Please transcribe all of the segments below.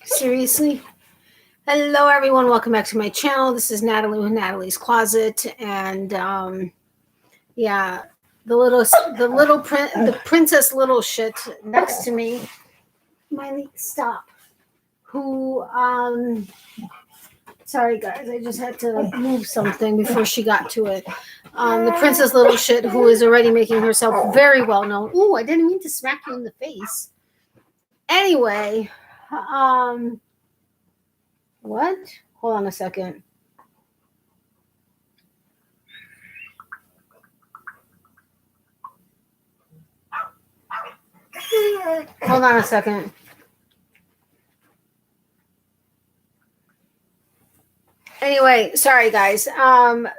Seriously? Hello, everyone. Welcome back to my channel. This is Natalie with Natalie's Closet, and yeah, the princess little shit next to me. Miley, stop. Who sorry guys, I just had to move something before she got to it. The princess little shit who is already making herself very well known. Ooh, I didn't mean to smack you in the face. Anyway, what? Hold on a second. Hold on a second. Anyway, sorry guys.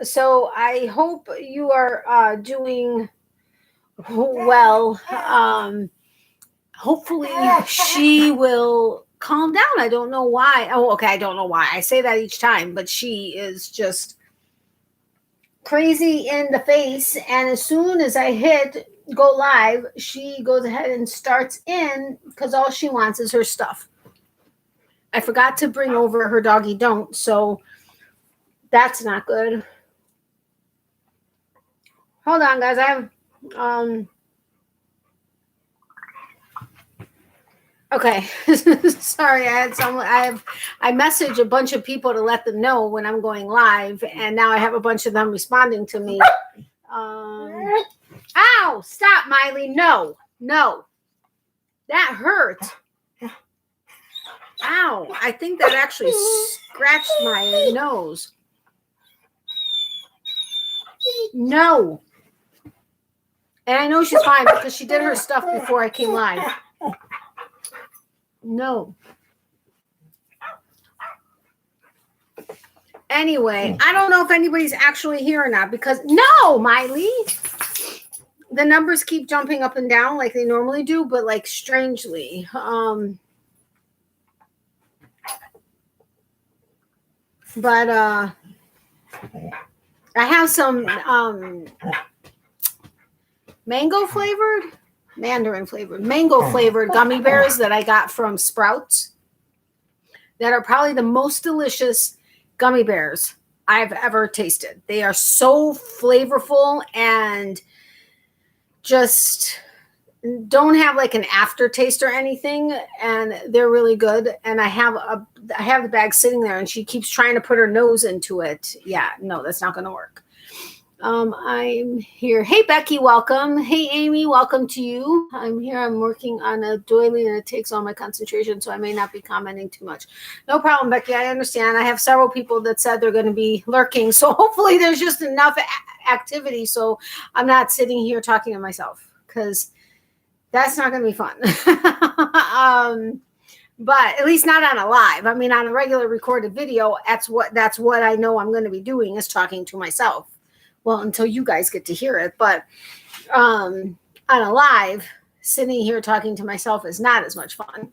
So I hope you are doing well. Hopefully she will calm down. I don't know why. Oh, okay. I don't know why. I say that each time, but she is just crazy in the face. And as soon as I hit go live, she goes ahead and starts in because all she wants is her stuff. I forgot to bring over her doggy don't, so that's not good. Hold on, guys. I have okay. Sorry, I message a bunch of people to let them know when I'm going live, and now I have a bunch of them responding to me. Ow! Stop, Miley. No. That hurt. Ow. I think that actually scratched my nose. No. And I know she's fine because she did her stuff before I came live. No. Anyway, I don't know if anybody's actually here or not because no, Miley. The numbers keep jumping up and down like they normally do, but like strangely. But I have some mandarin flavored gummy bears that I got from Sprouts that are probably the most delicious gummy bears I've ever tasted. They are so flavorful and just don't have like an aftertaste or anything, and they're really good. And I have the bag sitting there and she keeps trying to put her nose into it. Yeah, no, that's not going to work. I'm here. Hey, Becky, welcome. Hey, Amy, welcome to you. I'm here. I'm working on a doily and it takes all my concentration, so I may not be commenting too much. No problem, Becky. I understand. I have several people that said they're going to be lurking, so hopefully there's just enough activity so I'm not sitting here talking to myself because that's not going to be fun. But at least not on a live. I mean, on a regular recorded video, that's what I know I'm going to be doing is talking to myself. Well, until you guys get to hear it. But on a live, sitting here talking to myself is not as much fun.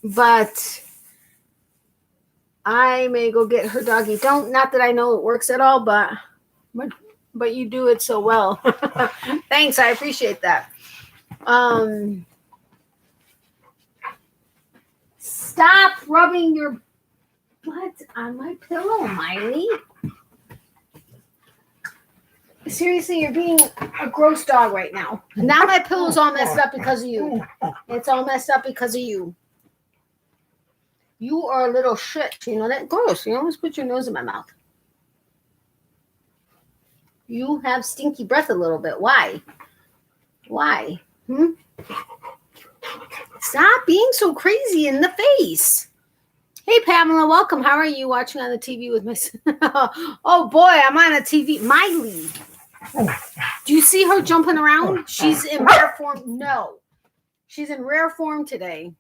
But I may go get her doggy. Not that I know it works at all, but you do it so well. Thanks. I appreciate that. Stop rubbing your butt on my pillow, Miley. Seriously, you're being a gross dog right now. Now my pillow's all messed up because of you. It's all messed up because of you. You are a little shit. You know that? Gross. You almost put your nose in my mouth. You have stinky breath a little bit. Why? Stop being so crazy in the face. Hey, Pamela, welcome. How are you watching on the TV with my... Oh, boy, I'm on a TV. Miley. Do you see her jumping around? She's in rare form. No. She's in rare form today.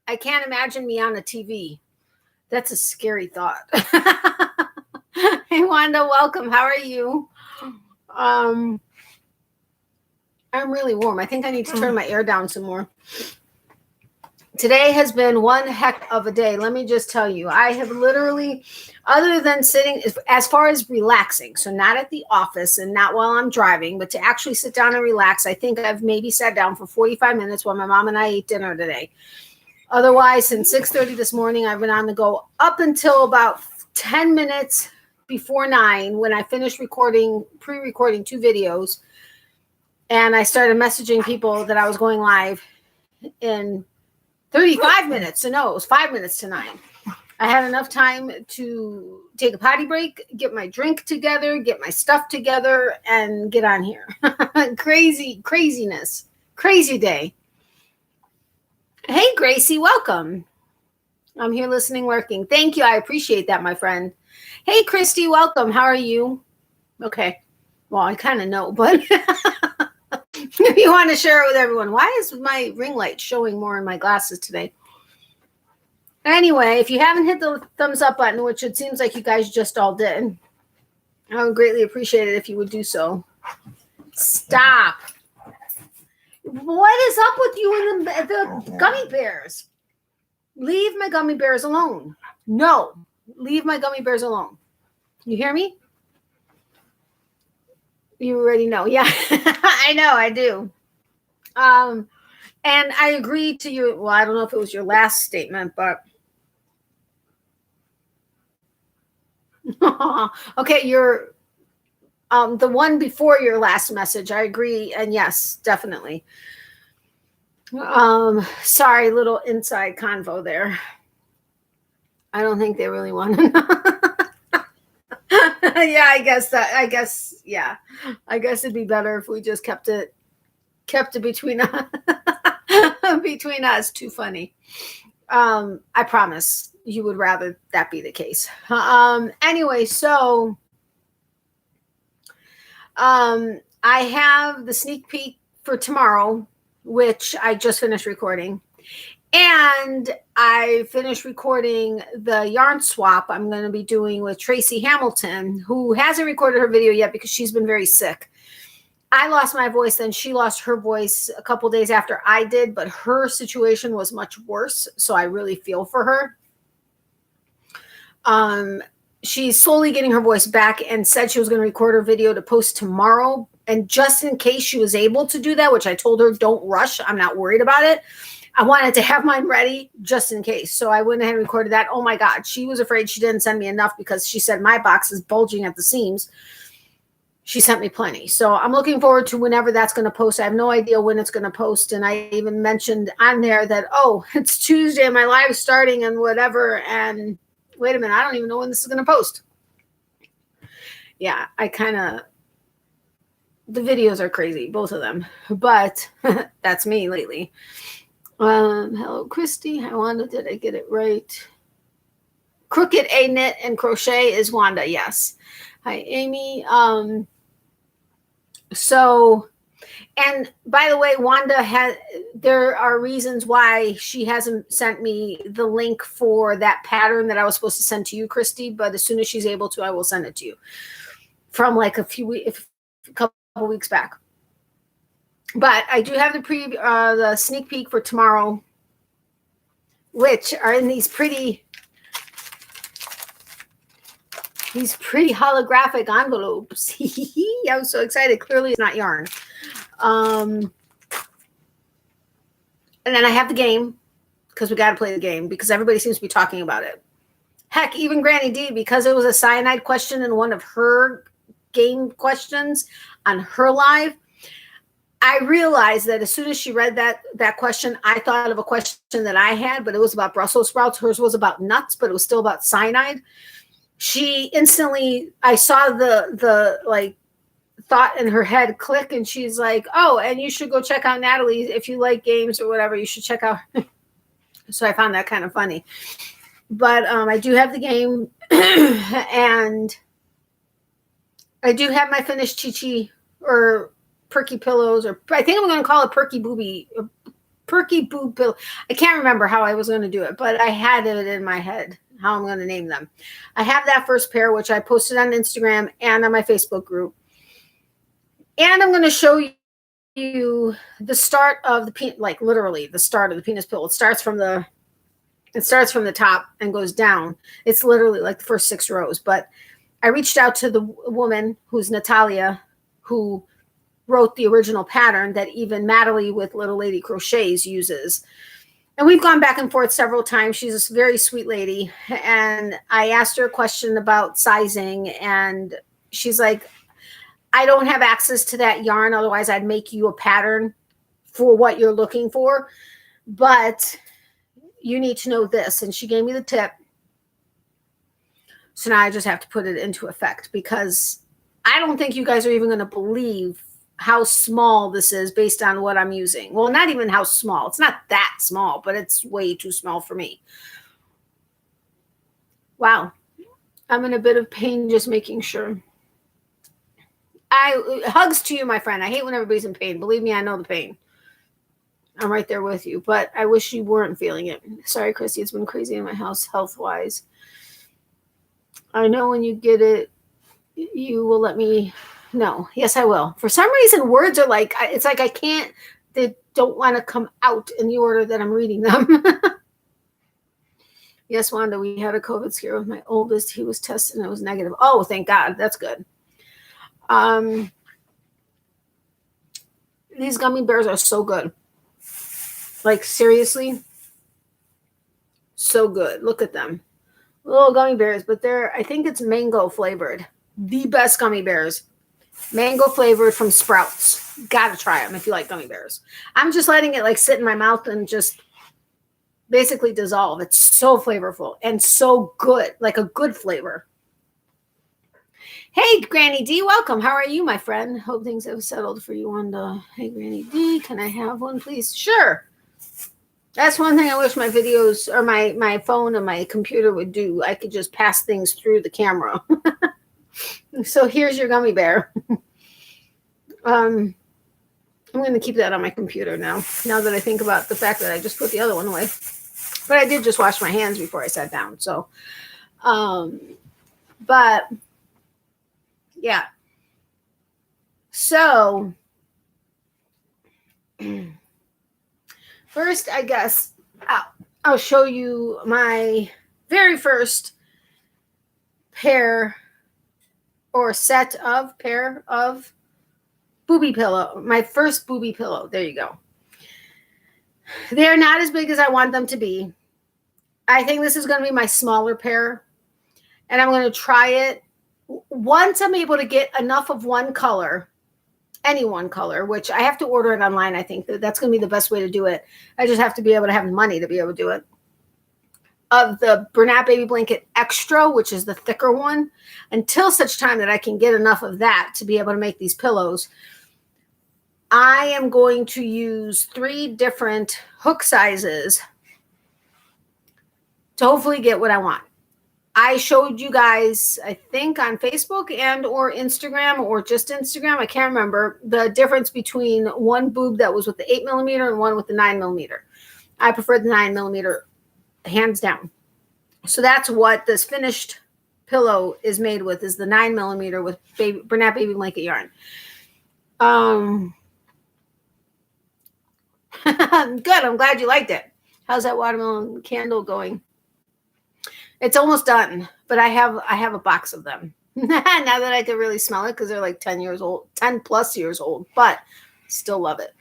I can't imagine me on a TV. That's a scary thought. Hey, Wanda, welcome. How are you? I'm really warm. I think I need to turn my air down some more. Today has been one heck of a day. Let me just tell you, I have literally, other than sitting, as far as relaxing, so not at the office and not while I'm driving, but to actually sit down and relax, I think I've maybe sat down for 45 minutes while my mom and I ate dinner today. Otherwise, since 6:30 this morning, I've been on the go up until about 10 minutes before 9 when I finished pre-recording 2 videos. And I started messaging people that I was going live in 35 minutes. So no, it was 5 minutes to 9. I had enough time to take a potty break, get my drink together, get my stuff together, and get on here. Craziness. Crazy day. Hey, Gracie, welcome. I'm here listening, working. Thank you. I appreciate that, my friend. Hey, Christy, welcome. How are you? Okay. Well, I kind of know, but if you want to share it with everyone. Why is my ring light showing more in my glasses today? Anyway, if you haven't hit the thumbs up button, which it seems like you guys just all did, I would greatly appreciate it if you would do so. Stop. What is up with you and the gummy bears? Leave my gummy bears alone. No, leave my gummy bears alone. You hear me? You already know. Yeah, I know. I do. And I agree to you. Well, I don't know if it was your last statement, but okay, you're the one before your last message. I agree. And yes, definitely. Sorry, little inside convo there. I don't think they really want to know. Yeah, I guess it'd be better if we just kept it between us. Between us. Too funny. I promise you would rather that be the case. Anyway, so I have the sneak peek for tomorrow, which I just finished recording. And I finished recording the yarn swap I'm going to be doing with Tracy Hamilton, who hasn't recorded her video yet because she's been very sick. I lost my voice, then she lost her voice a couple days after I did, but her situation was much worse, so I really feel for her. She's slowly getting her voice back and said she was going to record her video to post tomorrow. And just in case she was able to do that, which I told her, don't rush, I'm not worried about it. I wanted to have mine ready just in case. So I went ahead and recorded that. Oh my God, she was afraid she didn't send me enough because she said my box is bulging at the seams. She sent me plenty. So I'm looking forward to whenever that's going to post. I have no idea when it's going to post. And I even mentioned on there that, oh, it's Tuesday and my live is starting and whatever. And wait a minute, I don't even know when this is going to post. Yeah, the videos are crazy, both of them. But that's me lately. Hello, Christy. Hi, Wanda. Did I get it right? Crooked A Knit and Crochet is Wanda. Yes. Hi, Amy. So, and by the way, Wanda there are reasons why she hasn't sent me the link for that pattern that I was supposed to send to you, Christy, but as soon as she's able to, I will send it to you from like a couple weeks back. But I do have the sneak peek for tomorrow, which are in these pretty holographic envelopes. I'm so excited. Clearly it's not yarn. And then I have the game because we got to play the game because everybody seems to be talking about it. Heck, even Granny D, because it was a cyanide question in one of her game questions on her live. I realized that as soon as she read that question, I thought of a question that I had, but it was about Brussels sprouts. Hers was about nuts, but it was still about cyanide. She instantly, I saw the like thought in her head click, and she's like, oh, and you should go check out Natalie. If you like games or whatever, you should check out. So I found that kind of funny. But I do have the game, and I do have my finished Chi-Chi or Perky pillows, or I think I'm going to call it Perky Boob pillow. I can't remember how I was going to do it, but I had it in my head how I'm going to name them. I have that first pair, which I posted on Instagram and on my Facebook group. And I'm going to show you the start of the like literally the start of the penis pillow. It starts from the top and goes down. It's literally like the first 6 rows. But I reached out to the woman who's Natalia, who wrote the original pattern that even Natalie with Little Lady Crochets uses. And we've gone back and forth several times. She's a very sweet lady. And I asked her a question about sizing, and she's like, I don't have access to that yarn. Otherwise, I'd make you a pattern for what you're looking for. But you need to know this. And she gave me the tip. So now I just have to put it into effect, because I don't think you guys are even going to believe how small this is based on what I'm using. Well, not even how small. It's not that small, but it's way too small for me. Wow. I'm in a bit of pain just making sure. Hugs to you, my friend. I hate when everybody's in pain. Believe me, I know the pain. I'm right there with you, but I wish you weren't feeling it. Sorry, Chrissy. It's been crazy in my house health-wise. I know when you get it, you will let me know. Yes, I will. For some reason, words are like, it's like I can't, they don't want to come out in the order that I'm reading them. Yes, Wanda, we had a COVID scare with my oldest. He was tested and it was negative. Oh, thank God. That's good. These gummy bears are so good. Like, seriously, so good. Look at them. Little gummy bears, but I think it's mango flavored. The best gummy bears. Mango flavored from Sprouts. Gotta try them if you like gummy bears. I'm just letting it like sit in my mouth and just basically dissolve. It's so flavorful and so good. Like a good flavor. Hey, Granny D, welcome. How are you, my friend? Hope things have settled for you, Wanda. Hey, Granny D, can I have one, please? Sure. That's one thing I wish my videos or my phone and my computer would do. I could just pass things through the camera. So here's your gummy bear. I'm going to keep that on my computer now that I think about the fact that I just put the other one away. But I did just wash my hands before I sat down. So, but yeah. So first, I guess I'll show you my very first pair of booby pillow. My first booby pillow. There you go. They're not as big as I want them to be. I think this is going to be my smaller pair. And I'm going to try it. Once I'm able to get enough of one color, any one color, which I have to order it online. I think that's going to be the best way to do it. I just have to be able to have money to be able to do it. Of the Bernat Baby Blanket Extra, which is the thicker one, until such time that I can get enough of that to be able to make these pillows, I am going to use 3 different hook sizes to hopefully get what I want. I showed you guys, I think on Facebook and or Instagram or just Instagram, I can't remember, the difference between one boob that was with the 8mm and one with the 9mm. I prefer the 9mm hands down. So that's what this finished pillow is made with, is the 9mm with Bernat Baby Blanket yarn. Good. I'm glad you liked it. How's that watermelon candle going? It's almost done, but I have a box of them. Now that I can really smell it, because they're like 10 years old, 10 plus years old, but still love it.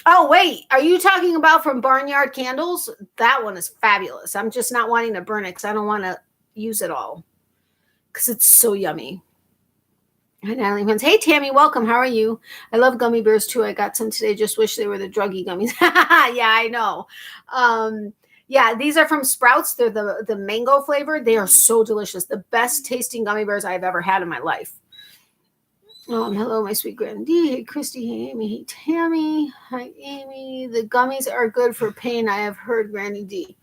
Oh, wait, are you talking about from Barnyard Candles? That one is fabulous. I'm just not wanting to burn it because I don't want to use it all because it's so yummy. Hi, Natalie Mikell. Hey, Tammy, welcome. How are you? I love gummy bears too. I got some today. Just wish they were the druggy gummies. Yeah, I know. Yeah, these are from Sprouts. They're the mango flavored. They are so delicious. The best tasting gummy bears I've ever had in my life. Hello, my sweet Grandy. Hey, Christy. Hey, Amy. Hey, Tammy. Hi, Amy. The gummies are good for pain. I have heard, Granny D.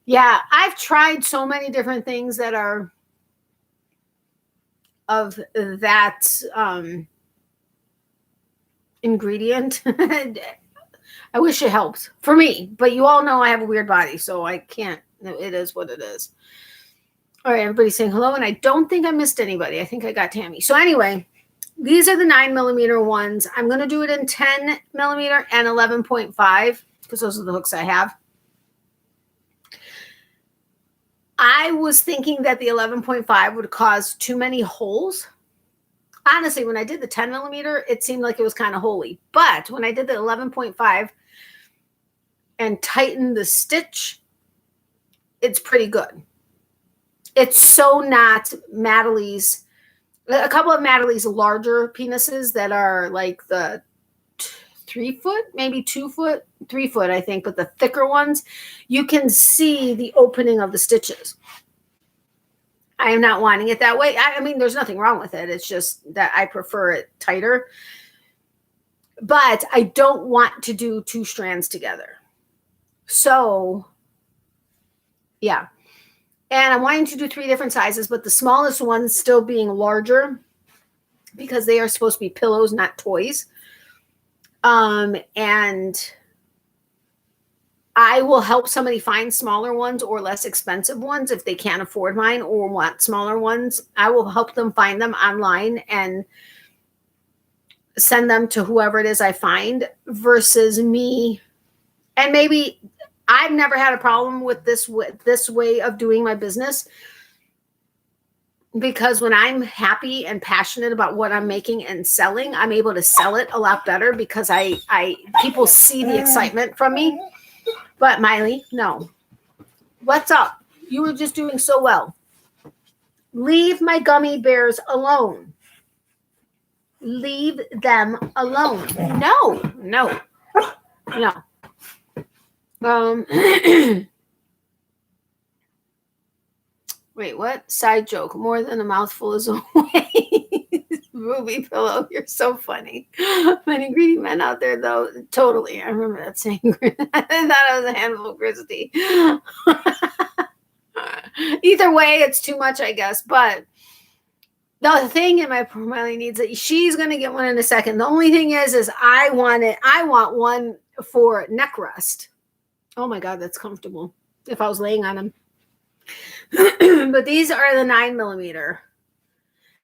Yeah, I've tried so many different things that are of that ingredient. I wish it helped for me, but you all know I have a weird body, so I can't. It is what it is. All right, everybody's saying hello, and I don't think I missed anybody. I think I got Tammy. So anyway, These are the 9mm ones. I'm going to do it in 10mm and 11.5 because those are the hooks I have. I was thinking that the 11.5 would cause too many holes. Honestly, when I did the 10mm, it seemed like it was kind of holy. But when I did the 11.5 and tightened the stitch, it's pretty good. It's so not Natalie's. A couple of Natalie's larger penises that are like the 3 foot, maybe 2 foot, 3 foot, I think, but the thicker ones, you can see the opening of the stitches. I am not wanting it that way. I mean, there's nothing wrong with it. It's just that I prefer it tighter. But I don't want to do 2 strands together. So, yeah. And I'm wanting to do 3 different sizes, but the smallest ones still being larger because they are supposed to be pillows, not toys. And I will help somebody find smaller ones or less expensive ones if they can't afford mine or want smaller ones. I will help them find them online and send them to whoever it is I find versus me. And maybe I've never had a problem with this way of doing my business because when I'm happy and passionate about what I'm making and selling, I'm able to sell it a lot better because people see the excitement from me. But Miley, no. What's up? You were just doing so well. Leave my gummy bears alone. Leave them alone. No. Wait, what? Side joke. More than a mouthful is a waste. Ruby pillow. You're so funny. Many greedy men out there, though. Totally. I remember that saying. I thought it was a handful, Christy. Either way, it's too much, I guess. But the thing in my Miley needs that she's going to get one in a second. The only thing is I want one for neck rest. Oh my God, that's comfortable. If I was laying on them. But these are the 9mm.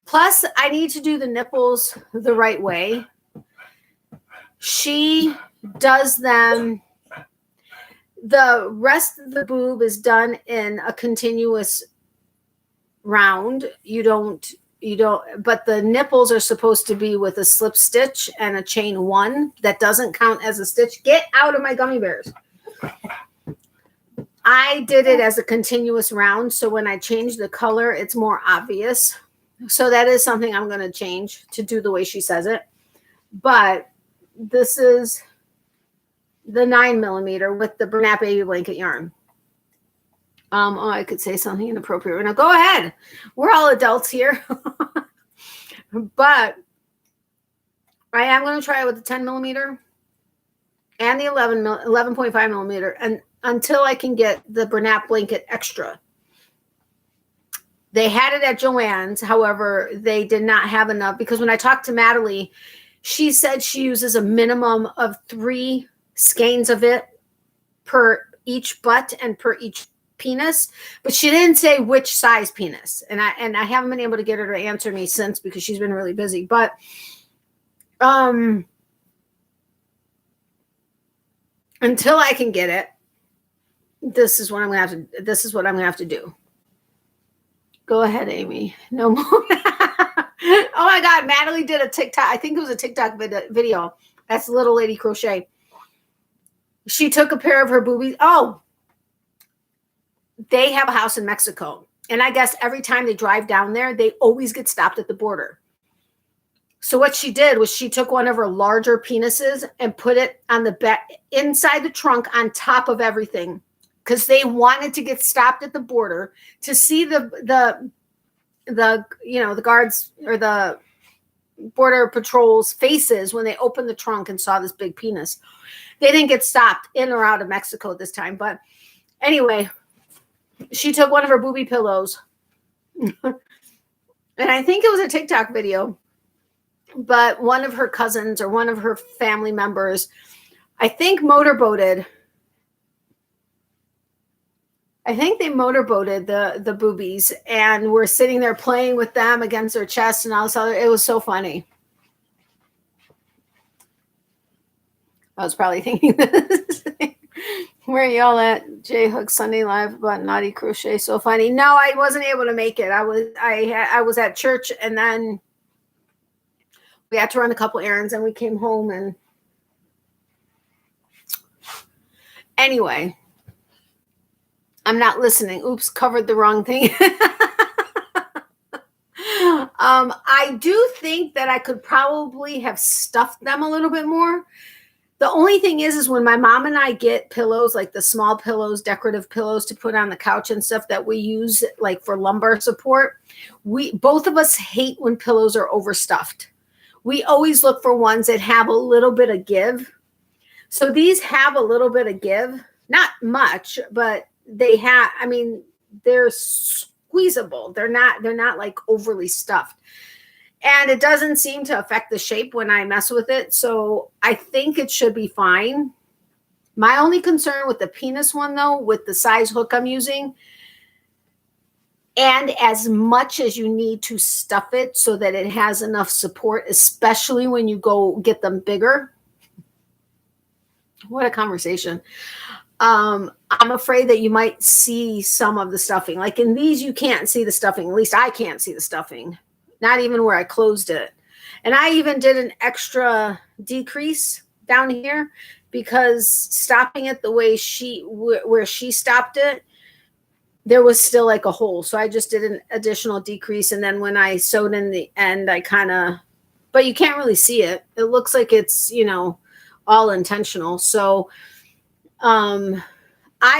Plus, I need to do the nipples the right way. She does them. The rest of the boob is done in a continuous round. But the nipples are supposed to be with a slip stitch and a chain 1. That doesn't count as a stitch. Get out of my gummy bears. I did it as a continuous round, so when I change the color, it's more obvious. So that is something I'm going to change to do the way she says it. But this is the 9mm with the Bernat baby blanket yarn. I could say something inappropriate right now. Go ahead. We're all adults here. But I am going to try it with the 10mm and the 11.5mm, and until I can get the Bernat blanket extra. They had it at Joann's. However, they did not have enough because when I talked to Natalie, she said she uses a minimum of 3 skeins of it per each butt and per each penis, but she didn't say which size penis. And I haven't been able to get her to answer me since because she's been really busy. But until I can get it, this is what I'm gonna have to do. Go ahead, Amy. No more. Oh my God, Natalie did a TikTok. I think it was a TikTok video. That's Little Lady Crochet. She took a pair of her boobies. Oh, they have a house in Mexico. And I guess every time they drive down there, they always get stopped at the border. So what she did was she took one of her larger penises and put it on the back, inside the trunk on top of everything. Because they wanted to get stopped at the border to see the guards or the border patrol's faces when they opened the trunk and saw this big penis. They didn't get stopped in or out of Mexico this time. But anyway, she took one of her booby pillows. And I think it was a TikTok video. But one of her cousins or one of her family members, I think motorboated. I think they motorboated the boobies and were sitting there playing with them against their chest and all this other. It was so funny. I was probably thinking this. Where y'all at? J Hook Sunday Live about naughty crochet. So funny. No, I wasn't able to make it. I was at church, and then we had to run a couple errands, and we came home. And anyway, I'm not listening. Oops, covered the wrong thing. I do think that I could probably have stuffed them a little bit more. The only thing is when my mom and I get pillows, like the small pillows, decorative pillows to put on the couch and stuff that we use like for lumbar support, both of us hate when pillows are overstuffed. We always look for ones that have a little bit of give. So these have a little bit of give, not much, but they have, I mean, they're squeezable. They're not like overly stuffed. And it doesn't seem to affect the shape when I mess with it. So I think it should be fine. My only concern with the penis one, though, with the size hook I'm using, and as much as you need to stuff it so that it has enough support, especially when you go get them bigger. What a conversation. I'm afraid that you might see some of the stuffing. Like in these, you can't see the stuffing. At least I can't see the stuffing. Not even where I closed it. And I even did an extra decrease down here because stopping it the way where she stopped it, there was still like a hole. So I just did an additional decrease. And then when I sewed in the end, I kind of, but you can't really see it. It looks like it's, all intentional. So I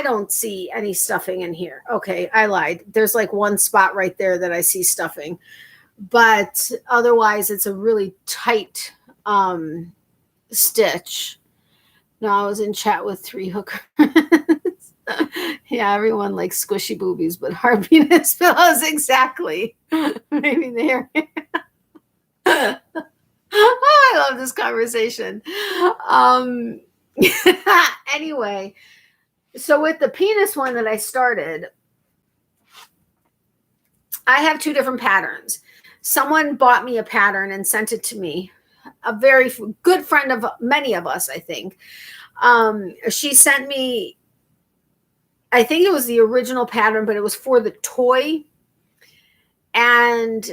don't see any stuffing in here. Okay, I lied. There's like one spot right there that I see stuffing. But otherwise, it's a really tight stitch. No, I was in chat with 3 hookers. Yeah, everyone likes squishy boobies, but hard penis pillows, exactly. Maybe there. Oh, I love this conversation. Anyway, so with the penis one that I started, I have 2 different patterns. Someone bought me a pattern and sent it to me. A very good friend of many of us, I think. She sent me, I think it was the original pattern, but it was for the toy. And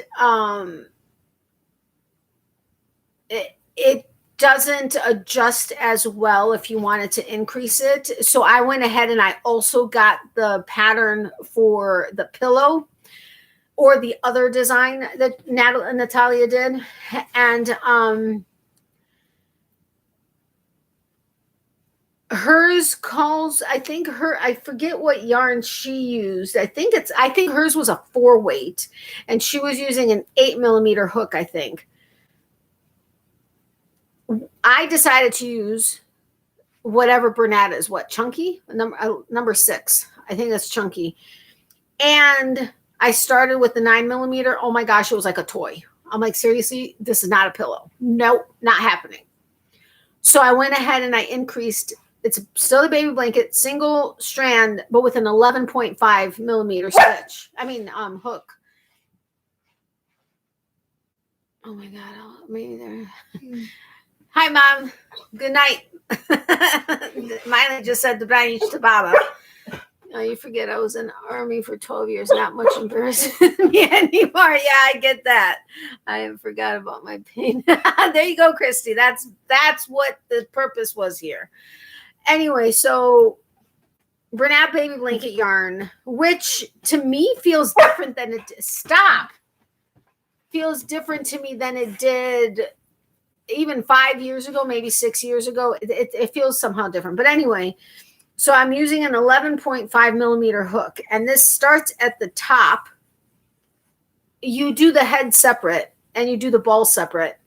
it doesn't adjust as well if you wanted to increase it. So I went ahead and I also got the pattern for the pillow, or the other design that Natalia did. And hers calls, I forget what yarn she used. I think hers was a 4-weight, and she was using an 8mm hook, I think. I decided to use whatever Bernat is. What, Chunky? Number 6. I think that's Chunky. And I started with the 9mm. Oh my gosh, it was like a toy. I'm like, seriously, this is not a pillow. Nope, not happening. So I went ahead and I increased. It's still a baby blanket, single strand, but with an 11.5mm stitch. Hook. Oh my God, maybe there. Hi, Mom. Good night. Miley just said goodbye to Baba. Oh, you forget I was in the Army for 12 years. Not much embarrassing me anymore. Yeah, I get that. I forgot about my pain. There you go, Christy. That's what the purpose was here. Anyway, so Bernat baby blanket yarn, which to me feels different than it feels different to me than it did even 5 years ago, maybe 6 years ago. It feels somehow different. But anyway, so I'm using an 11.5mm hook, and this starts at the top. You do the head separate and you do the ball separate,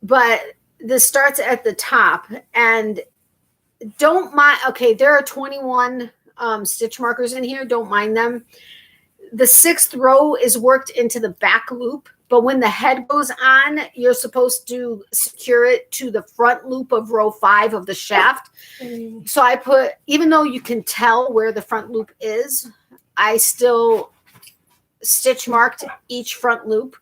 but this starts at the top. And don't mind, okay, there are 21 stitch markers in here. Don't mind them. The 6th row is worked into the back loop, but when the head goes on, you're supposed to secure it to the front loop of row 5 of the shaft. So I put, even though you can tell where the front loop is, I still stitch marked each front loop.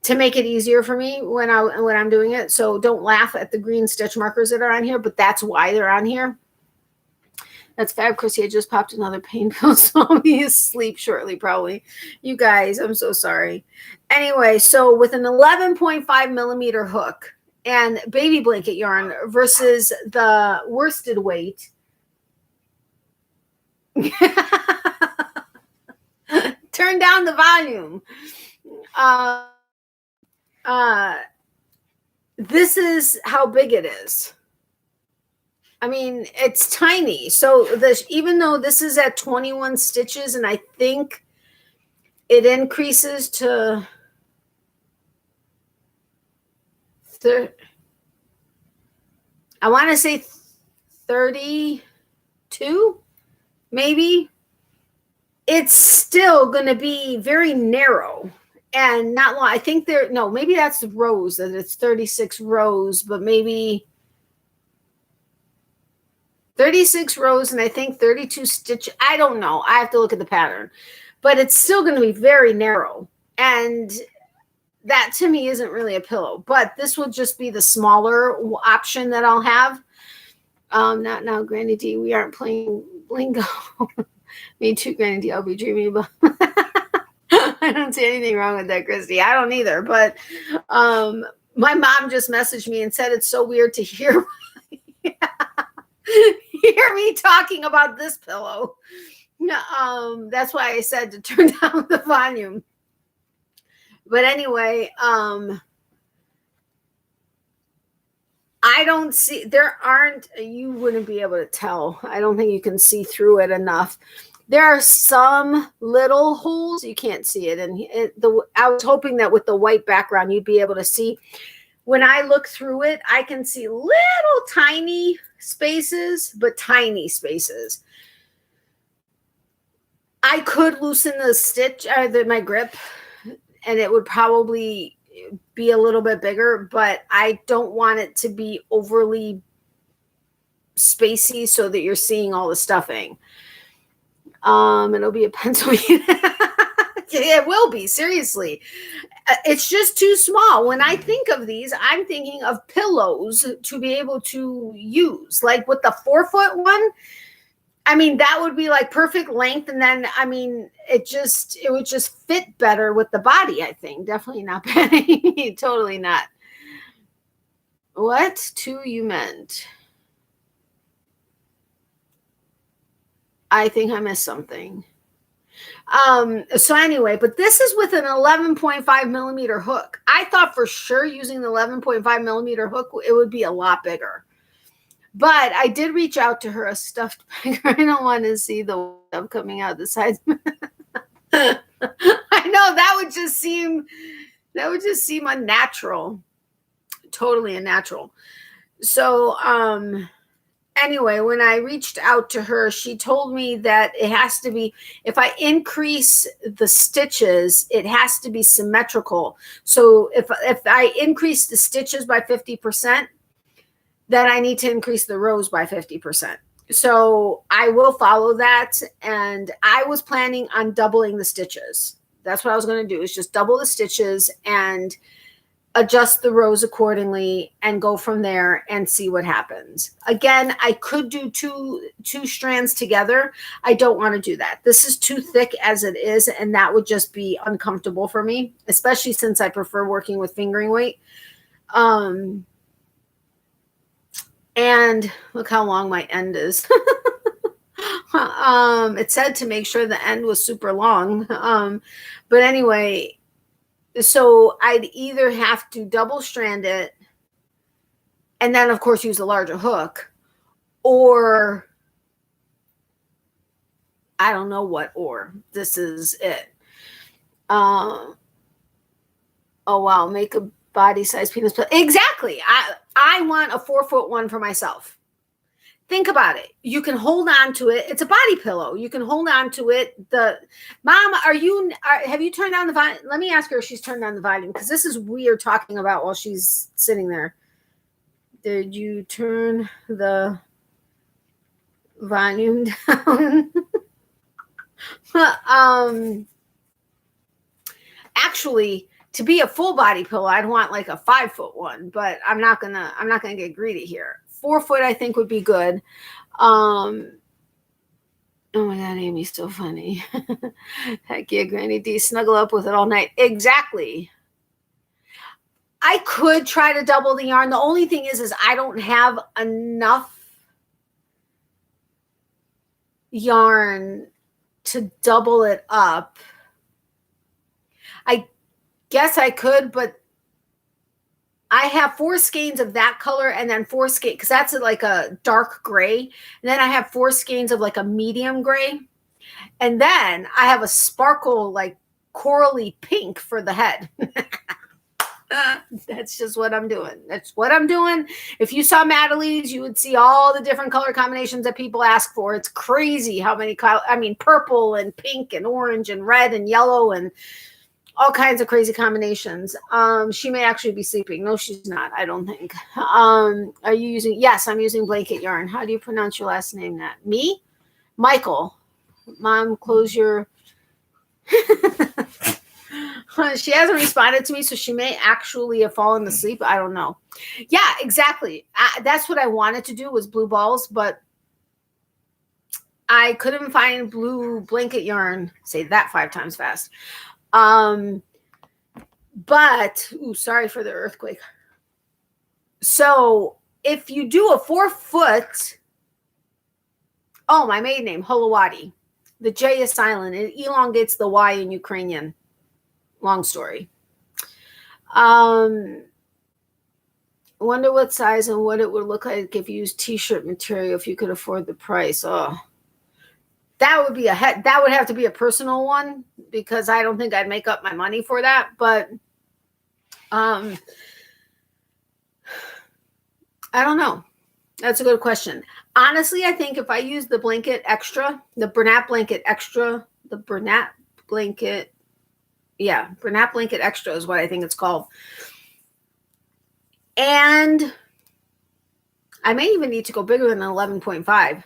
to make it easier for me when I'm doing it. So don't laugh at the green stitch markers that are on here, but that's why they're on here. That's fab, Chrissy. I just popped another pain pill, so I'll be asleep shortly, probably. You guys, I'm so sorry. Anyway, so with an 11.5 millimeter hook and baby blanket yarn versus the worsted weight. Turn down the volume. This is how big it is. I mean, it's tiny. So this, even though this is at 21 stitches, and I think it increases to I want to say 32, maybe. It's still going to be very narrow and not long. I think maybe that's the rows, that it's 36 rows, but maybe 36 rows and I think 32 stitches. I don't know. I have to look at the pattern, but it's still going to be very narrow. And that to me isn't really a pillow, but this will just be the smaller option that I'll have. Not now, Granny D. We aren't playing lingo. Me too, Granny D. I'll be dreaming about. I don't see anything wrong with that, Christy. I don't either. But my mom just messaged me and said it's so weird to hear me talking about this pillow. That's why I said to turn down the volume. But anyway, I don't see, you wouldn't be able to tell. I don't think you can see through it enough. There are some little holes. You can't see it. And I was hoping that with the white background, you'd be able to see. When I look through it, I can see little tiny spaces, but tiny spaces. I could loosen the stitch, my grip, and it would probably be a little bit bigger, but I don't want it to be overly spacey so that you're seeing all the stuffing. It'll be a pencil. It will be, seriously. It's just too small. When I think of these, I'm thinking of pillows to be able to use. Like with the 4-foot one, I mean, that would be like perfect length. And then, I mean, it would just fit better with the body, I think. Definitely not Penny. Totally not. What two you meant? I think I missed something. So anyway, but this is with an 11.5 millimeter hook. I thought for sure using the 11.5 millimeter hook, it would be a lot bigger. But I did reach out to her, a stuffed tiger. I don't want to see the stuff coming out the sides. I know that would just seem unnatural. Totally unnatural. So, anyway, when I reached out to her, she told me that it has to be, if I increase the stitches, it has to be symmetrical. So if I increase the stitches by 50%, then I need to increase the rows by 50%. So I will follow that. And I was planning on doubling the stitches. That's what I was going to do, is just double the stitches and adjust the rows accordingly and go from there and see what happens. Again, I could do two strands together. I don't want to do that. This is too thick as it is, and that would just be uncomfortable for me, especially since I prefer working with fingering weight. And look how long my end is. It said to make sure the end was super long. But anyway, so I'd either have to double strand it and then, of course, use a larger hook, or I don't know what, or this is it. Oh, wow. Make a body size penis. Exactly. I want a 4-foot one for myself. Think about it. You can hold on to it. It's a body pillow. You can hold on to it. Mom, have you turned down the volume? Let me ask her if she's turned down the volume, because this is weird talking about while she's sitting there. Did you turn the volume down? Actually, to be a full body pillow, I'd want like a 5-foot one, but I'm not gonna get greedy here. 4-foot, I think, would be good. Oh my God, Amy's so funny. Heck yeah, Granny D, snuggle up with it all night. Exactly. I could try to double the yarn. The only thing is I don't have enough yarn to double it up. I guess I could, but I have 4 skeins of that color and then 4 skeins, because that's like a dark gray. And then I have 4 skeins of like a medium gray. And then I have a sparkle, like corally pink for the head. That's just what I'm doing. That's what I'm doing. If you saw Natalie's, you would see all the different color combinations that people ask for. It's crazy how many, purple and pink and orange and red and yellow and all kinds of crazy combinations. She may actually be sleeping. No, she's not, I don't think. Are you using, yes, I'm using blanket yarn. How do you pronounce your last name? That me? Michael. Mom, close your... She hasn't responded to me, so she may actually have fallen asleep. I don't know. Yeah, exactly. That's what I wanted to do, was blue balls, but I couldn't find blue blanket yarn. Say that 5 times fast. But sorry for the earthquake. So if you do a 4-foot, oh, my maiden name, Holowati. The J is silent. It elongates the Y in Ukrainian. Long story. Wonder what size and what it would look like if you used t-shirt material, if you could afford the price. Oh, that would be that would have to be a personal one, because I don't think I'd make up my money for that. But I don't know. That's a good question. Honestly, I think if I use the blanket extra, the Bernat blanket extra, Bernat blanket extra is what I think it's called. And I may even need to go bigger than 11.5.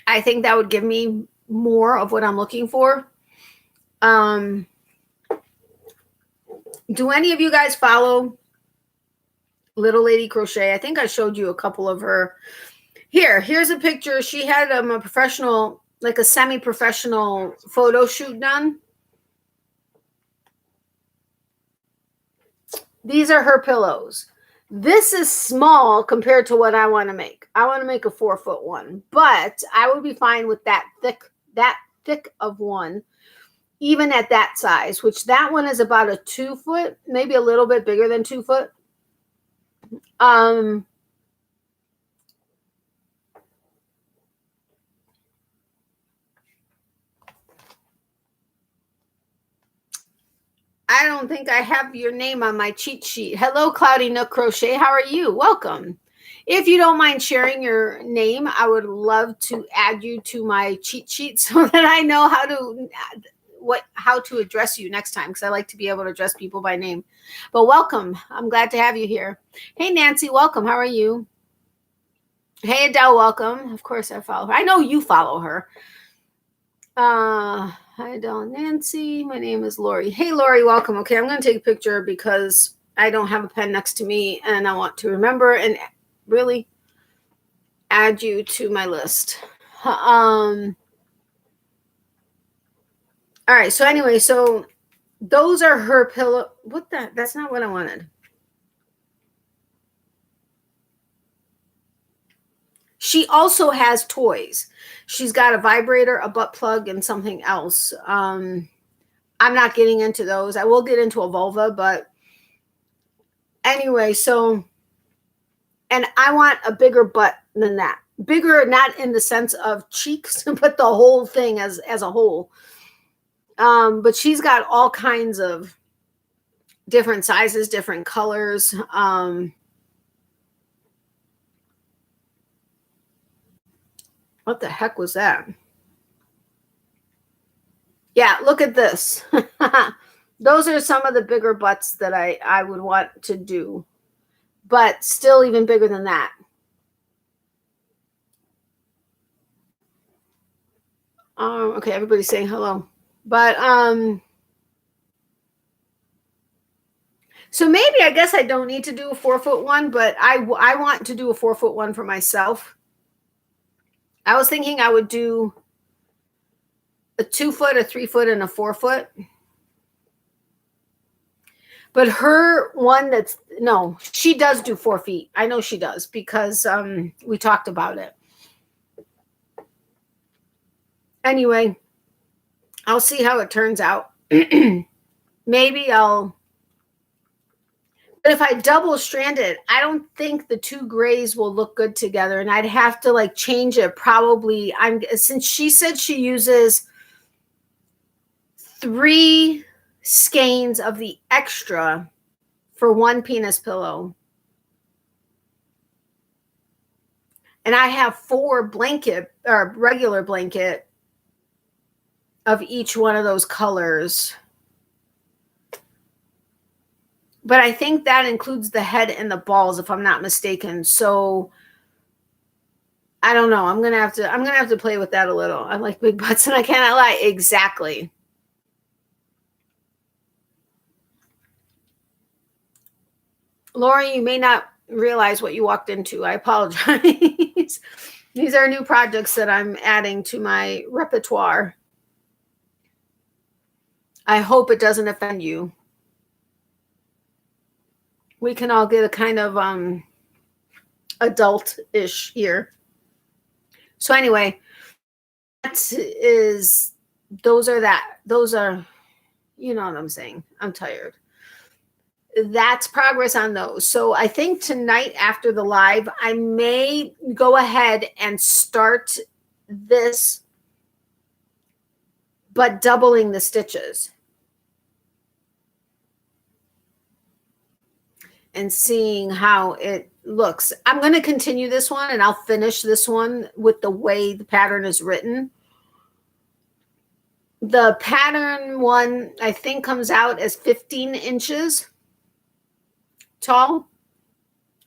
I think that would give me more of what I'm looking for. Do any of you guys follow Little Lady Crochet? I think I showed you a couple of her. Here's a picture. She had a professional, like a semi-professional photo shoot done. These are her pillows. This is small compared to what I want to make. I want to make a 4-foot one, but I would be fine with that thick of one, even at that size, which that one is about a 2-foot, maybe a little bit bigger than 2 foot. I don't think I have your name on my cheat sheet. Hello, Cloudy Nook Crochet. How are you? Welcome. If you don't mind sharing your name, I would love to add you to my cheat sheet so that I know how to address you next time, because I like to be able to address people by name. But welcome. I'm glad to have you here. Hey, Nancy, welcome. How are you? Hey, Adele, welcome. Of course I follow her. I know you follow her. Hi, Adele, Nancy. My name is Lori. Hey, Lori, welcome. Okay, I'm going to take a picture because I don't have a pen next to me and I want to remember and really add you to my list. All right. So anyway, so those are her pillow. That's not what I wanted. She also has toys. She's got a vibrator, a butt plug, and something else. I'm not getting into those. I will get into a vulva, but anyway, so, and I want a bigger butt than that. Bigger, not in the sense of cheeks, but the whole thing as a whole. But she's got all kinds of different sizes, different colors. What the heck was that? Yeah, look at this. Those are some of the bigger butts that I would want to do, but still even bigger than that. Okay, everybody's saying hello. But So maybe I guess I don't need to do a 4-foot one, but I want to do a 4-foot one for myself. I was thinking I would do a 2-foot, a 3-foot, and a 4-foot. But her one that's, no, she does do 4 feet. I know she does because we talked about it. Anyway, I'll see how it turns out. Maybe I'll, but if I double strand it, I don't think the 2 grays will look good together. And I'd have to like change it probably. Since she said she uses 3 skeins of the extra for 1 penis pillow. And I have 4 blanket or regular blanket of each one of those colors. But I think that includes the head and the balls, if I'm not mistaken. So I don't know. I'm gonna have to play with that a little. I like big butts, and I cannot lie. Exactly. Lori, you may not realize what you walked into. I apologize. These are new projects that I'm adding to my repertoire. I hope it doesn't offend you. We can all get a kind of adult-ish here. So anyway, those are, you know what I'm saying. I'm tired. That's progress on those. So I think tonight after the live, I may go ahead and start this, but doubling the stitches and seeing how it looks. I'm going to continue this one and I'll finish this one with the way the pattern is written. The pattern one, I think, comes out as 15 inches tall.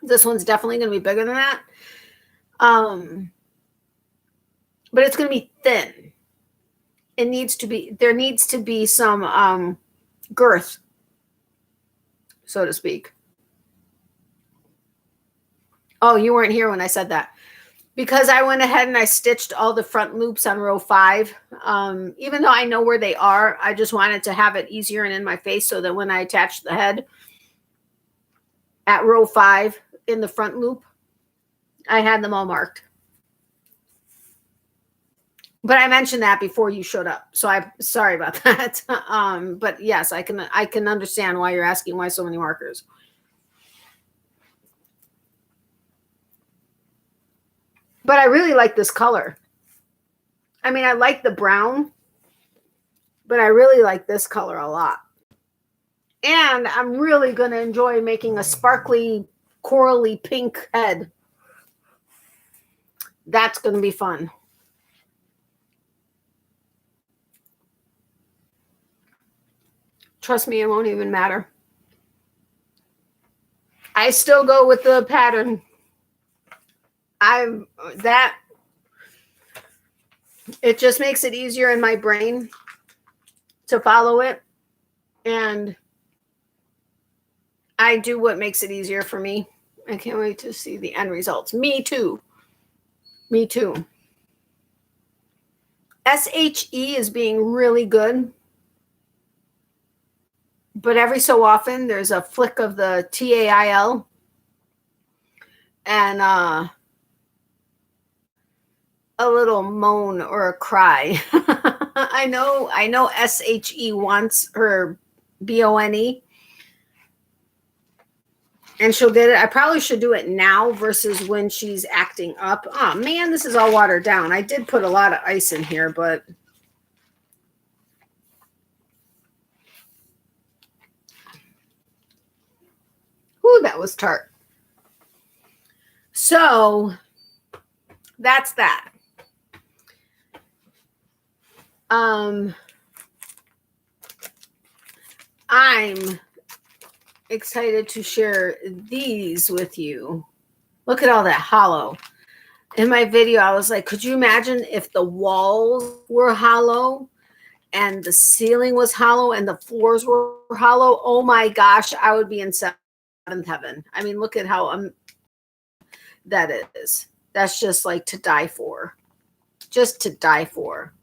This one's definitely going to be bigger than that. But it's going to be thin. There needs to be some girth, so to speak. Oh, you weren't here when I said that. Because I went ahead and I stitched all the front loops on row 5. Even though I know where they are, I just wanted to have it easier and in my face so that when I attach the head at row 5 in the front loop, I had them all marked. But I mentioned that before you showed up, so I'm sorry about that. But yes, I can understand why you're asking why so many markers. But I really like this color. I mean, I like the brown, but I really like this color a lot. And I'm really going to enjoy making a sparkly, corally pink head. That's going to be fun. Trust me, it won't even matter. I still go with the pattern. It just makes it easier in my brain to follow it. And I do what makes it easier for me. I can't wait to see the end results. Me too. Me too. SHE is being really good. But every so often there's a flick of the TAIL. And a little moan or a cry. I know SHE wants her BONE. And she'll get it. I probably should do it now versus when she's acting up. Oh, man, this is all watered down. I did put a lot of ice in here, but... Ooh, that was tart. So, that's that. I'm excited to share these with you. Look at all that hollow. In my video, I was like, could you imagine if the walls were hollow and the ceiling was hollow and the floors were hollow, oh my gosh, I would be in seventh heaven. I mean, look at how that is. That's just like to die for. Just to die for.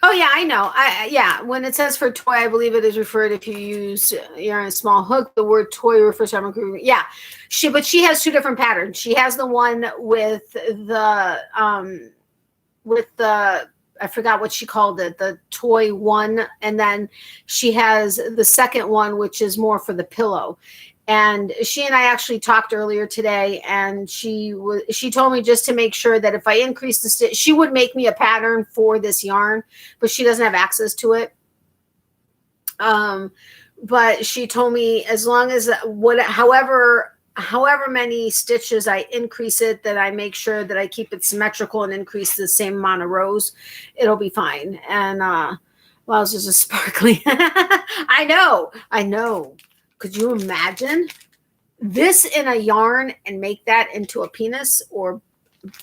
Oh yeah, I know. Yeah, when it says for toy, I believe it is referred if you use you're on a small hook. The word toy refers to yeah. But she has two different patterns. She has the one with the I forgot what she called it, the toy one, and then she has the second one, which is more for the pillow. And she and I actually talked earlier today, and she told me just to make sure that if I increase the stitch, she would make me a pattern for this yarn, but she doesn't have access to it. But she told me as long as however many stitches I increase it, that I make sure that I keep it symmetrical and increase the same amount of rows, it'll be fine. And well, this is just sparkly. I know. Could you imagine this in a yarn and make that into a penis or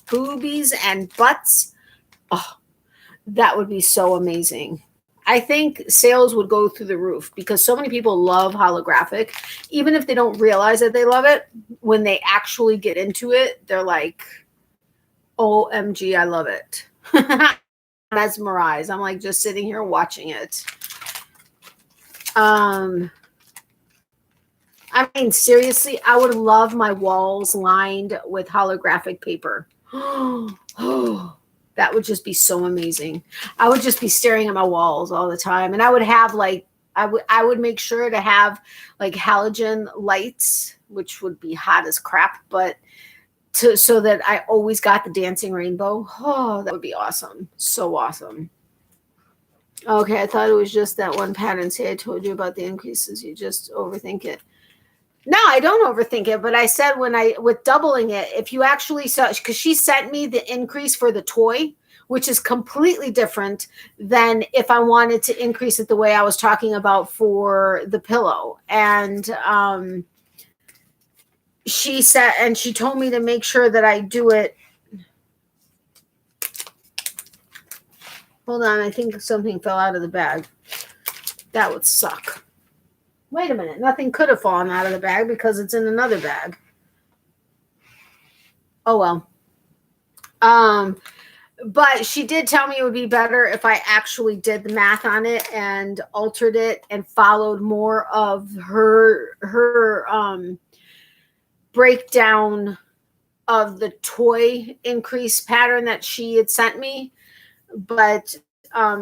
boobies and butts? Oh, that would be so amazing. I think sales would go through the roof because so many people love holographic. Even if they don't realize that they love it, when they actually get into it, they're like, OMG, I love it. I'm mesmerized. I'm like just sitting here watching it. I mean, seriously, I would love my walls lined with holographic paper. Oh, that would just be so amazing. I would just be staring at my walls all the time. And I would have like, I would make sure to have like halogen lights, which would be hot as crap, but so that I always got the dancing rainbow. Oh, that would be awesome. So awesome. Okay, I thought it was just that one pattern. See, I told you about the increases. You just overthink it. No, I don't overthink it, but I said with doubling it, if you actually saw, because she sent me the increase for the toy, which is completely different than if I wanted to increase it the way I was talking about for the pillow. And she said, and she told me to make sure that I do it. Hold on, I think something fell out of the bag. That would suck. Wait a minute. Nothing could have fallen out of the bag because it's in another bag. Oh, well. But she did tell me it would be better if I actually did the math on it and altered it and followed more of her breakdown of the toy increase pattern that she had sent me. But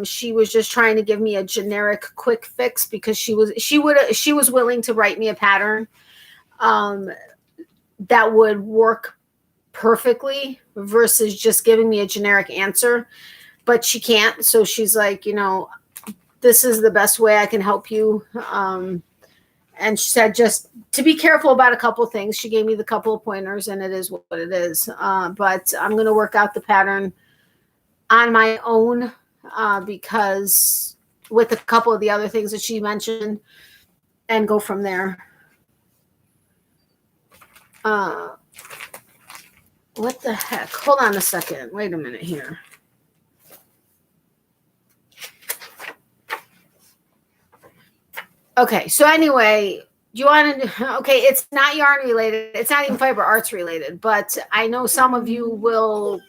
she was just trying to give me a generic quick fix because she was willing to write me a pattern that would work perfectly versus just giving me a generic answer. But she can't, so she's like, this is the best way I can help you. And she said just to be careful about a couple things. She gave me the couple of pointers, and it is what it is. But I'm going to work out the pattern on my own because with a couple of the other things that she mentioned and go from there. What the heck? Hold on a second. Wait a minute here. Okay, so anyway, you want to, okay, it's not yarn related. It's not even fiber arts related, but I know some of you will,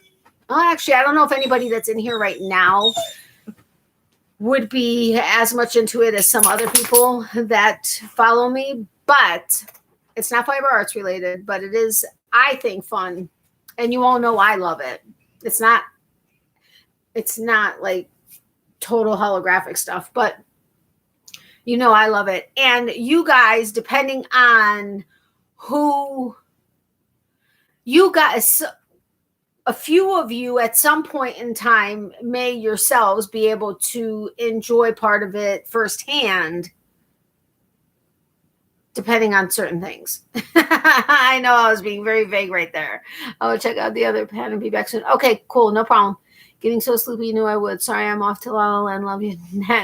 well, actually, I don't know if anybody that's in here right now would be as much into it as some other people that follow me, but it's not fiber arts related, but it is, I think, fun. And you all know I love it. It's not like total holographic stuff, but I love it. And you guys, depending on who you guys, a few of you at some point in time may yourselves be able to enjoy part of it firsthand, depending on certain things. I know I was being very vague right there. I'll check out the other pen and be back soon. Okay, cool. No problem. Getting so sleepy, you knew I would. Sorry, I'm off to La La Land. Love you.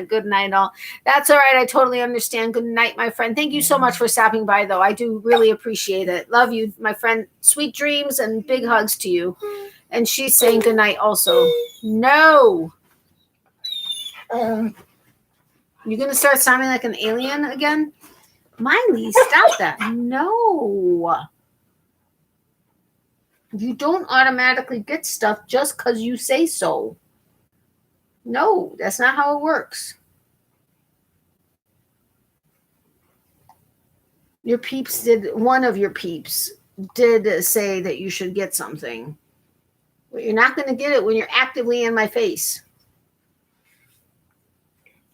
Good night, all. That's all right. I totally understand. Good night, my friend. Thank you so much for stopping by, though. I do really appreciate it. Love you, my friend. Sweet dreams and big hugs to you. And she's saying good night also. No. You're going to start sounding like an alien again? Miley, stop that. No. You don't automatically get stuff just because you say so. No, that's not how it works. One of your peeps did say that you should get something. But you're not going to get it when you're actively in my face.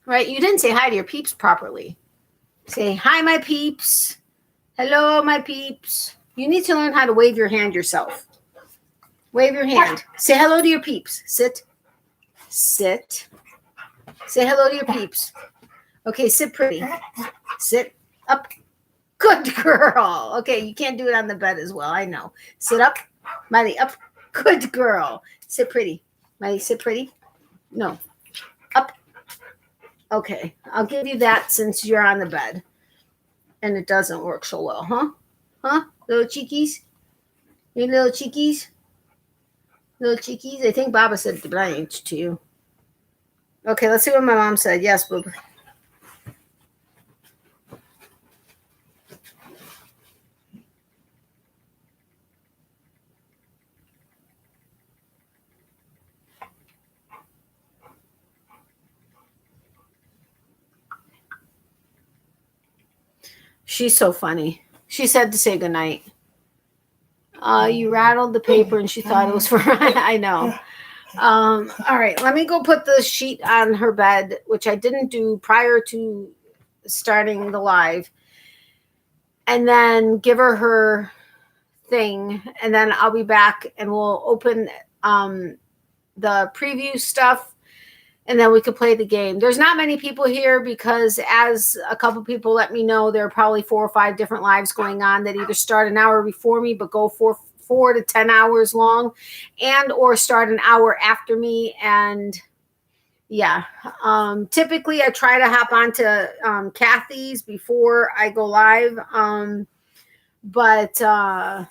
Right? You didn't say hi to your peeps properly. Say, hi, my peeps. Hello, my peeps. You need to learn how to wave your hand yourself. Wave your hand. Say hello to your peeps. Sit. Sit. Say hello to your peeps. Okay, sit pretty. Sit up. Good girl. Okay, you can't do it on the bed as well. I know. Sit up. Miley, up. Good girl. Sit pretty. Miley, sit pretty. No. Up. Okay, I'll give you that since you're on the bed. And it doesn't work so well, huh? Huh? Little cheekies? You little cheekies? Little cheekies? I think Baba said the blank to you. Okay, let's see what my mom said. Yes, boob. She's so funny. She said to say goodnight. You rattled the paper and she thought it was for I know. All right, let me go put the sheet on her bed, which I didn't do prior to starting the live, and then give her thing, and then I'll be back and we'll open the preview stuff, and then we could play the game. There's not many people here because, as a couple people let me know, there are probably 4 or 5 different lives going on that either start an hour before me but go for 4 to 10 hours long, and or start an hour after me. And yeah, typically I try to hop onto Kathy's before I go live, but I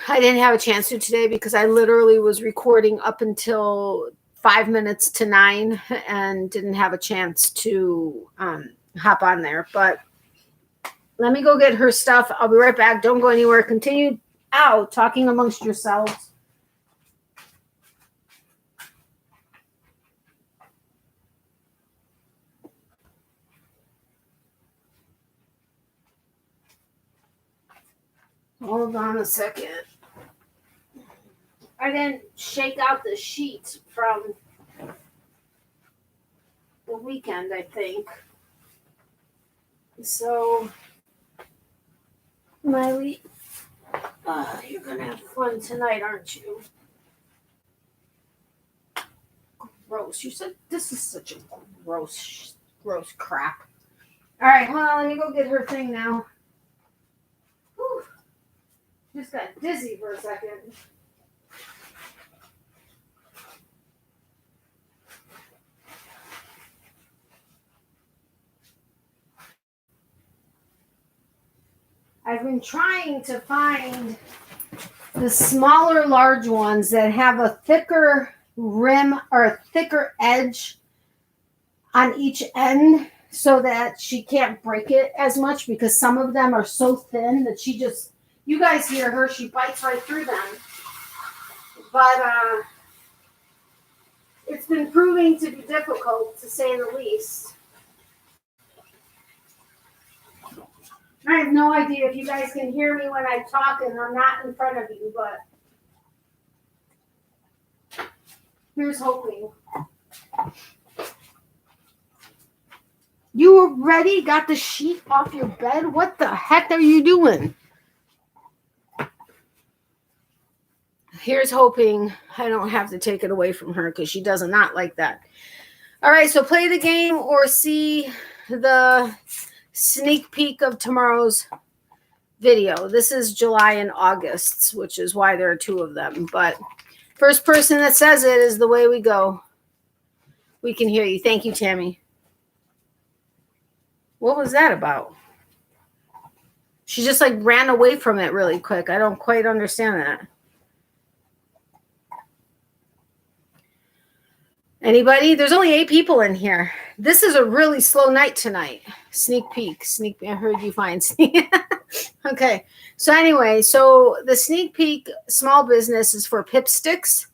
didn't have a chance to today because I literally was recording up until 5 minutes to 9 and didn't have a chance to hop on there. But let me go get her stuff. I'll be right back. Don't go anywhere. Continue out talking amongst yourselves. Hold on a second. I didn't shake out the sheets from the weekend, I think. So, Miley, you're going to have fun tonight, aren't you? Gross. You said this is such a gross crap. All right, hold on. Let me go get her thing now. Whew. Just got dizzy for a second. I've been trying to find the smaller large ones that have a thicker rim or a thicker edge on each end so that she can't break it as much, because some of them are so thin that she just, you guys hear her, she bites right through them. But it's been proving to be difficult, to say the least. I have no idea if you guys can hear me when I talk and I'm not in front of you, but here's hoping. You already got the sheet off your bed? What the heck are you doing? Here's hoping I don't have to take it away from her, because she does not like that. All right, so play the game or see the sneak peek of tomorrow's video. This is July and August, which is why there are 2 of them. But First person that says it is the way we go. We can hear you. Thank you, Tammy. What was that about? She just like ran away from it really quick. I don't quite understand that. Anybody? There's only 8 people in here. This is a really slow night tonight. Sneak peek. I heard you find sneak. Okay. So anyway, so the sneak peek small business is for Pip Sticks.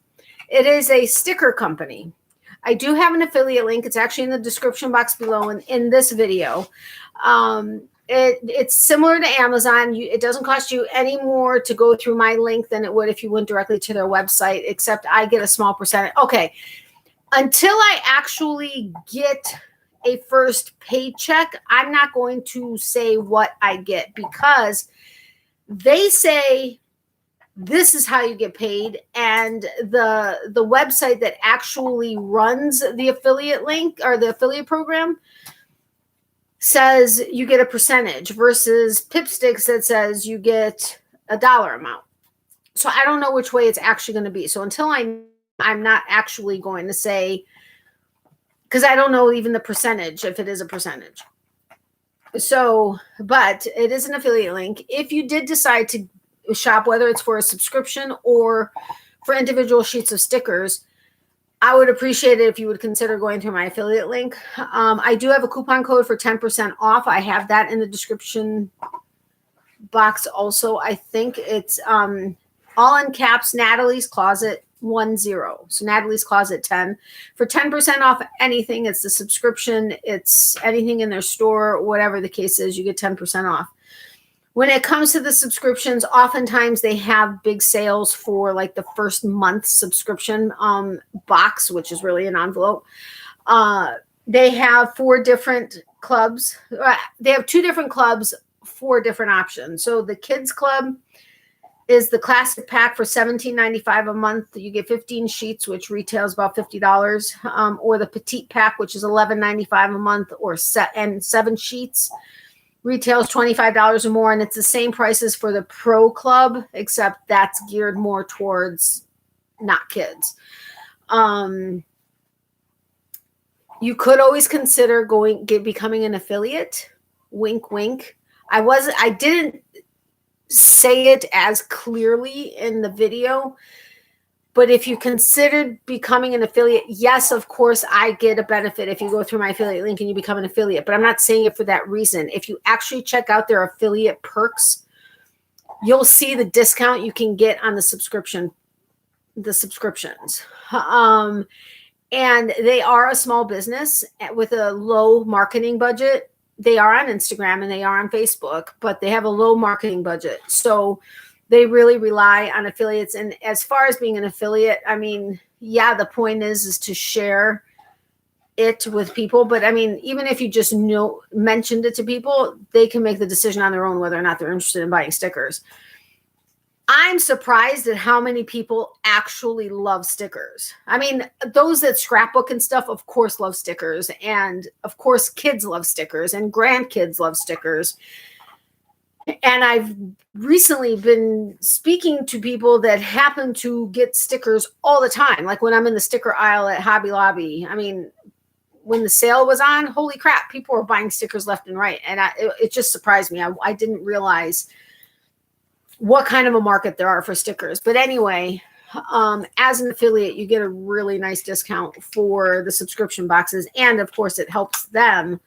It is a sticker company. I do have an affiliate link. It's actually in the description box below in this video. It's similar to Amazon. It doesn't cost you any more to go through my link than it would if you went directly to their website, except I get a small percentage. Okay. Until I actually get a first paycheck, I'm not going to say what I get because they say this is how you get paid. And the website that actually runs the affiliate link or the affiliate program says you get a percentage versus Pipsticks that says you get a dollar amount. So I don't know which way it's actually going to be. So until I'm not actually going to say, because I don't know even the percentage, if it is a percentage. So, but it is an affiliate link. If you did decide to shop, whether it's for a subscription or for individual sheets of stickers, I would appreciate it if you would consider going through my affiliate link. I do have a coupon code for 10% off. I have that in the description box also. I think it's all in caps, Natalie's Closet 10. So Natalie's Closet 10 for 10% off anything. It's the subscription. It's anything in their store, whatever the case is, you get 10% off. When it comes to the subscriptions, oftentimes they have big sales for like the first month subscription box, which is really an envelope. They have 4 different clubs. They have 2 different clubs, 4 different options. So the kids club is the classic pack for $17.95 a month. You get 15 sheets, which retails about $50, or the petite pack, which is $11.95 a month, or 7 sheets retails $25 or more. And it's the same prices for the pro club, except that's geared more towards not kids. You could always consider becoming an affiliate. Wink, wink. I didn't say it as clearly in the video, but if you considered becoming an affiliate, yes, of course, I get a benefit if you go through my affiliate link and you become an affiliate, but I'm not saying it for that reason. If you actually check out their affiliate perks, you'll see the discount you can get on the subscriptions. And they are a small business with a low marketing budget. They are on Instagram and they are on Facebook, but they have a low marketing budget. So they really rely on affiliates. And as far as being an affiliate, I mean, yeah, the point is to share it with people. But I mean, even if you just mentioned it to people, they can make the decision on their own whether or not they're interested in buying stickers. I'm surprised at how many people actually love stickers. I mean, those that scrapbook and stuff, of course, love stickers. And of course, kids love stickers and grandkids love stickers. And I've recently been speaking to people that happen to get stickers all the time. Like when I'm in the sticker aisle at Hobby Lobby. I mean, when the sale was on, holy crap, people were buying stickers left and right. And it just surprised me. I didn't realize what kind of a market there are for stickers. But anyway, as an affiliate, you get a really nice discount for the subscription boxes. And of course, it helps them.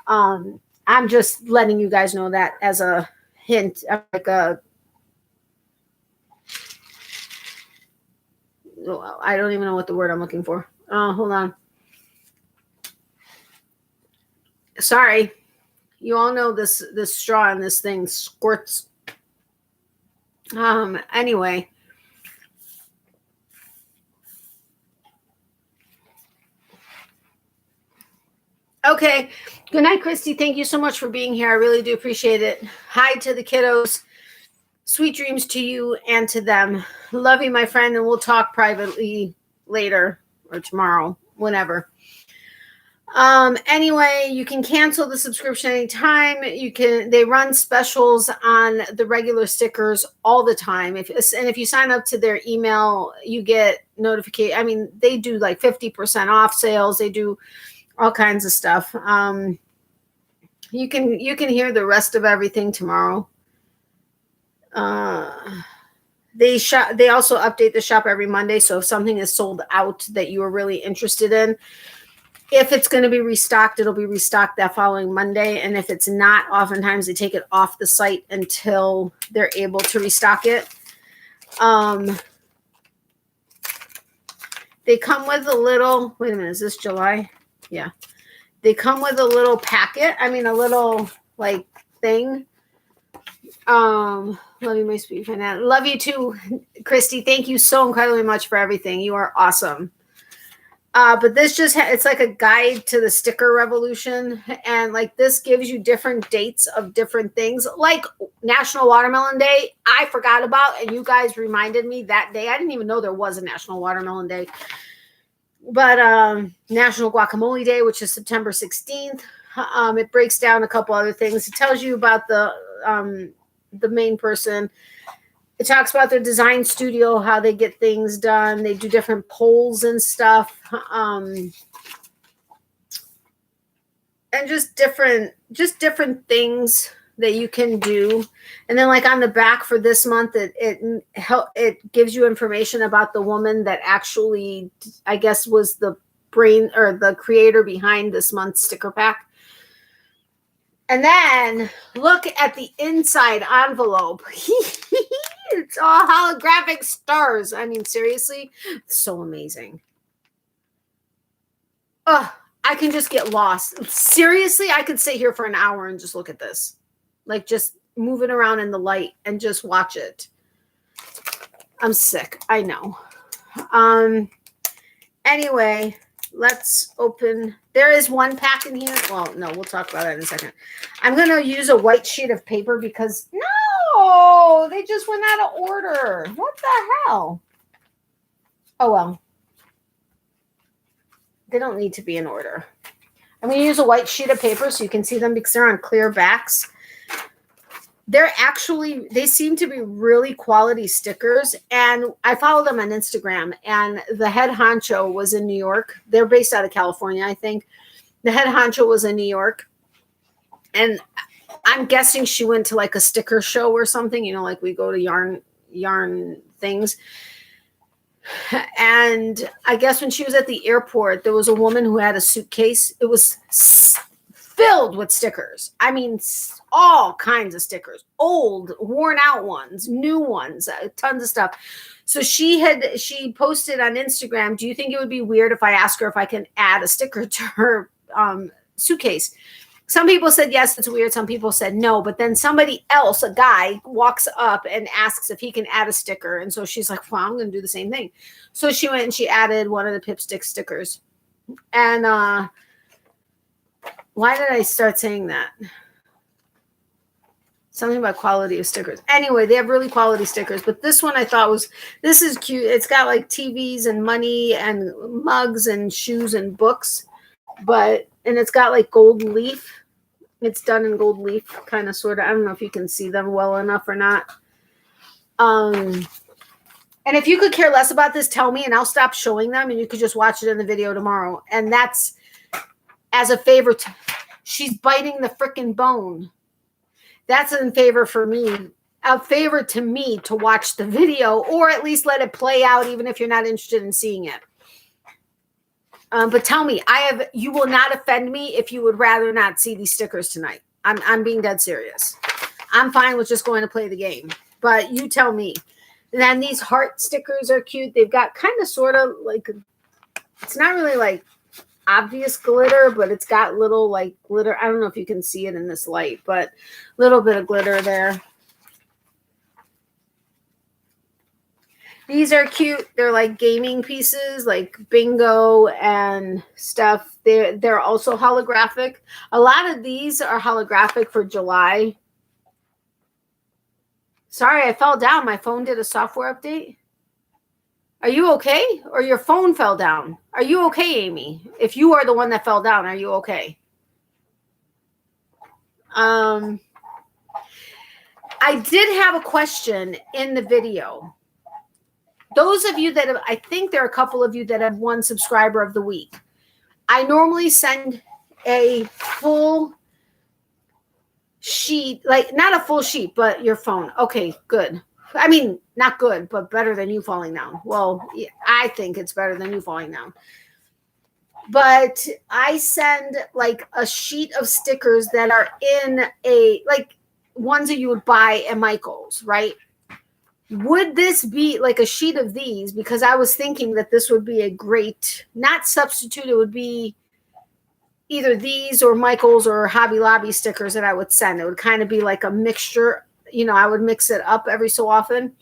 I'm just letting you guys know that as a hint, like I don't even know what the word I'm looking for. Hold on. Sorry. You all know this straw and this thing squirts. Anyway. Okay. Good night, Christy. Thank you so much for being here. I really do appreciate it. Hi to the kiddos. Sweet dreams to you and to them. Love you, my friend, and we'll talk privately later or tomorrow, whenever. Anyway, you can cancel the subscription anytime. They run specials on the regular stickers all the time. If you sign up to their email, you get notification. I mean, they do like 50% off sales. They do all kinds of stuff. You can hear the rest of everything tomorrow. They also update the shop every Monday. So if something is sold out that you are really interested in, if it's going to be restocked, it'll be restocked that following Monday. And if it's not, oftentimes they take it off the site until they're able to restock it. They come with a little, wait a minute, is this July? Yeah. They come with a little packet. I mean, a little like thing. Love you, my sweet friend. Love you too, Christy. Thank you so incredibly much for everything. You are awesome. But this it's like a guide to the sticker revolution. And like this gives you different dates of different things, like National Watermelon Day. I forgot about, and you guys reminded me that day. I didn't even know there was a National Watermelon Day. But National Guacamole Day, which is September 16th. It breaks down a couple other things. It tells you about the main person. It talks about their design studio, how they get things done. They do different polls and stuff. And just different things that you can do. And then like on the back for this month, it gives you information about the woman that actually, I guess, was the brain or the creator behind this month's sticker pack. And then look at the inside envelope. It's all holographic stars. I mean, seriously, it's so amazing. Oh, I can just get lost. Seriously, I could sit here for an hour and just look at this. Like just move it around in the light and just watch it. I'm sick. I know. Anyway, let's open. There is one pack in here. Well, no, we'll talk about that in a second. I'm going to use a white sheet of paper because no, they just went out of order. What the hell? Oh, well. They don't need to be in order. I'm going to use a white sheet of paper so you can see them because they're on clear backs. They seem to be really quality stickers, and I follow them on Instagram, and the head honcho was in New York. They're based out of California, I think. The head honcho was in New York, and I'm guessing she went to like a sticker show or something, you know, like we go to yarn things. And I guess when she was at the airport, there was a woman who had a suitcase. It was filled with stickers. I mean, all kinds of stickers, old, worn out ones, new ones, tons of stuff. So she posted on Instagram, do you think it would be weird if I ask her if I can add a sticker to her suitcase? Some people said, yes, it's weird. Some people said no. But then somebody else, a guy, walks up and asks if he can add a sticker. And so she's like, well, I'm going to do the same thing. So she went and she added one of the Pipstick stickers. And why did I start saying that? Something about quality of stickers. Anyway, they have really quality stickers. But this one I thought this is cute. It's got like TVs and money and mugs and shoes and books. And it's got like gold leaf. It's done in gold leaf, kind of, sort of. I don't know if you can see them well enough or not. And if you could care less about this, tell me, and I'll stop showing them, and you could just watch it in the video tomorrow. And that's as a favor. She's biting the freaking bone. That's in favor for me. A favor to me to watch the video, or at least let it play out, even if you're not interested in seeing it. But tell me, you will not offend me if you would rather not see these stickers tonight. I'm being dead serious. I'm fine with just going to play the game, but you tell me. And then these heart stickers are cute. They've got kind of sort of like, it's not really like obvious glitter, but it's got little like glitter. I don't know if you can see it in this light, but a little bit of glitter there. These are cute. They're like gaming pieces, like bingo and stuff. They're also holographic. A lot of these are holographic for July. Sorry, I fell down. My phone did a software update. Are you okay? Or your phone fell down? Are you okay, Amy? If you are the one that fell down, are you okay? I did have a question in the video. Those of you that have, I think there are a couple of you that have won subscriber of the week. I normally send a full sheet, like not a full sheet, but your phone. Okay, good. I mean, not good, but better than you falling down. Well, I think it's better than you falling down. But I send like a sheet of stickers that are in a, like ones that you would buy at Michael's, right? Would this be like a sheet of these? Because I was thinking that this would be a great, not substitute, it would be either these or Michael's or Hobby Lobby stickers that I would send. It would kind of be like a mixture. You know, I would mix it up every so often.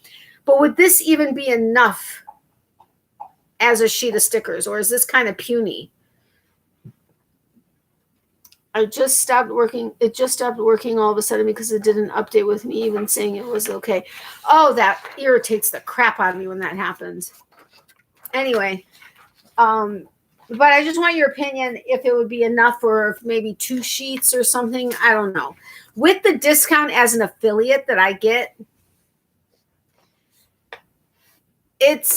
But would this even be enough as a sheet of stickers? Or is this kind of puny? I just stopped working. It just stopped working all of a sudden because it didn't update with me even saying it was okay. Oh, that irritates the crap out of me when that happens. Anyway, but I just want your opinion if it would be enough for maybe 2 sheets or something. I don't know. With the discount as an affiliate that I get, it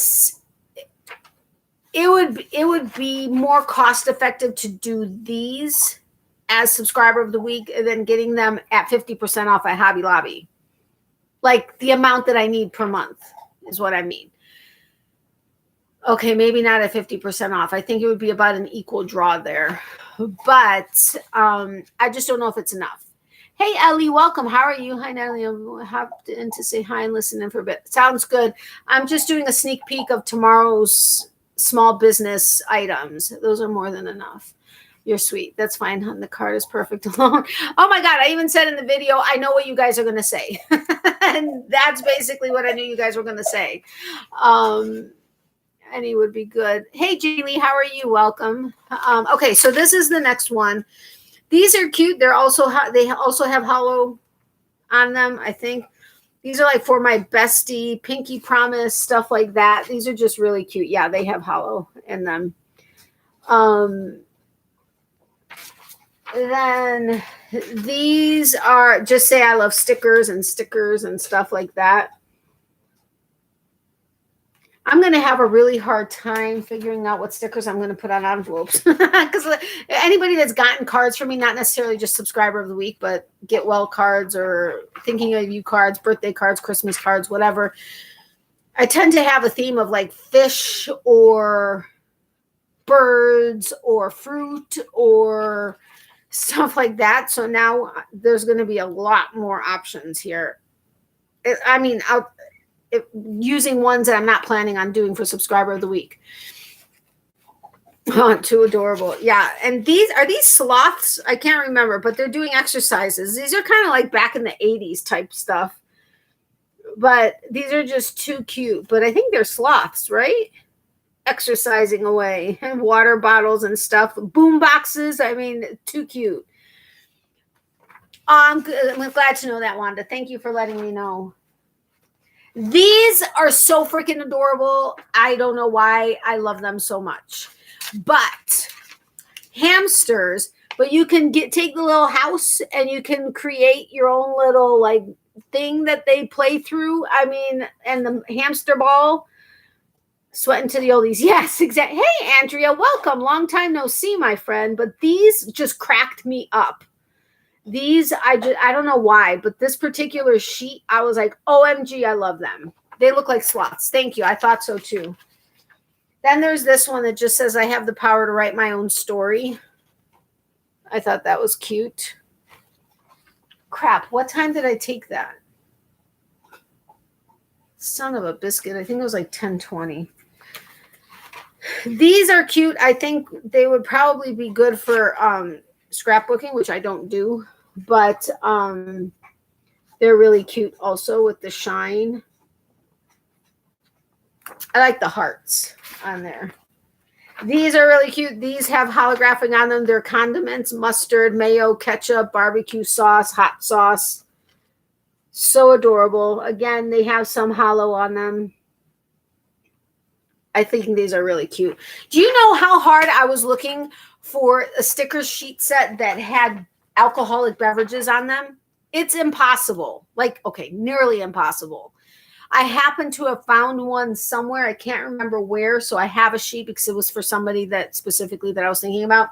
would be more cost effective to do these as subscriber of the week than getting them at 50% off at Hobby Lobby. Like the amount that I need per month is what I mean. Okay, maybe not at 50% off. I think it would be about an equal draw there. But I just don't know if it's enough. Hey, Ellie, welcome. How are you? Hi, Natalie. I hopped in to say hi and listen in for a bit. Sounds good. I'm just doing a sneak peek of tomorrow's small business items. Those are more than enough. You're sweet. That's fine, hon. The card is perfect alone. Oh, my God. I even said in the video, I know what you guys are going to say. And that's basically what I knew you guys were going to say. Any would be good. Hey, Julie, how are you? Welcome. Okay, so this is the next one. These are cute. They also have hollow on them, I think. These are like for my bestie, Pinky Promise, stuff like that. These are just really cute. Yeah, they have hollow in them. Then these are just say I love stickers and stuff like that. I'm going to have a really hard time figuring out what stickers I'm going to put on envelopes. Because anybody that's gotten cards from me, not necessarily just subscriber of the week, but get well cards or thinking of you cards, birthday cards, Christmas cards, whatever. I tend to have a theme of like fish or birds or fruit or stuff like that. So now there's going to be a lot more options here. Using ones that I'm not planning on doing for subscriber of the week. Oh, too adorable. Yeah. And these sloths. I can't remember, but they're doing exercises. These are kind of like back in the 80s type stuff, but these are just too cute. But I think they're sloths, right? Exercising away, and water bottles and stuff, boom boxes. I mean, too cute. I'm glad to know that, Wanda. Thank you for letting me know. These are so freaking adorable. I don't know why I love them so much. But hamsters, but you can take the little house and you can create your own little like thing that they play through. I mean, and the hamster ball, sweating to the oldies. Yes, exactly. Hey, Andrea, welcome. Long time no see, my friend. But these just cracked me up. These, I don't know why, but this particular sheet, I was like, OMG, I love them. They look like sloths. Thank you. I thought so too. Then there's this one that just says, I have the power to write my own story. I thought that was cute. Crap. What time did I take that? Son of a biscuit. I think it was like 10:20. These are cute. I think they would probably be good for scrapbooking, which I don't do. But they're really cute also with the shine. I like the hearts on there. These are really cute. These have holographic on them. They're condiments, mustard, mayo, ketchup, barbecue sauce, hot sauce. So adorable. Again, they have some hollow on them. I think these are really cute. Do you know how hard I was looking for a sticker sheet set that had alcoholic beverages on them? It's impossible. Like, okay, nearly impossible. I happen to have found one somewhere. I can't remember where. So I have a sheet because it was for somebody that specifically that I was thinking about.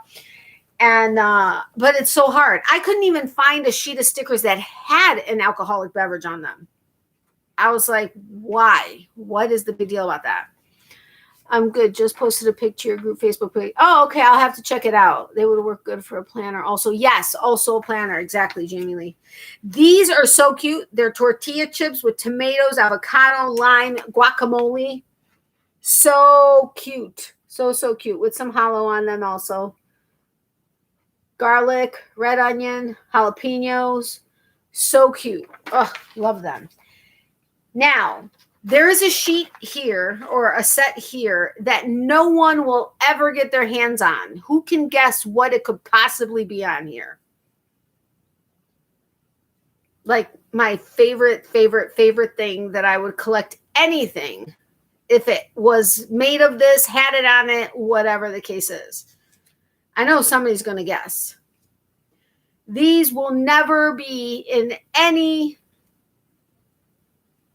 And, but it's so hard. I couldn't even find a sheet of stickers that had an alcoholic beverage on them. I was like, why? What is the big deal about that? I'm good. Just posted a picture your group Facebook page. Oh, okay. I'll have to check it out. They would work good for a planner. Also, yes, also a planner. Exactly, Jamie Lee. These are so cute. They're tortilla chips with tomatoes, avocado, lime, guacamole. So cute. So cute. With some hollow on them also. Garlic, red onion, jalapenos. So cute. Oh, love them. Now, there is a sheet here or a set here that no one will ever get their hands on. Who can guess what it could possibly be on here? Like my favorite thing that I would collect anything if it was made of this, had it on it, whatever the case is. I know somebody's going to guess. These will never be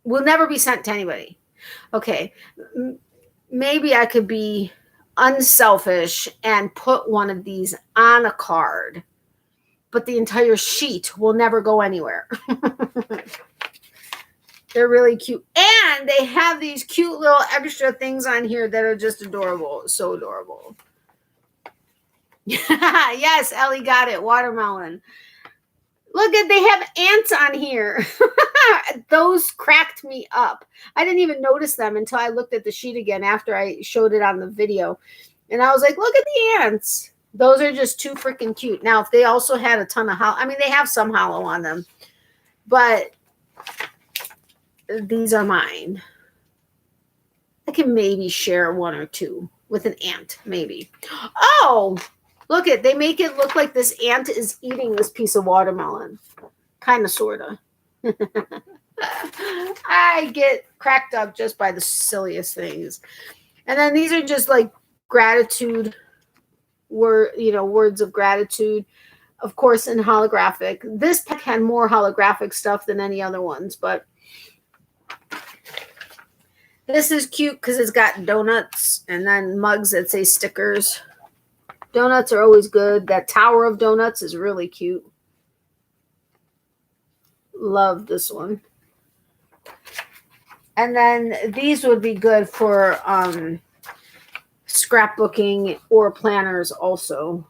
will never be sent to anybody. Okay. Maybe I could be unselfish and put one of these on a card, but the entire sheet will never go anywhere. They're really cute. And they have these cute little extra things on here that are just adorable. So adorable. Yes, Ellie got it. Watermelon. Look at, they have ants on here. Those cracked me up. I didn't even notice them until I looked at the sheet again after I showed it on the video. And I was like, look at the ants. Those are just too freaking cute. Now, if they also had a ton of hollow, I mean, they have some hollow on them. But these are mine. I can maybe share one or two with an ant, maybe. Oh, look at, they make it look like this ant is eating this piece of watermelon. Kind of, sort of. I get cracked up just by the silliest things. And then these are just like gratitude, words of gratitude. Of course, in holographic. This pack had more holographic stuff than any other ones, but this is cute because it's got donuts and then mugs that say stickers. Donuts are always good. That tower of donuts is really cute. Love this one. And then these would be good for scrapbooking or planners also.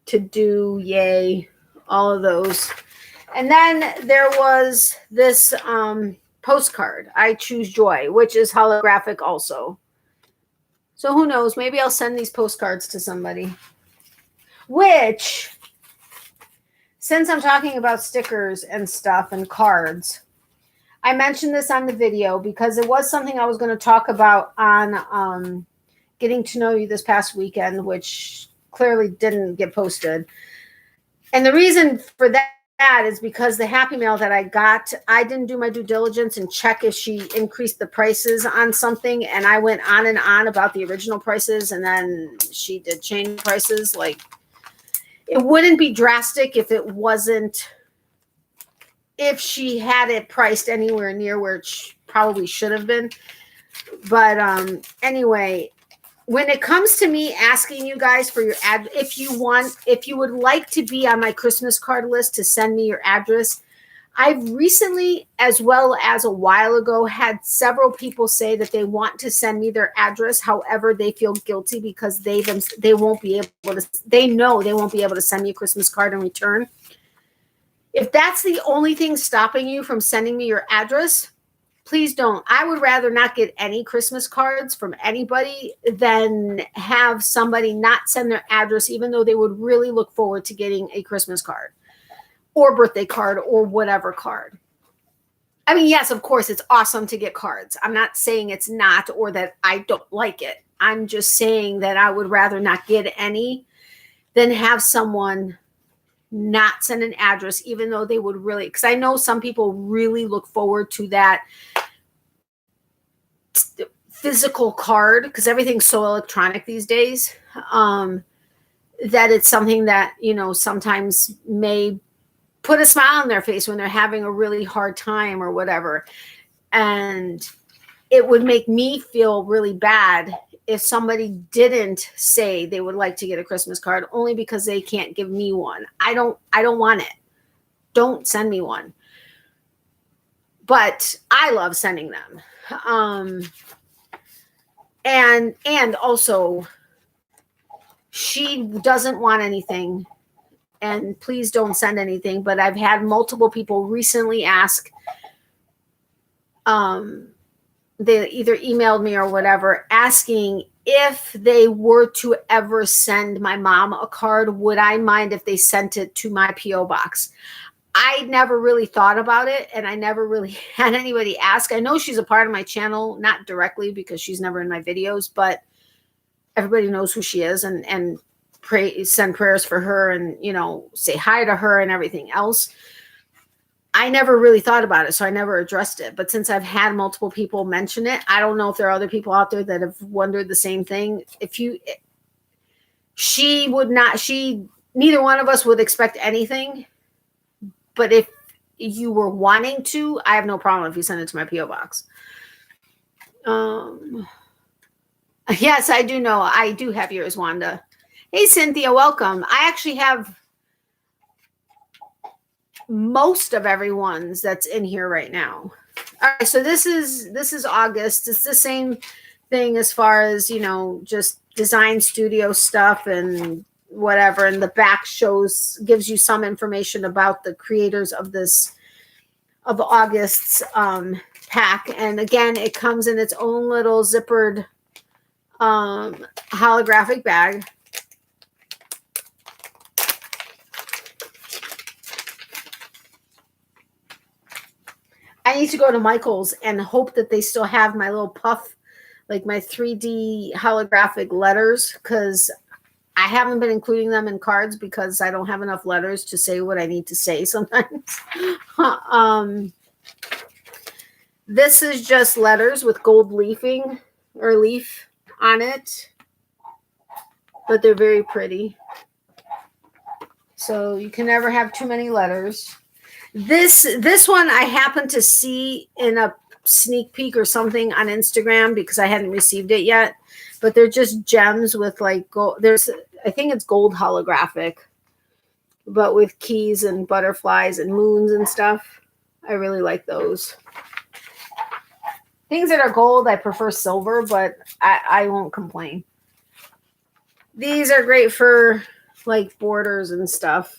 To do, yay, all of those. And then there was this postcard, I Choose Joy, which is holographic also. So who knows? Maybe I'll send these postcards to somebody. Which, since I'm talking about stickers and stuff and cards, I mentioned this on the video because it was something I was going to talk about on Getting to Know You this past weekend, which clearly didn't get posted. And the reason for that is because the Happy Mail that I got, I didn't do my due diligence and check if she increased the prices on something. And I went on and on about the original prices. And then she did change prices. Like, it wouldn't be drastic if it wasn't, if she had it priced anywhere near where it probably should have been. But anyway, when it comes to me asking you guys for your ad, if you would like to be on my Christmas card list to send me your address, I've recently, as well as a while ago, had several people say that they want to send me their address. However, they feel guilty because they won't be able to, they know they won't be able to send me a Christmas card in return. If that's the only thing stopping you from sending me your address, please don't. I would rather not get any Christmas cards from anybody than have somebody not send their address, even though they would really look forward to getting a Christmas card or birthday card or whatever card. I mean, yes, of course, it's awesome to get cards. I'm not saying it's not or that I don't like it. I'm just saying that I would rather not get any than have someone not send an address, even though they would really, because I know some people really look forward to that physical card, because everything's so electronic these days, that it's something that, you know, sometimes may put a smile on their face when they're having a really hard time or whatever. And it would make me feel really bad if somebody didn't say they would like to get a Christmas card only because they can't give me one. I don't want it. Don't send me one. But I love sending them. And also, she doesn't want anything, and please don't send anything. But I've had multiple people recently ask, they either emailed me or whatever, asking if they were to ever send my mom a card, would I mind if they sent it to my P.O. box? I never really thought about it, and I never really had anybody ask. I know she's a part of my channel, not directly because she's never in my videos, but everybody knows who she is, and send prayers for her, and, you know, say hi to her and everything else. I never really thought about it, so I never addressed it. But since I've had multiple people mention it, I don't know if there are other people out there that have wondered the same thing. Neither one of us would expect anything. But if you were wanting to, I have no problem if you send it to my P.O. box. Yes, I do know. I do have yours, Wanda. Hey, Cynthia, welcome. I actually have most of everyone's that's in here right now. All right, so this is August. It's the same thing as far as, you know, just design studio stuff and whatever, and the back gives you some information about the creators of August's pack. And again, it comes in its own little zippered holographic bag. I need to go to Michael's and hope that they still have my little puff, like my 3D holographic letters, because I haven't been including them in cards because I don't have enough letters to say what I need to say sometimes. This is just letters with gold leaf on it, but they're very pretty. So you can never have too many letters. This one I happened to see in a sneak peek or something on Instagram because I hadn't received it yet. But they're just gems with like gold. I think it's gold holographic, but with keys and butterflies and moons and stuff. I really like those. Things that are gold, I prefer silver, but I won't complain. These are great for like borders and stuff.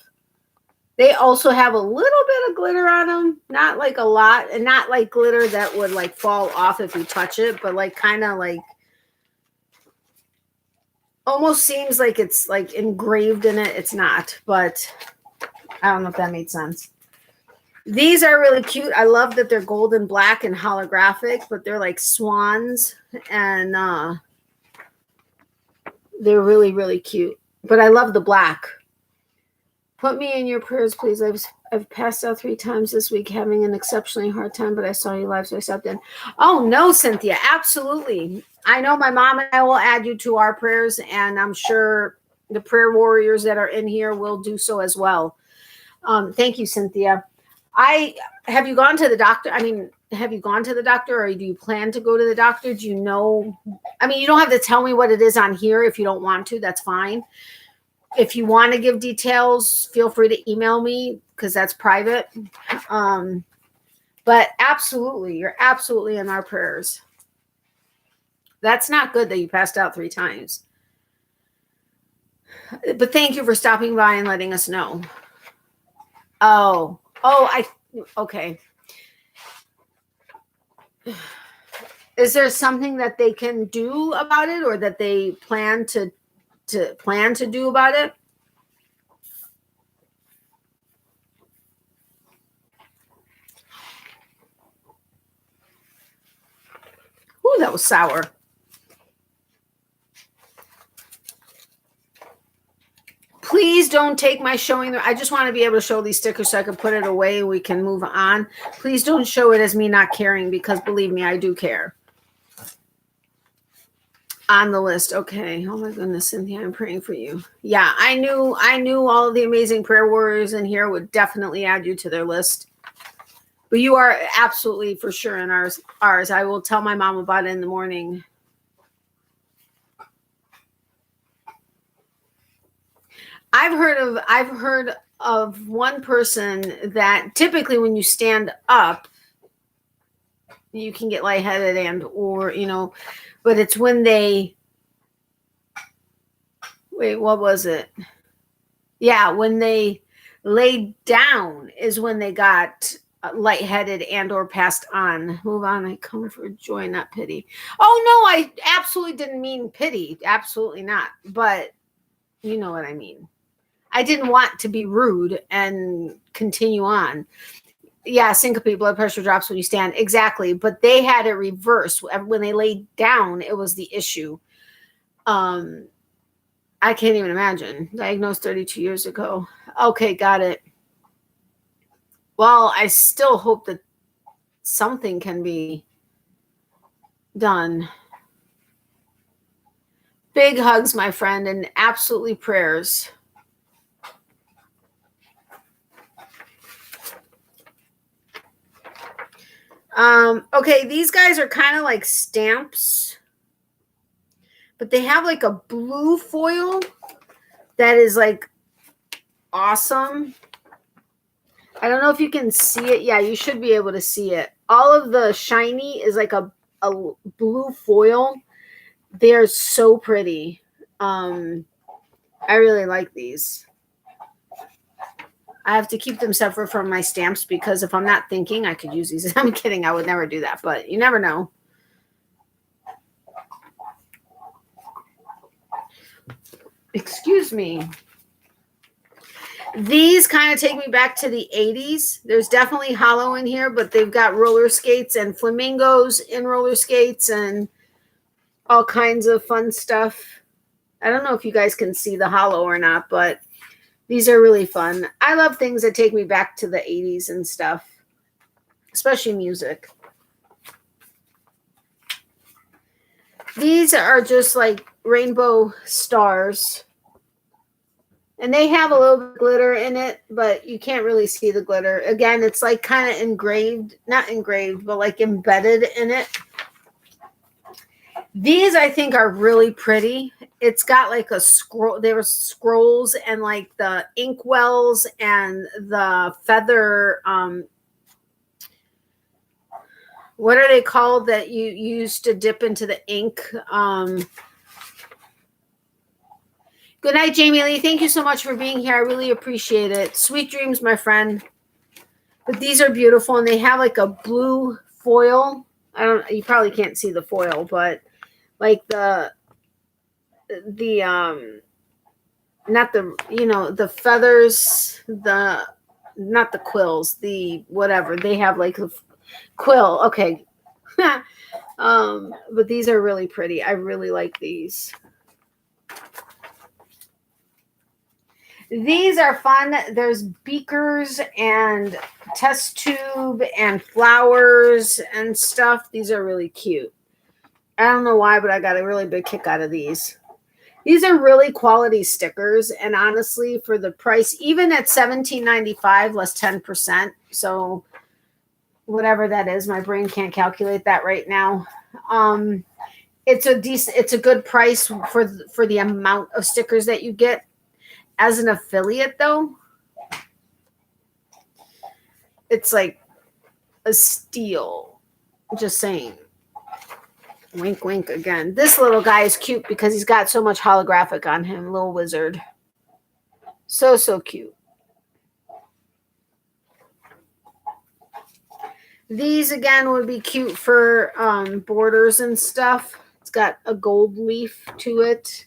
They also have a little bit of glitter on them, not like a lot, and not like glitter that would like fall off if you touch it, but like kind of like almost seems like it's like engraved in it. It's not, but I don't know if that made sense. These are really cute. I love that they're gold and black and holographic, but they're like swans, and they're really, really cute. But I love the black. Put me in your prayers, please. I've passed out 3 times this week, having an exceptionally hard time, but I saw you live, so I stepped in. Oh, no, Cynthia, absolutely. I know my mom and I will add you to our prayers, and I'm sure the prayer warriors that are in here will do so as well. Thank you, Cynthia. Have you gone to the doctor? I mean, have you gone to the doctor, or do you plan to go to the doctor? Do you know? I mean, you don't have to tell me what it is on here if you don't want to. That's fine. If you want to give details, feel free to email me because that's private. But absolutely, you're absolutely in our prayers. That's not good that you passed out 3 times. But thank you for stopping by and letting us know. Okay. Is there something that they can do about it, or that they plan to do about it? Ooh, that was sour. Please don't take my showing them. I just want to be able to show these stickers so I can put it away and we can move on. Please don't show it as me not caring, because believe me, I do care. On the list. Okay. Oh my goodness, Cynthia, I'm praying for you. Yeah, I knew all of the amazing prayer warriors in here would definitely add you to their list. But you are absolutely for sure in ours. I will tell my mom about it in the morning. I've heard of one person that typically when you stand up, you can get lightheaded or but it's when they what was it? Yeah, when they laid down is when they got lightheaded and or passed on. Move on. I come for joy, not pity. Oh no, I absolutely didn't mean pity. Absolutely not. But you know what I mean. I didn't want to be rude and continue on. Yeah, syncope, blood pressure drops when you stand. Exactly. But they had it reversed. When they laid down, it was the issue. I can't even imagine. Diagnosed 32 years ago. Okay, got it. Well, I still hope that something can be done. Big hugs, my friend, and absolutely prayers. Okay, these guys are kind of like stamps, but they have like a blue foil that is like awesome. I don't know if you can see it. Yeah, you should be able to see it. All of the shiny is like a blue foil. They're so pretty. I really like these. I have to keep them separate from my stamps because if I'm not thinking, I could use these. I'm kidding. I would never do that, but you never know. Excuse me. These kind of take me back to the 80s. There's definitely hollow in here, but they've got roller skates and flamingos in roller skates and all kinds of fun stuff. I don't know if you guys can see the hollow or not, but these are really fun. I love things that take me back to the 80s and stuff, especially music. These are just like rainbow stars. And they have a little bit of glitter in it, but you can't really see the glitter. Again, it's like kind of engraved, not engraved, but like embedded in it. These I think are really pretty. It's got like a scroll. There were scrolls and like the ink wells and the feather. What are they called that you use to dip into the ink? Good night, Jamie Lee. Thank you so much for being here. I really appreciate it. Sweet dreams, my friend. But these are beautiful, and they have like a blue foil. You probably can't see the foil, but like the not the feathers, not the quills, the whatever. They have like the quill. Okay. But these are really pretty. I really like these. These are fun. There's beakers and test tube and flowers and stuff. These are really cute. I don't know why, but I got a really big kick out of these. These are really quality stickers. And honestly, for the price, even at $17.95 less 10%. So whatever that is, my brain can't calculate that right now. It's a good price for the amount of stickers that you get. As an affiliate, though, it's like a steal. Just saying. Wink, wink again. This little guy is cute because he's got so much holographic on him. Little wizard. So cute. These, again, would be cute for borders and stuff. It's got a gold leaf to it.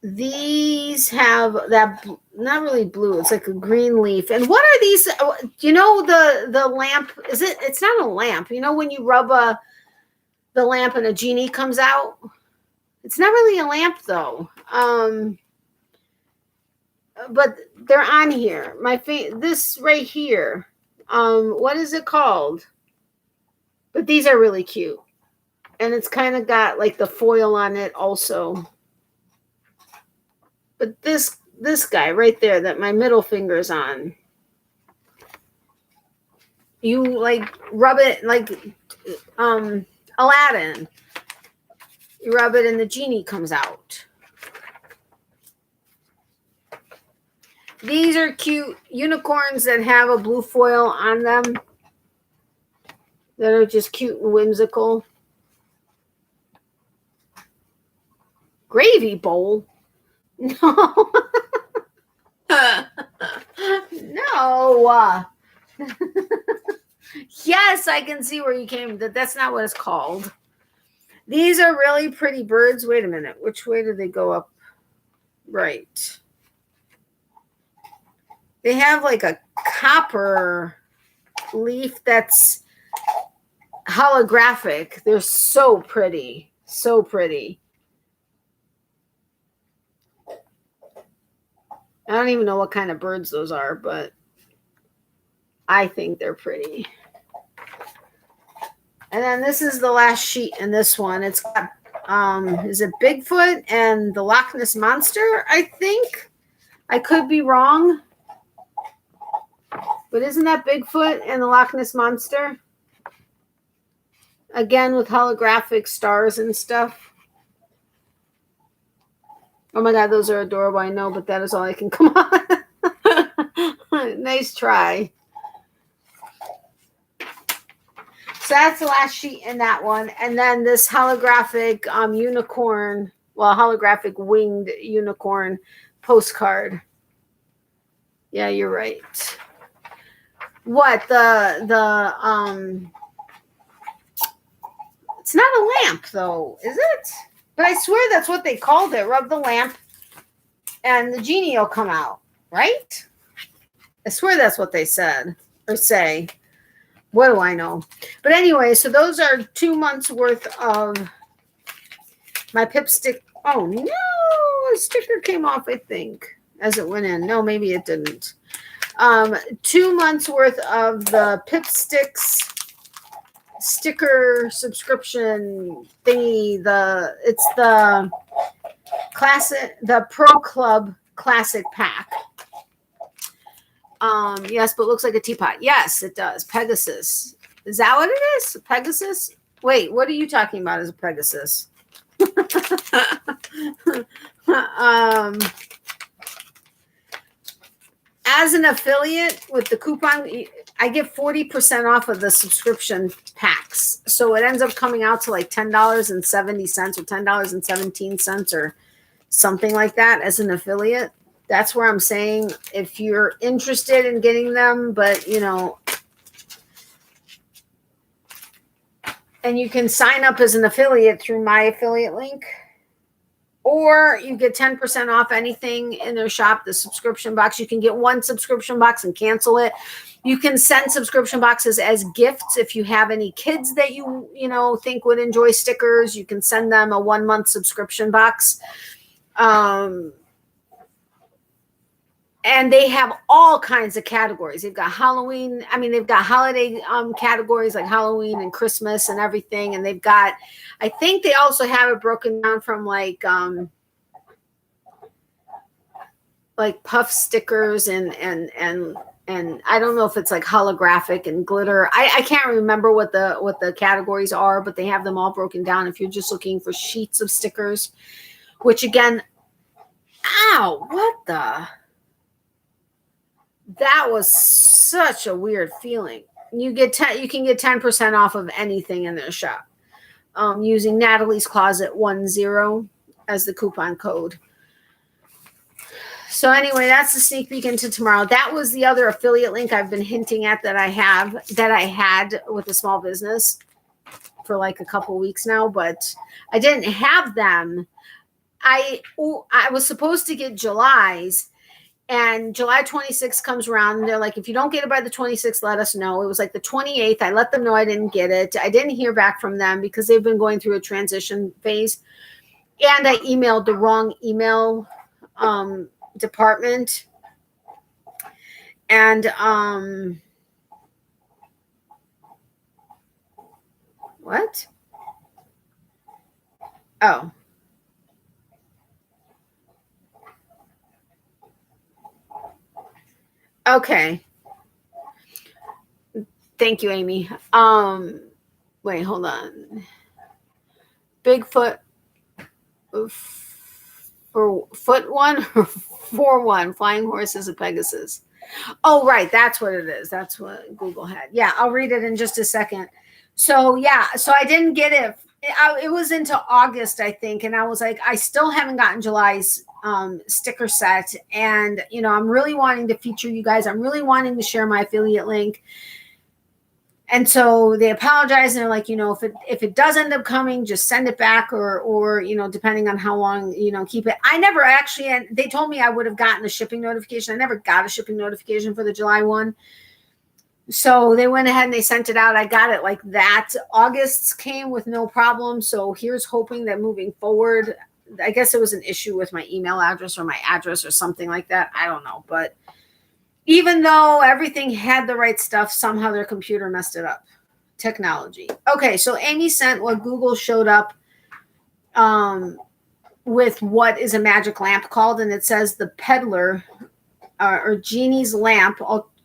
These have that, not really blue. It's like a green leaf. And what are these? You know, the lamp, it's not a lamp. You know, when you rub the lamp and a genie comes out? It's not really a lamp though. but they're on here. This right here. What is it called? But these are really cute. And it's kind of got like the foil on it also. But this guy right there that my middle finger's on, you like rub it like Aladdin. You rub it and the genie comes out. These are cute unicorns that have a blue foil on them that are just cute and whimsical. Gravy bowl? No. No. Yes, I can see where you came. That's not what it's called. These are really pretty birds. Wait a minute. Which way do they go up? Right. They have like a copper leaf that's holographic. They're so pretty. So pretty. I don't even know what kind of birds those are, but I think they're pretty. And then this is the last sheet in this one. It's got, is it Bigfoot and the Loch Ness Monster, I think? I could be wrong. But isn't that Bigfoot and the Loch Ness Monster? Again, with holographic stars and stuff. Oh my God, those are adorable. I know, but that is all I can come on. Nice try. So that's the last sheet in that one. And then this holographic unicorn, well, holographic winged unicorn postcard. Yeah, you're right. What? It's not a lamp though, is it? But I swear that's what they called it. Rub the lamp and the genie will come out, right? I swear that's what they said or say. What do I know? But anyway, so those are 2 months worth of my Pipstick. Oh, no. A sticker came off, I think, as it went in. No, maybe it didn't. 2 months worth of the Pipsticks sticker subscription thingy. It's the classic, the Pro Club Classic Pack. Yes, but it looks like a teapot. Yes, it does. Pegasus. Is that what it is? Pegasus? Wait, what are you talking about as a Pegasus? As an affiliate with the coupon, I get 40% off of the subscription packs. So it ends up coming out to like $10.70 or $10.17 or something like that as an affiliate. That's where I'm saying if you're interested in getting them, but you know, and you can sign up as an affiliate through my affiliate link, or you get 10% off anything in their shop, the subscription box. You can get one subscription box and cancel it. You can send subscription boxes as gifts. If you have any kids that you think would enjoy stickers, you can send them a 1 month subscription box. And they have all kinds of categories. They've got Halloween. I mean, they've got holiday categories like Halloween and Christmas and everything. And they've got, I think they also have it broken down from like puff stickers and I don't know if it's like holographic and glitter. I can't remember what the categories are, but they have them all broken down if you're just looking for sheets of stickers, which again, ow, what the? That was such a weird feeling. You can get 10% off of anything in their shop using Natalie's Closet 10 as the coupon code. So anyway, that's the sneak peek into tomorrow. That was the other affiliate link I've been hinting at that I had with a small business for like a couple weeks now, but I didn't have them. I was supposed to get July's. And July 26th comes around and they're like, if you don't get it by the 26th, let us know. It was like the 28th. I let them know I didn't get it. I didn't hear back from them because they've been going through a transition phase. And I emailed the wrong email department. And what? Oh. Okay. Thank you, Amy. Wait, hold on. Bigfoot for foot one or for one, flying horses of Pegasus. Oh, right. That's what it is. That's what Google had. Yeah, I'll read it in just a second. So, yeah, so I didn't get it. It was into August, I think. And I was like, I still haven't gotten July's sticker set. And, you know, I'm really wanting to feature you guys. I'm really wanting to share my affiliate link. And so they apologized and they're like, you know, if it does end up coming, just send it back or, you know, depending on how long, you know, keep it. I never actually, and they told me I would have gotten a shipping notification. I never got a shipping notification for the July one. So they went ahead and they sent it out. I got it like that. August's came with no problem. So here's hoping that moving forward, I guess it was an issue with my email address or my address or something like that. I don't know, but even though everything had the right stuff, somehow their computer messed it up. Technology. Okay, so Amy sent what Google showed up with what is a magic lamp called, and it says the peddler or genie's lamp,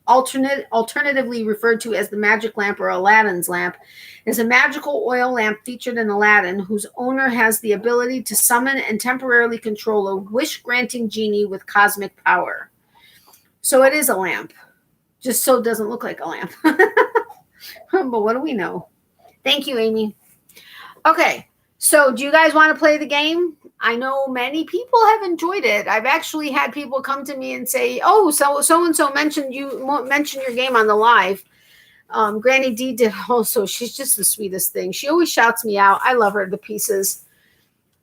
alternatively referred to as the magic lamp or Aladdin's lamp, is a magical oil lamp featured in Aladdin, whose owner has the ability to summon and temporarily control a wish-granting genie with cosmic power. So it is a lamp, just so it doesn't look like a lamp. But what do we know? Thank you, Amy. Okay, so do you guys want to play the game? I know many people have enjoyed it. I've actually had people come to me and say, oh, so-and-so mentioned your game on the live. Granny D did also. She's just the sweetest thing. She always shouts me out. I love her to pieces.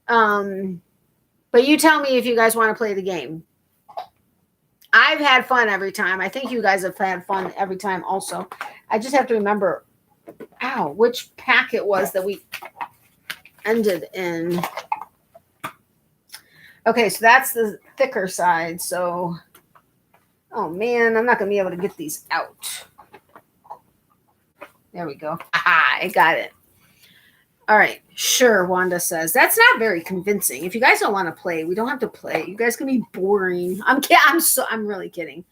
But you tell me if you guys want to play the game. I've had fun every time. I think you guys have had fun every time also. I just have to remember, which pack it was that we ended in. Okay, so that's the thicker side. So, oh man, I'm not going to be able to get these out. There we go. I got it. All right. Sure, Wanda says. That's not very convincing. If you guys don't want to play, we don't have to play. You guys can be boring. I'm really kidding.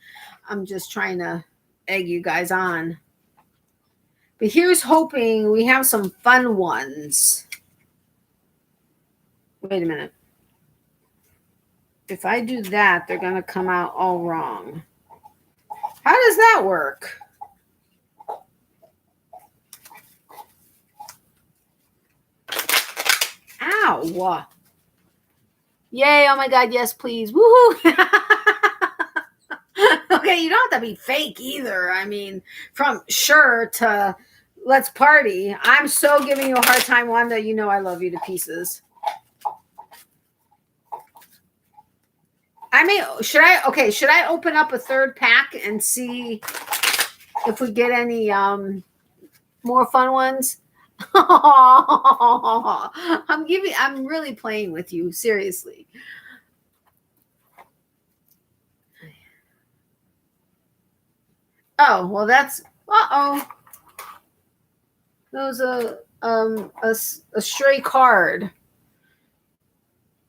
I'm just trying to egg you guys on. But here's hoping we have some fun ones. Wait a minute. If I do that, they're going to come out all wrong. How does that work? Ow. Yay. Oh my God. Yes, please. Woohoo. Okay. You don't have to be fake either. I mean, from sure to let's party. I'm so giving you a hard time, Wanda. You know I love you to pieces. Should I open up a third pack and see if we get any more fun ones? I'm really playing with you, seriously. Oh, well that's that was a stray card.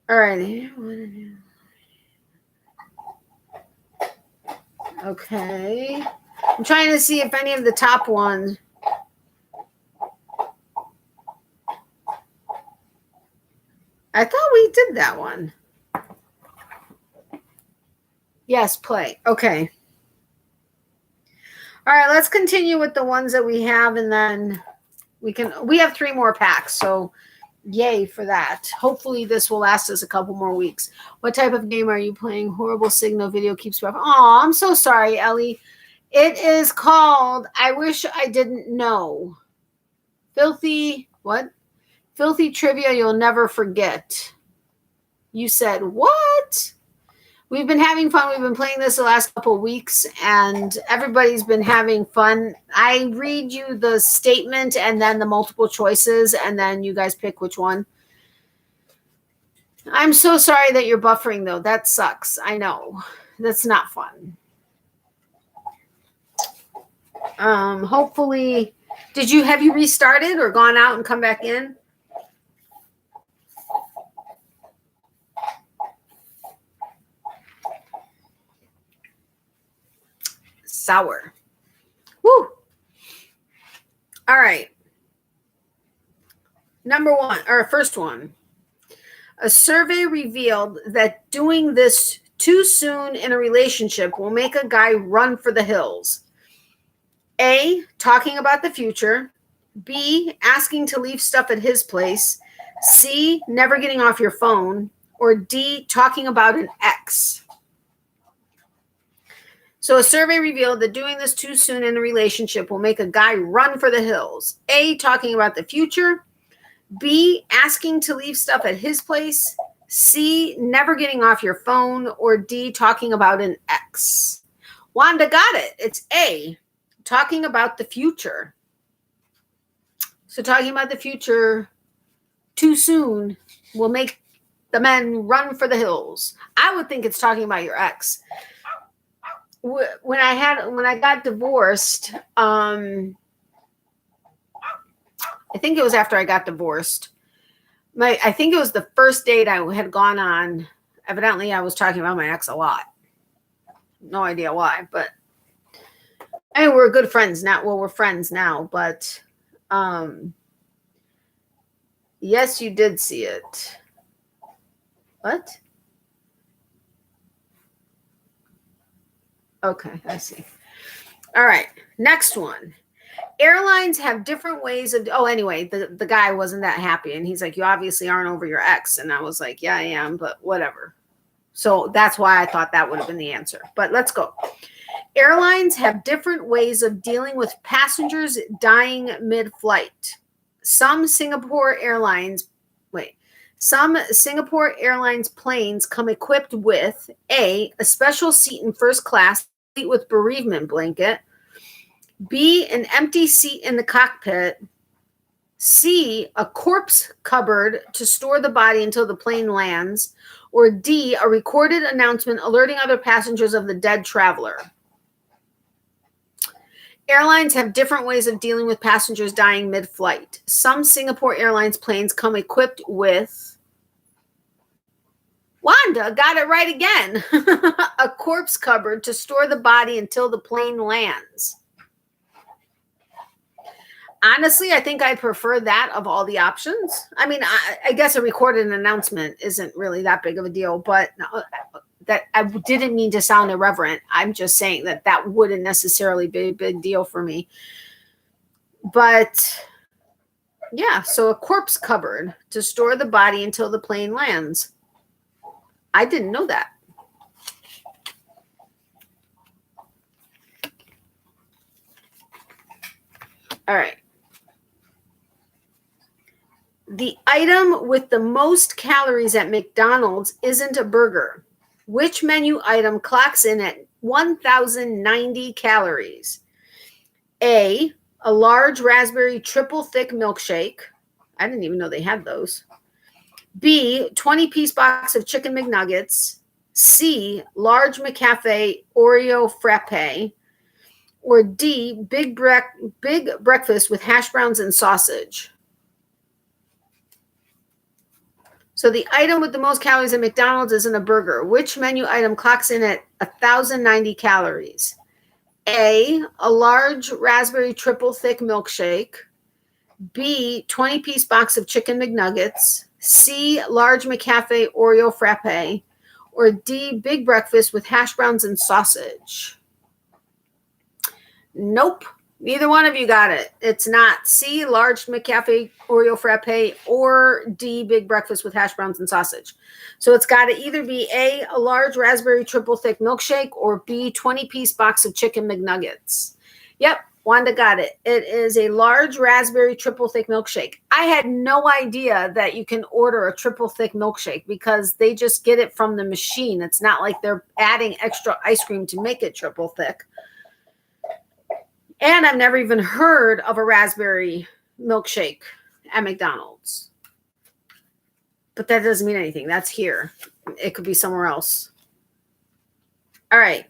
All right. Okay. I'm trying to see if any of the top ones. I thought we did that one. Yes, play. Okay. All right, let's continue with the ones that we have, and then we have 3 more packs, so yay for that. Hopefully this will last us a couple more weeks. What type of game are you playing? Horrible signal video keeps buffering. Oh, I'm so sorry, Ellie. It is called I Wish I Didn't Know. Filthy trivia you'll never forget. You said, what? We've been having fun. We've been playing this the last couple of weeks, and everybody's been having fun. I read you the statement and then the multiple choices, and then you guys pick which one. I'm so sorry that you're buffering, though. That sucks. I know. That's not fun. Hopefully, have you restarted or gone out and come back in? Sour. Woo. All right. Number one, or first one. A survey revealed that doing this too soon in a relationship will make a guy run for the hills. A, talking about the future. B, asking to leave stuff at his place. C, never getting off your phone. Or D, talking about an ex. So a survey revealed that doing this too soon in a relationship will make a guy run for the hills. A, talking about the future. B, asking to leave stuff at his place. C, never getting off your phone. Or D, talking about an ex. Wanda got it. It's A, talking about the future. So talking about the future too soon will make the men run for the hills. I would think it's talking about your ex. When I got divorced, I think it was after I got divorced. I think it was the first date I had gone on. Evidently, I was talking about my ex a lot. No idea why, but I mean, we're good friends now. Well, we're friends now, but yes, you did see it. What? Okay, I see. All right, next one. Airlines have different ways of, anyway, the guy wasn't that happy. And he's like, you obviously aren't over your ex. And I was like, yeah, I am, but whatever. So that's why I thought that would have been the answer. But let's go. Airlines have different ways of dealing with passengers dying mid-flight. Some Singapore Airlines planes come equipped with A, a special seat in first class with bereavement blanket. B, an empty seat in the cockpit. C, a corpse cupboard to store the body until the plane lands. Or D, a recorded announcement alerting other passengers of the dead traveler. Airlines have different ways of dealing with passengers dying mid-flight. Some Singapore Airlines planes come equipped with... Wanda got it right again. A corpse cupboard to store the body until the plane lands. Honestly, I think I prefer that of all the options. I mean, I guess a recorded announcement isn't really that big of a deal, but that I didn't mean to sound irreverent. I'm just saying that wouldn't necessarily be a big deal for me. But yeah, so a corpse cupboard to store the body until the plane lands. I didn't know that. All right. The item with the most calories at McDonald's isn't a burger. Which menu item clocks in at 1,090 calories? A, a large raspberry triple thick milkshake. I didn't even know they had those. B, 20-piece box of chicken McNuggets. C, large McCafe Oreo frappe. Or D, big breakfast with hash browns and sausage. So the item with the most calories at McDonald's isn't a burger. Which menu item clocks in at 1,090 calories? A, a large raspberry triple thick milkshake. B, 20-piece box of chicken McNuggets. C, large McCafe Oreo frappe. Or D, big breakfast with hash browns and sausage. Nope. Neither one of you got it. It's not C, large McCafe Oreo frappe, or D, big breakfast with hash browns and sausage. So it's got to either be A, a large raspberry triple thick milkshake, or B, 20-piece box of chicken McNuggets. Yep, Wanda got it. It is a large raspberry triple thick milkshake. I had no idea that you can order a triple thick milkshake because they just get it from the machine. It's not like they're adding extra ice cream to make it triple thick. And I've never even heard of a raspberry milkshake at McDonald's. But that doesn't mean anything. That's here. It could be somewhere else. All right.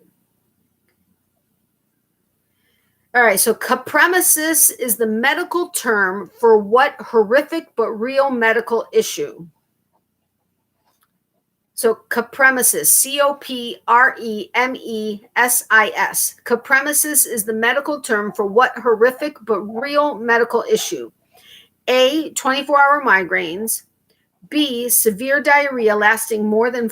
All right. So capremesis is the medical term for what horrific but real medical issue? So capremesis, C-O-P-R-E-M-E-S-I-S. Capremesis is the medical term for what horrific but real medical issue? A, 24-hour migraines. B, severe diarrhea lasting more than...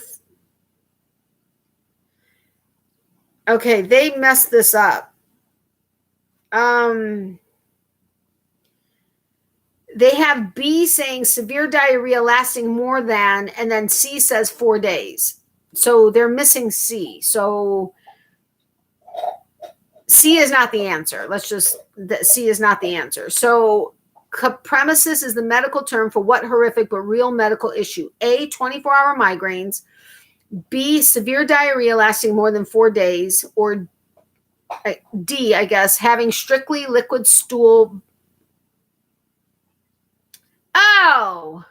Okay, they messed this up. They have B saying severe diarrhea lasting more than, and then C says 4 days. So they're missing C. So C is not the answer. C is not the answer. So capremesis is the medical term for what horrific but real medical issue? A, 24-hour migraines. B, severe diarrhea lasting more than 4 days. Or D, I guess, having strictly liquid stool. Oh.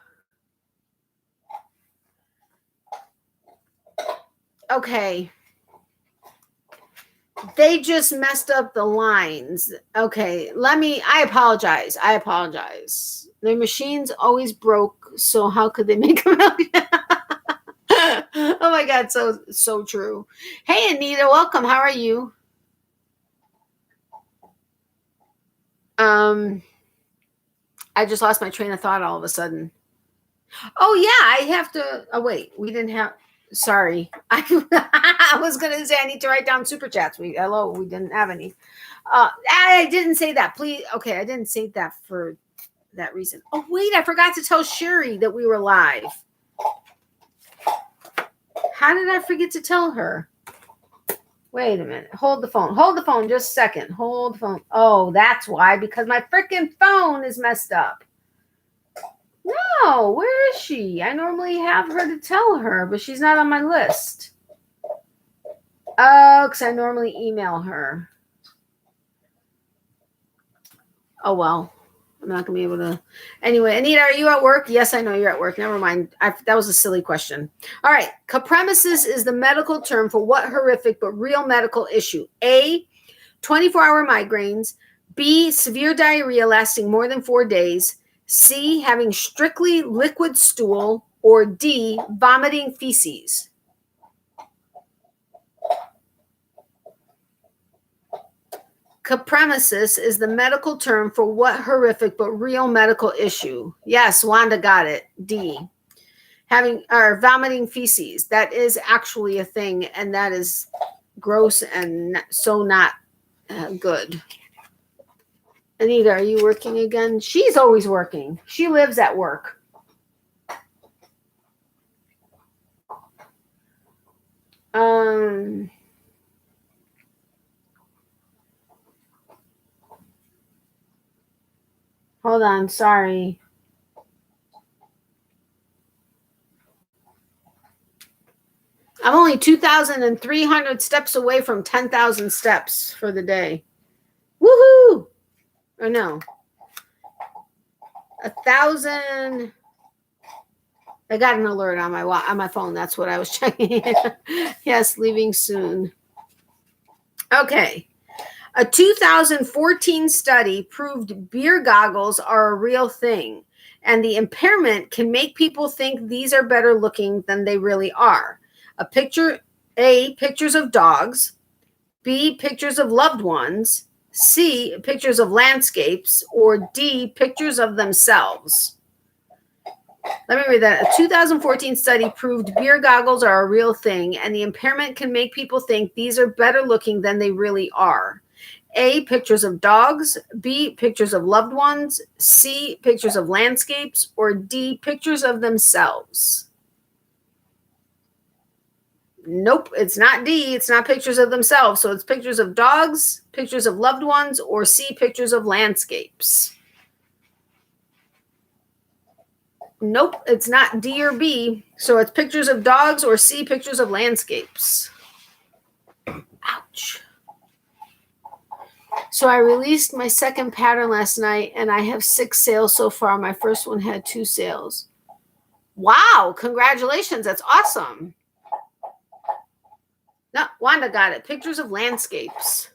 Okay. They just messed up the lines. Okay, I apologize. Their machines always broke, so how could they make them up? Oh my God, so true. Hey, Anita, welcome. How are you? I just lost my train of thought all of a sudden. Oh yeah, I have to. Oh wait, we didn't have. Sorry, I was gonna say I need to write down super chats. We didn't have any. I didn't say that. Please, okay, I didn't say that for that reason. Oh wait, I forgot to tell Sherri that we were live. How did I forget to tell her? Wait a minute. Hold the phone. Just a second. Hold the phone. Oh, that's why. Because my freaking phone is messed up. No, where is she? I normally have her to tell her, but she's not on my list. Oh, because I normally email her. Oh, well. I'm not going to be able to. Anyway, Anita, are you at work? Yes, I know you're at work. Never mind. That was a silly question. All right. Capremesis is the medical term for what horrific but real medical issue? A, 24-hour migraines. B, severe diarrhea lasting more than 4 days. C, having strictly liquid stool. Or D, vomiting feces. Capremesis is the medical term for what horrific but real medical issue? Yes, Wanda got it. D. Vomiting feces. That is actually a thing, and that is gross and so not good. Anita, are you working again? She's always working. She lives at work. Hold on, sorry. I'm only 2,300 steps away from 10,000 steps for the day. Woohoo! Or no. 1,000. I got an alert on my phone. That's what I was checking. Yes, leaving soon. Okay. A 2014 study proved beer goggles are a real thing, and the impairment can make people think these are better looking than they really are. A, pictures of dogs. B, pictures of loved ones. C, pictures of landscapes. Or D, pictures of themselves. Let me read that. A 2014 study proved beer goggles are a real thing, and the impairment can make people think these are better looking than they really are. A, pictures of dogs. B, pictures of loved ones. C, pictures of landscapes. Or D, pictures of themselves. Nope, it's not D. It's not pictures of themselves. So it's pictures of dogs, pictures of loved ones, or C, pictures of landscapes. Nope, it's not D or B. So it's pictures of dogs or C, pictures of landscapes. Ouch. So I released my second pattern last night, and I have 6 sales so far. My first one had 2 sales. Wow, congratulations. That's awesome. No, Wanda got it. Pictures of landscapes.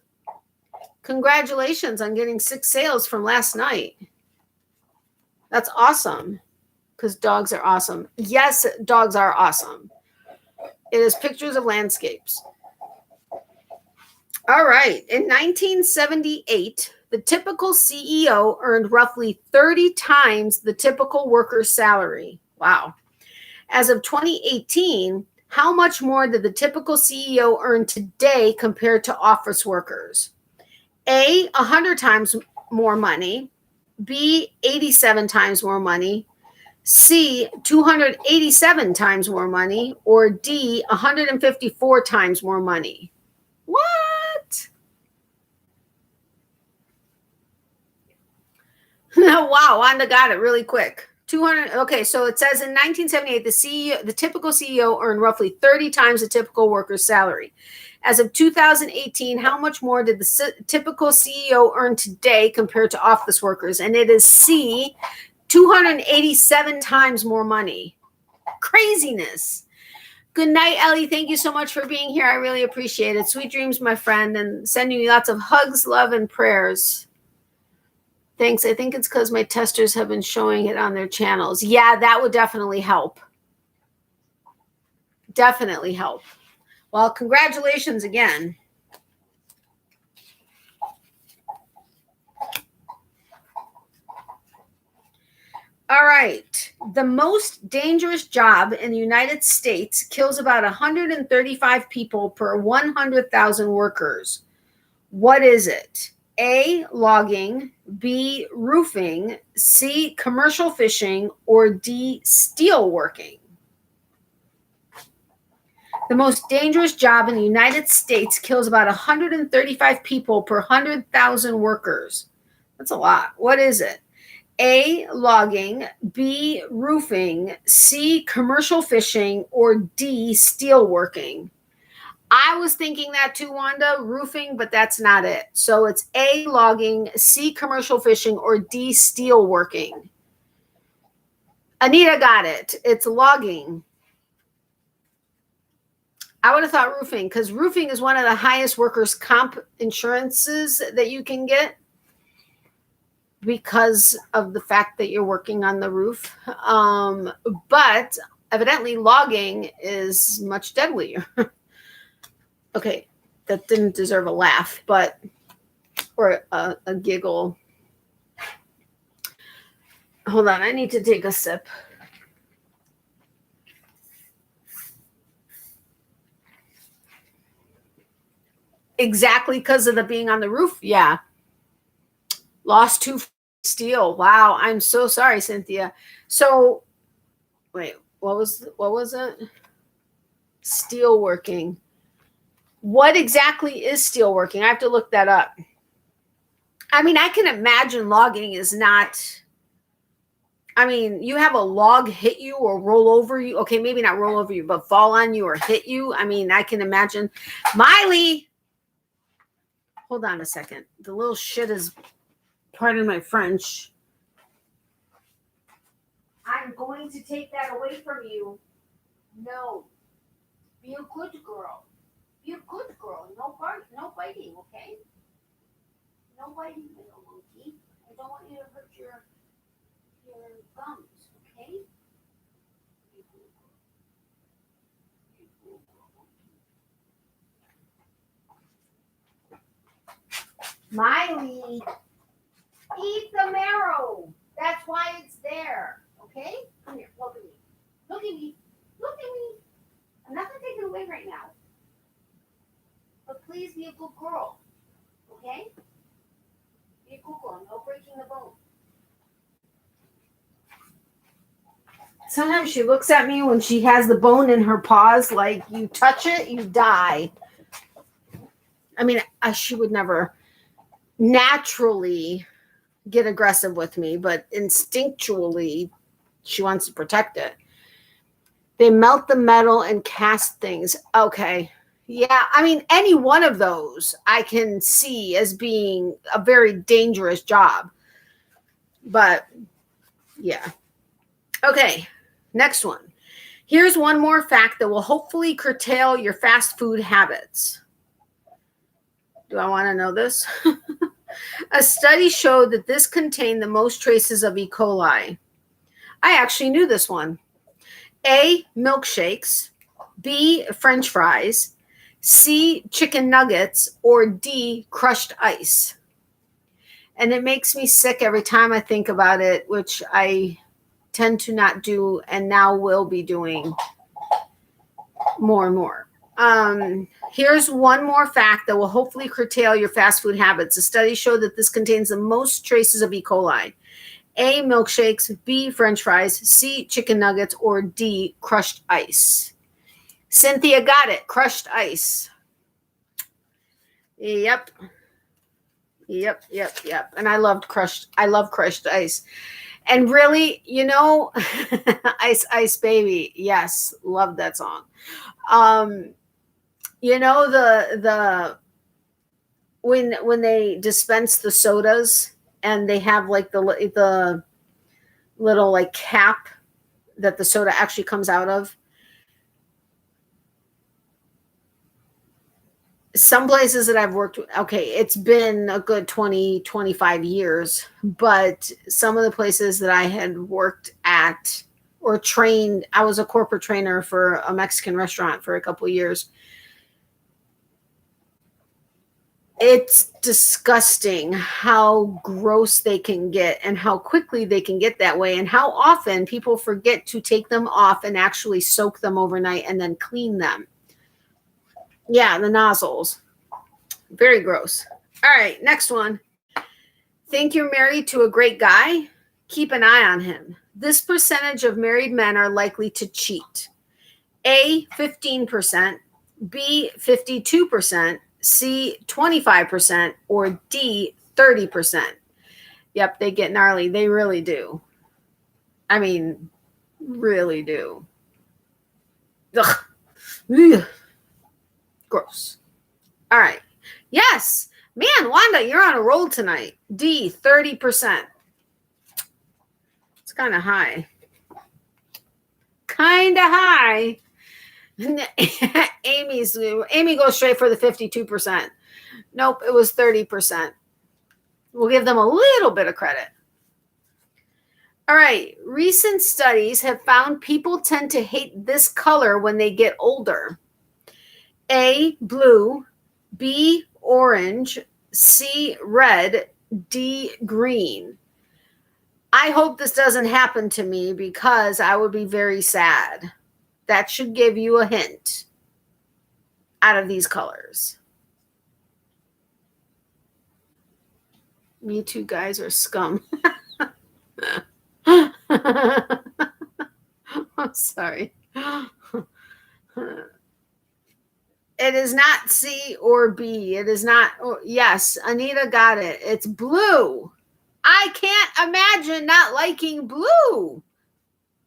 Congratulations on getting 6 sales from last night. That's awesome. Because dogs are awesome. Yes, dogs are awesome. It is pictures of landscapes. All right. In 1978, the typical CEO earned roughly 30 times the typical worker's salary. Wow. As of 2018, how much more did the typical CEO earn today compared to office workers? A, 100 times more money. B, 87 times more money. C, 287 times more money. Or D, 154 times more money. What? Wow, Wanda got it really quick. 200. Okay, so it says in 1978, the typical CEO earned roughly 30 times the typical worker's salary. As of 2018, how much more did the typical CEO earn today compared to office workers? And it is C, 287 times more money. Craziness. Good night, Ellie. Thank you so much for being here. I really appreciate it. Sweet dreams, my friend, and sending you lots of hugs, love, and prayers. Thanks. I think it's because my testers have been showing it on their channels. Yeah, that would definitely help. Definitely help. Well, congratulations again. All right. The most dangerous job in the United States kills about 135 people per 100,000 workers. What is it? A, logging, B, roofing, C, commercial fishing, or D, steel working? The most dangerous job in the United States kills about 135 people per 100,000 workers. That's a lot. What is it? A, logging, B, roofing, C, commercial fishing, or D, steel working? I was thinking that too, Wanda, roofing, but that's not it. So it's A, logging, C, commercial fishing, or D, steel working. Anita got it. It's logging. I would have thought roofing, because roofing is one of the highest workers' comp insurances that you can get because of the fact that you're working on the roof. But evidently logging is much deadlier. Okay, that didn't deserve a laugh, but or a giggle. Hold on, I need to take a sip. Exactly because of the being on the roof. Yeah. Lost 2 steel. Wow, I'm so sorry, Cynthia. So, wait, what was it? Steel working. What exactly is steel working? I have to look that up. I mean, I can imagine logging is not. I mean, you have a log hit you or roll over you. Okay, maybe not roll over you, but fall on you or hit you. I mean, I can imagine. Miley, hold on a second. The little shit is, pardon my French. I'm going to take that away from you. No. Be a good girl. Be a good girl. No biting, okay? No biting, little monkey. I don't want you to hurt your gums, okay? Miley, eat the marrow. That's why it's there, okay? Come here, look at me. Look at me. Look at me. I'm not going to take it away right now. But please be a good girl, okay? Be a good girl. No breaking the bone. Sometimes she looks at me when she has the bone in her paws like, you touch it, you die. I mean, she would never naturally get aggressive with me, but instinctually, she wants to protect it. They melt the metal and cast things. Okay. Yeah, I mean, any one of those I can see as being a very dangerous job. But, yeah. Okay. Next one. Here's one more fact that will hopefully curtail your fast food habits. Do I want to know this? A study showed that this contained the most traces of E. coli. I actually knew this one. A, milkshakes. B, French fries. C, chicken nuggets. Or D, crushed ice. And it makes me sick every time I think about it, which I tend to not do and now will be doing more and more. Here's one more fact that will hopefully curtail your fast food habits. A study showed that this contains the most traces of E. coli. A, milkshakes. B, French fries. C, chicken nuggets. Or D, crushed ice. Cynthia got it. Crushed ice. Yep. And I love crushed ice. And really, Ice Ice Baby. Yes, love that song. The when they dispense the sodas and they have like the little like cap that the soda actually comes out of. Some places that I've worked, okay, it's been a good 20, 25 years, but some of the places that I had worked at or trained, I was a corporate trainer for a Mexican restaurant for a couple of years. It's disgusting how gross they can get and how quickly they can get that way and how often people forget to take them off and actually soak them overnight and then clean them. Yeah, the nozzles. Very gross. All right, next one. Think you're married to a great guy? Keep an eye on him. This percentage of married men are likely to cheat. A, 15%, B, 52%, C, 25%, or D, 30%. Yep, they get gnarly. They really do. I mean, really do. Ugh. Ugh. Gross. All right. Yes. Man, Wanda, you're on a roll tonight. D, 30%. It's kind of high. Amy goes straight for the 52%. Nope, it was 30%. We'll give them a little bit of credit. All right. Recent studies have found people tend to hate this color when they get older. A, blue. B, orange. C, red. D, green. I hope this doesn't happen to me because I would be very sad. That should give you a hint out of these colors. You two guys are scum. I'm sorry. It is not C or B. It is not. Oh, yes, Anita got it. It's blue. I can't imagine not liking blue.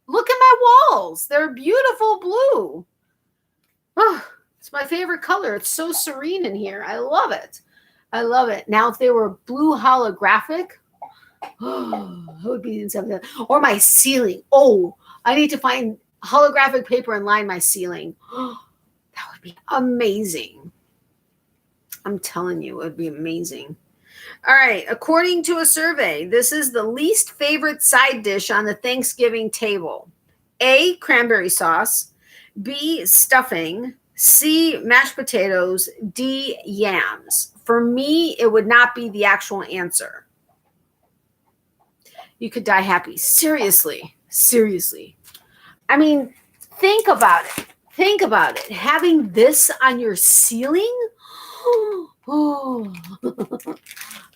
Look at my walls. They're beautiful blue. Oh, it's my favorite color. It's so serene in here. I love it. I love it. Now, if they were blue holographic, oh, it would be something. Or my ceiling. Oh, I need to find holographic paper and line my ceiling. That would be amazing. I'm telling you, it would be amazing. All right. According to a survey, this is the least favorite side dish on the Thanksgiving table. A, cranberry sauce. B, stuffing. C, mashed potatoes. D, yams. For me, it would not be the actual answer. You could die happy. Seriously. I mean, think about it. Having this on your ceiling? Oh,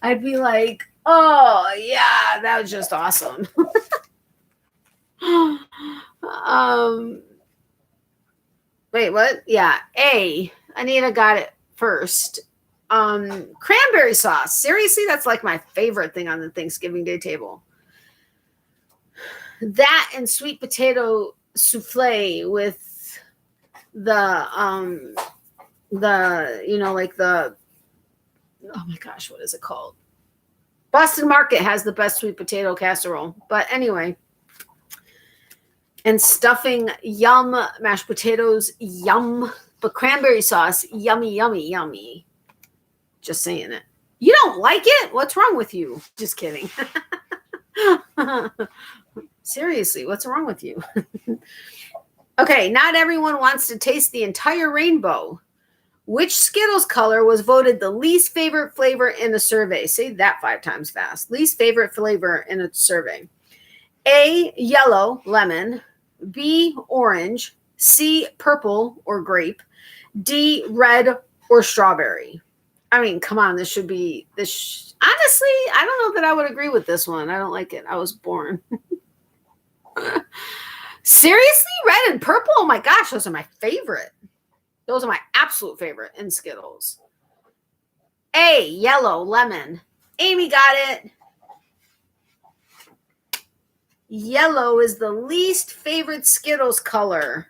I'd be like, oh, yeah, that was just awesome. Wait, what? Yeah, A. Anita got it first. Cranberry sauce. Seriously, that's like my favorite thing on the Thanksgiving Day table. That and sweet potato souffle with the oh my gosh, what is it called? Boston Market has the best sweet potato casserole. But anyway, And stuffing, yum. Mashed potatoes, yum. But cranberry sauce, yummy, yummy, yummy. Just saying it. You don't like it? What's wrong with you? Just kidding. Seriously, what's wrong with you? Okay, not everyone wants to taste the entire rainbow. Which Skittles color was voted the least favorite flavor in a survey? Say that 5 times fast. Least favorite flavor in a survey. A, yellow, lemon. B, orange. C, purple or grape. D, red or strawberry. I mean, come on, this should be this. Honestly, I don't know that I would agree with this one. I don't like it. I was born. Seriously, red and purple? Oh my gosh, those are my favorite. Those are my absolute favorite in Skittles. A, yellow, lemon. Amy got it. Yellow is the least favorite Skittles color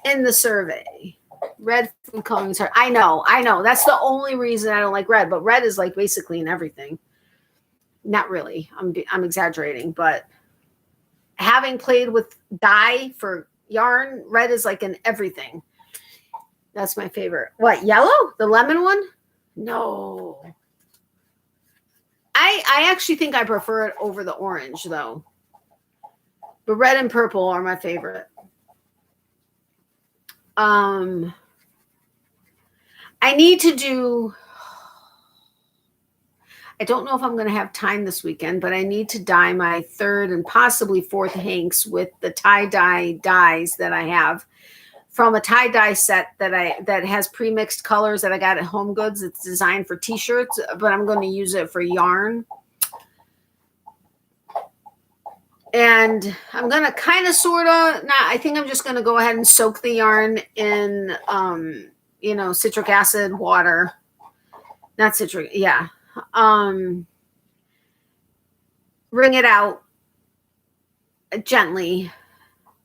in the survey. Red food coloring. I know. That's the only reason I don't like red. But red is like basically in everything. Not really. I'm exaggerating. But having played with dye for yarn, red is like in everything. That's my favorite. What, yellow? The lemon one? No. I actually think I prefer it over the orange, though. But red and purple are my favorite. I need to do... I don't know if I'm going to have time this weekend, but I need to dye my 3rd and possibly 4th hanks with the tie-dye dyes that I have from a tie-dye set that has pre-mixed colors that I got at Home Goods. It's designed for t-shirts, but I'm going to use it for yarn. And I'm going to kind of sort of, I think I'm just going to go ahead and soak the yarn in, citric acid water. Not citric, yeah. Wring it out gently.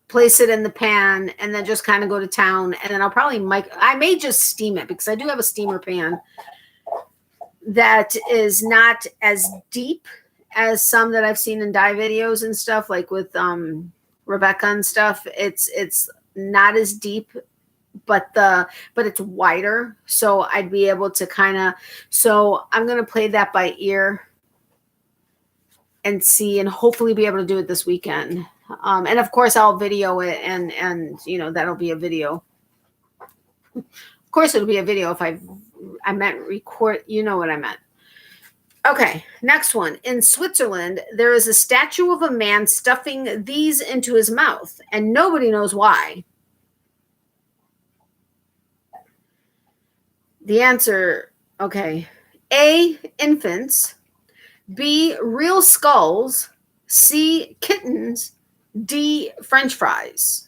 Place it in the pan and then just kind of go to town. And then I'll probably I may just steam it because I do have a steamer pan that is not as deep as some that I've seen in dye videos and stuff, like with Rebecca and stuff. It's not as deep, but it's wider. So I'd be able to so I'm going to play that by ear and see, and hopefully be able to do it this weekend. And of course I'll video it and that'll be a video. Of course it'll be a video if I meant record, you know what I meant. Okay, next one. In Switzerland, there is a statue of a man stuffing these into his mouth, and nobody knows why. The answer, okay. A, infants. B, real skulls. C, kittens. D, French fries.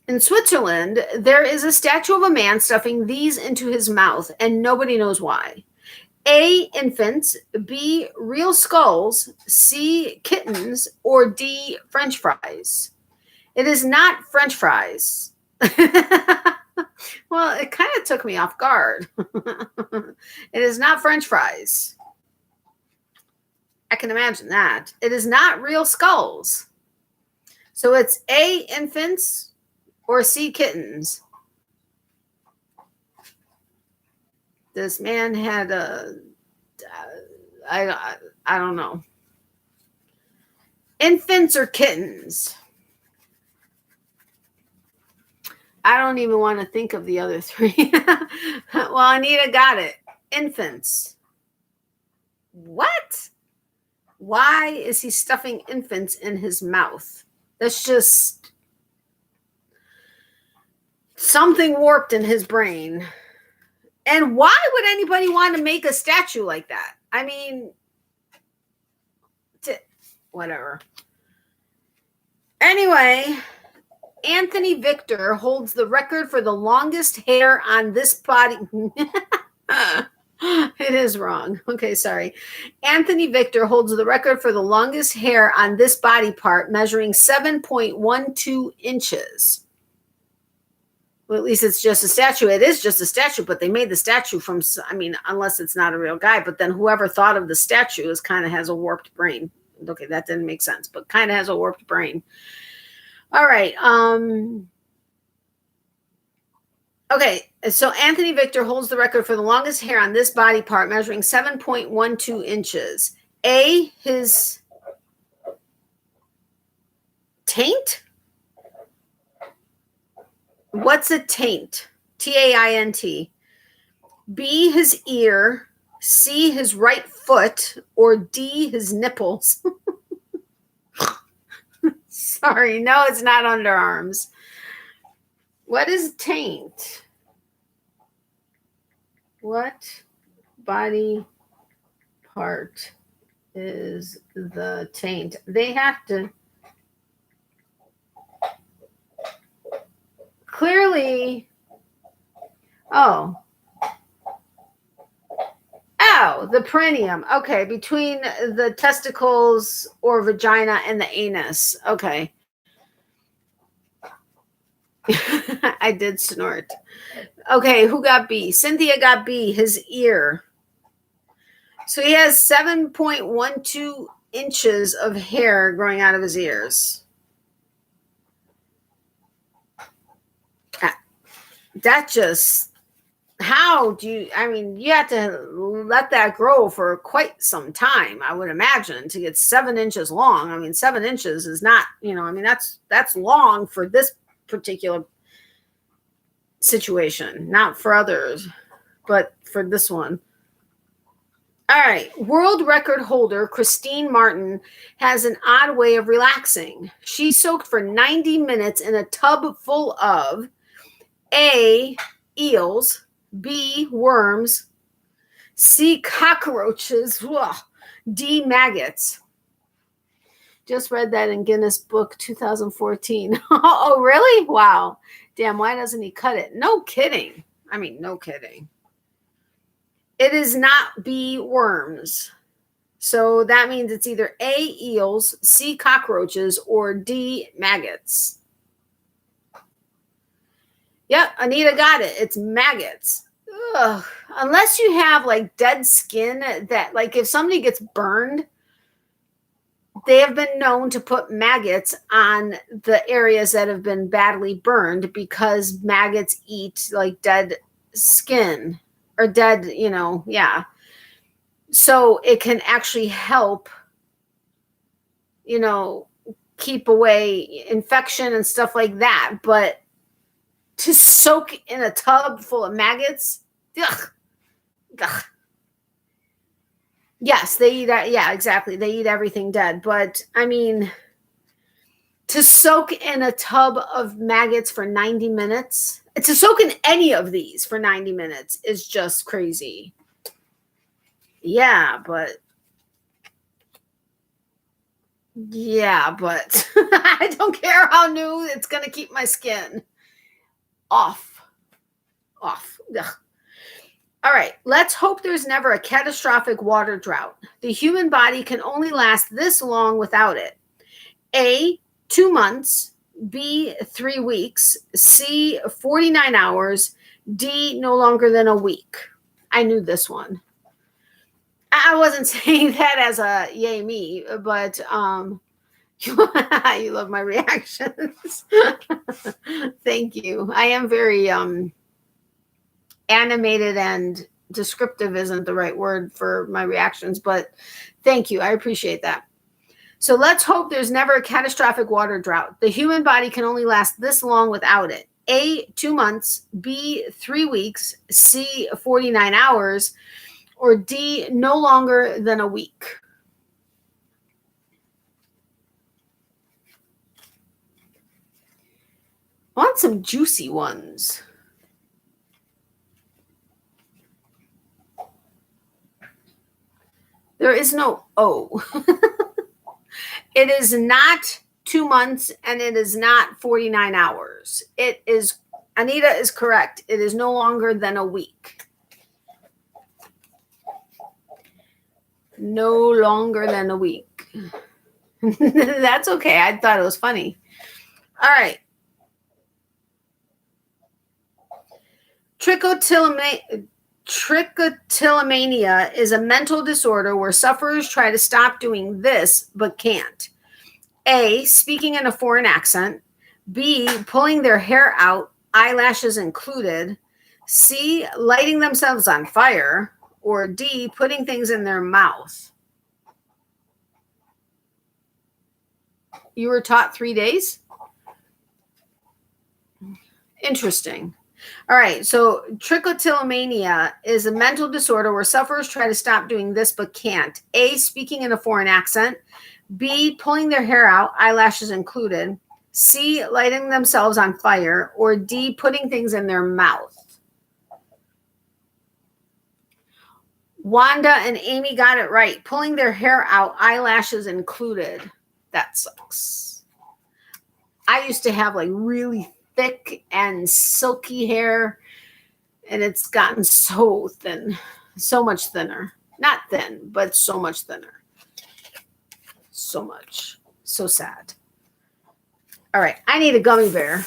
In Switzerland, there is a statue of a man stuffing these into his mouth, and nobody knows why. A, infants. B, real skulls. C, kittens. Or D, French fries. It is not French fries. Well, it kind of took me off guard. It is not French fries. I can imagine that. It is not real skulls. So it's A, infants, or C, kittens. This man had I don't know. Infants or kittens? I don't even want to think of the other 3. Well, Anita got it. Infants. What? Why is he stuffing infants in his mouth? That's just something warped in his brain. And why would anybody want to make a statue like that? I mean, whatever. Anyway, Anthony Victor holds the record for the longest hair on this body. It is wrong. Okay, sorry. Anthony Victor holds the record for the longest hair on this body part, measuring 7.12 inches. Well, at least it's just a statue. It is just a statue, but they made the statue from, unless it's not a real guy, but then whoever thought of the statue kind of has a warped brain. Okay, that didn't make sense, but kind of has a warped brain. All right. Okay, so Anthony Victor holds the record for the longest hair on this body part, measuring 7.12 inches. A, his taint? What's a taint? T-A-I-N-T. B, his ear. C, his right foot. Or D, his nipples. Sorry, no, it's not underarms. What is taint? What body part is the taint? They have to clearly. Oh, the perineum. Okay, between the testicles or vagina and the anus. Okay. I did snort. Okay, who got B? Cynthia got B, his ear. So he has 7.12 inches of hair growing out of his ears. That just, how do you, I mean, you have to let that grow for quite some time, I would imagine, to get 7 inches long. I mean, 7 inches is not, I mean, that's long for this particular situation, not for others, but for this one. All right. World record holder Christine Martin has an odd way of relaxing. She soaked for 90 minutes in a tub full of A, eels, B, worms, C, cockroaches, D, maggots. Just read that in Guinness Book 2014. Oh, really? Wow. Damn, why doesn't he cut it? No kidding. I mean, no kidding. It is not B, worms. So that means it's either A, eels, C, cockroaches, or D, maggots. Yep, Anita got it. It's maggots. Ugh. Unless you have like dead skin that, like if somebody gets burned, they have been known to put maggots on the areas that have been badly burned because maggots eat like dead skin or dead, yeah. So it can actually help, keep away infection and stuff like that. But to soak in a tub full of maggots, ugh. Yes, they eat that. Yeah, exactly. They eat everything dead. But I mean, to soak in a tub of maggots for 90 minutes, to soak in any of these for 90 minutes is just crazy. Yeah, but I don't care how new, it's going to keep my skin off. Ugh. All right, let's hope there's never a catastrophic water drought. The human body can only last this long without it. A, 2 months. B, 3 weeks. C, 49 hours. D, no longer than a week. I knew this one. I wasn't saying that as a yay me, but you love my reactions. Thank you. I am very animated, and descriptive isn't the right word for my reactions, but thank you. I appreciate that. So let's hope there's never a catastrophic water drought. The human body can only last this long without it. A, 2 months. B, 3 weeks. C, 49 hours. Or D, no longer than a week. I want some juicy ones. There is no O. It is not 2 months, and it is not 49 hours. It is, Anita is correct. It is no longer than a week. No longer than a week. That's okay. I thought it was funny. All right. Trichotillomania is a mental disorder where sufferers try to stop doing this but can't. A, speaking in a foreign accent. B, pulling their hair out, eyelashes included. C, lighting themselves on fire. Or D, putting things in their mouth. You were taught 3 days? Interesting. All right, so trichotillomania is a mental disorder where sufferers try to stop doing this but can't. A, speaking in a foreign accent. B, pulling their hair out, eyelashes included. C, lighting themselves on fire. Or D, putting things in their mouth. Wanda and Amy got it right. Pulling their hair out, eyelashes included. That sucks. I used to have like really thick and silky hair, and it's gotten so thin, so much thinner. Not thin, but so much thinner. So much. So sad. All right, I need a gummy bear.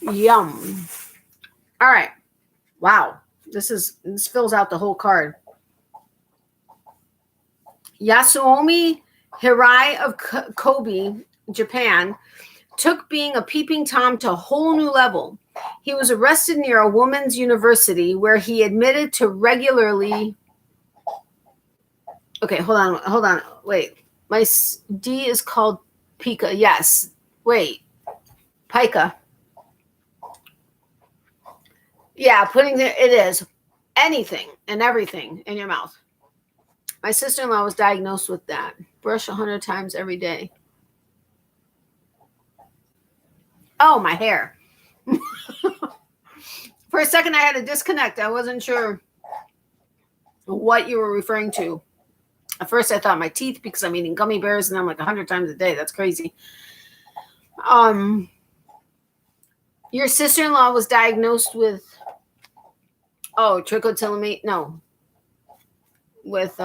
Yum. All right. Wow. This fills out the whole card. Yasuomi Hirai of Kobe, Japan, took being a peeping Tom to a whole new level. He was arrested near a women's university where he admitted to regularly. Okay, hold on. Wait. My D is called Pika. Yes. Wait. Pika. Yeah, it is anything and everything in your mouth. My sister-in-law was diagnosed with that. Brush 100 times every day. Oh, my hair. For a second, I had to disconnect. I wasn't sure what you were referring to. At first, I thought my teeth because I'm eating gummy bears and I'm like 100 times a day. That's crazy. Your sister-in-law was diagnosed with trichotillomania. No. With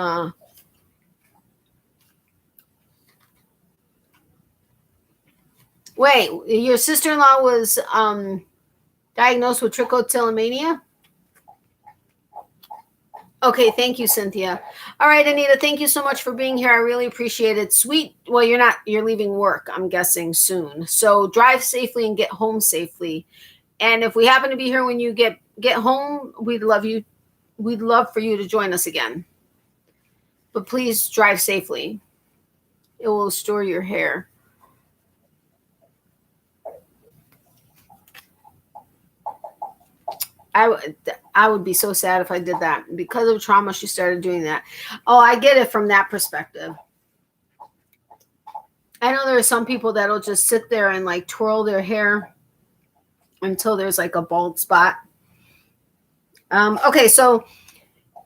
wait, your sister-in-law was diagnosed with trichotillomania? Okay, thank you, Cynthia. All right, Anita, thank you so much for being here. I really appreciate it. Sweet. Well, you're leaving work, I'm guessing, soon. So drive safely and get home safely. And if we happen to be here when you get home, we'd love for you to join us again. But please drive safely. It will restore your hair. I would be so sad if I did that. Because of trauma, she started doing that. Oh, I get it from that perspective. I know there are some people that'll just sit there and like twirl their hair until there's like a bald spot. Okay, so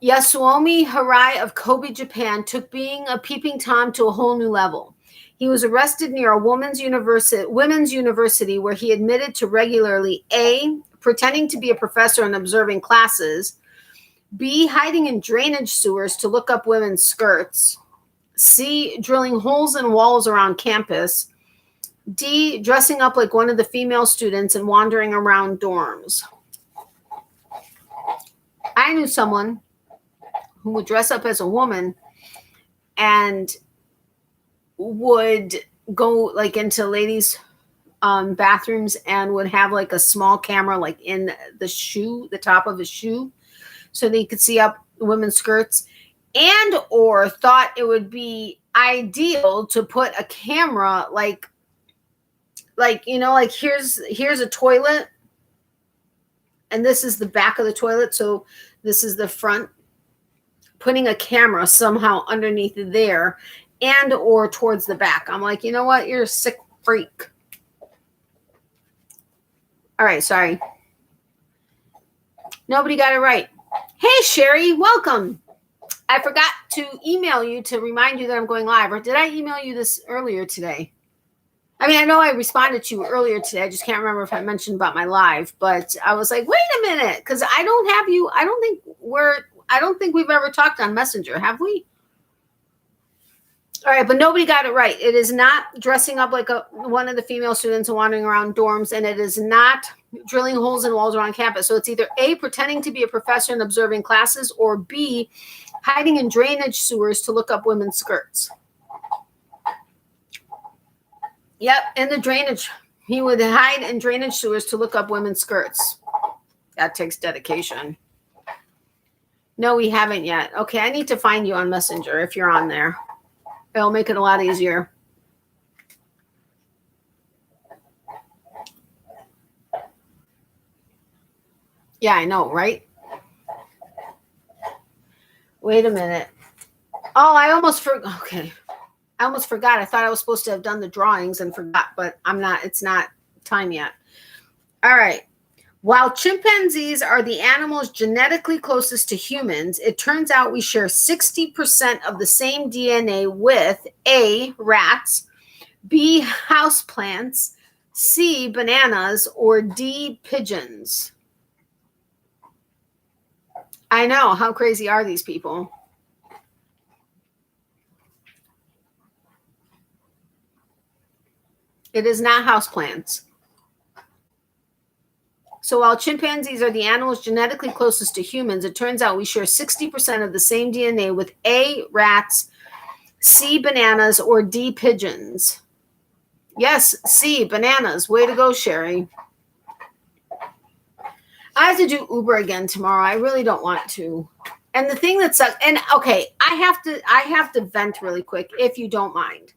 Yasuomi Hirai of Kobe, Japan, took being a peeping Tom to a whole new level. He was arrested near a women's university where he admitted to regularly A, pretending to be a professor and observing classes, B, hiding in drainage sewers to look up women's skirts, C, drilling holes in walls around campus, D, dressing up like one of the female students and wandering around dorms. I knew someone who would dress up as a woman and would go like into ladies' bathrooms and would have like a small camera like in the top of his shoe, so that you could see up women's skirts, and or thought it would be ideal to put a camera like here's a toilet and this is the back of the toilet, so this is the front, putting a camera somehow underneath there and or towards the back. I'm like, you know what? You're a sick freak. All right, sorry. Nobody got it right. Hey, Sherry, welcome. I forgot to email you to remind you that I'm going live. Or did I email you this earlier today? I mean, I know I responded to you earlier today. I just can't remember if I mentioned about my live. But I was like, wait a minute, because I don't have you. I don't think we've ever talked on Messenger, have we? All right, but nobody got it right. It is not dressing up like one of the female students and wandering around dorms, and it is not drilling holes in walls around campus. So it's either A, pretending to be a professor and observing classes, or B, hiding in drainage sewers to look up women's skirts. Yep, in the drainage. He would hide in drainage sewers to look up women's skirts. That takes dedication. No, we haven't yet. Okay, I need to find you on Messenger if you're on there. It'll make it a lot easier. Yeah, I know, right? Wait a minute. Oh, I almost forgot. Okay. I almost forgot. I thought I was supposed to have done the drawings and forgot, but I'm not. It's not time yet. All right. While chimpanzees are the animals genetically closest to humans, it turns out we share 60% of the same DNA with A, rats, B, houseplants, C, bananas, or D, pigeons. I know. How crazy are these people? It is not houseplants. So while chimpanzees are the animals genetically closest to humans, it turns out we share 60% of the same DNA with A, rats, C, bananas, or D, pigeons. Yes, C, bananas. Way to go, Sherri. I have to do Uber again tomorrow. I really don't want to. And the thing that sucks, and okay, I have to vent really quick if you don't mind.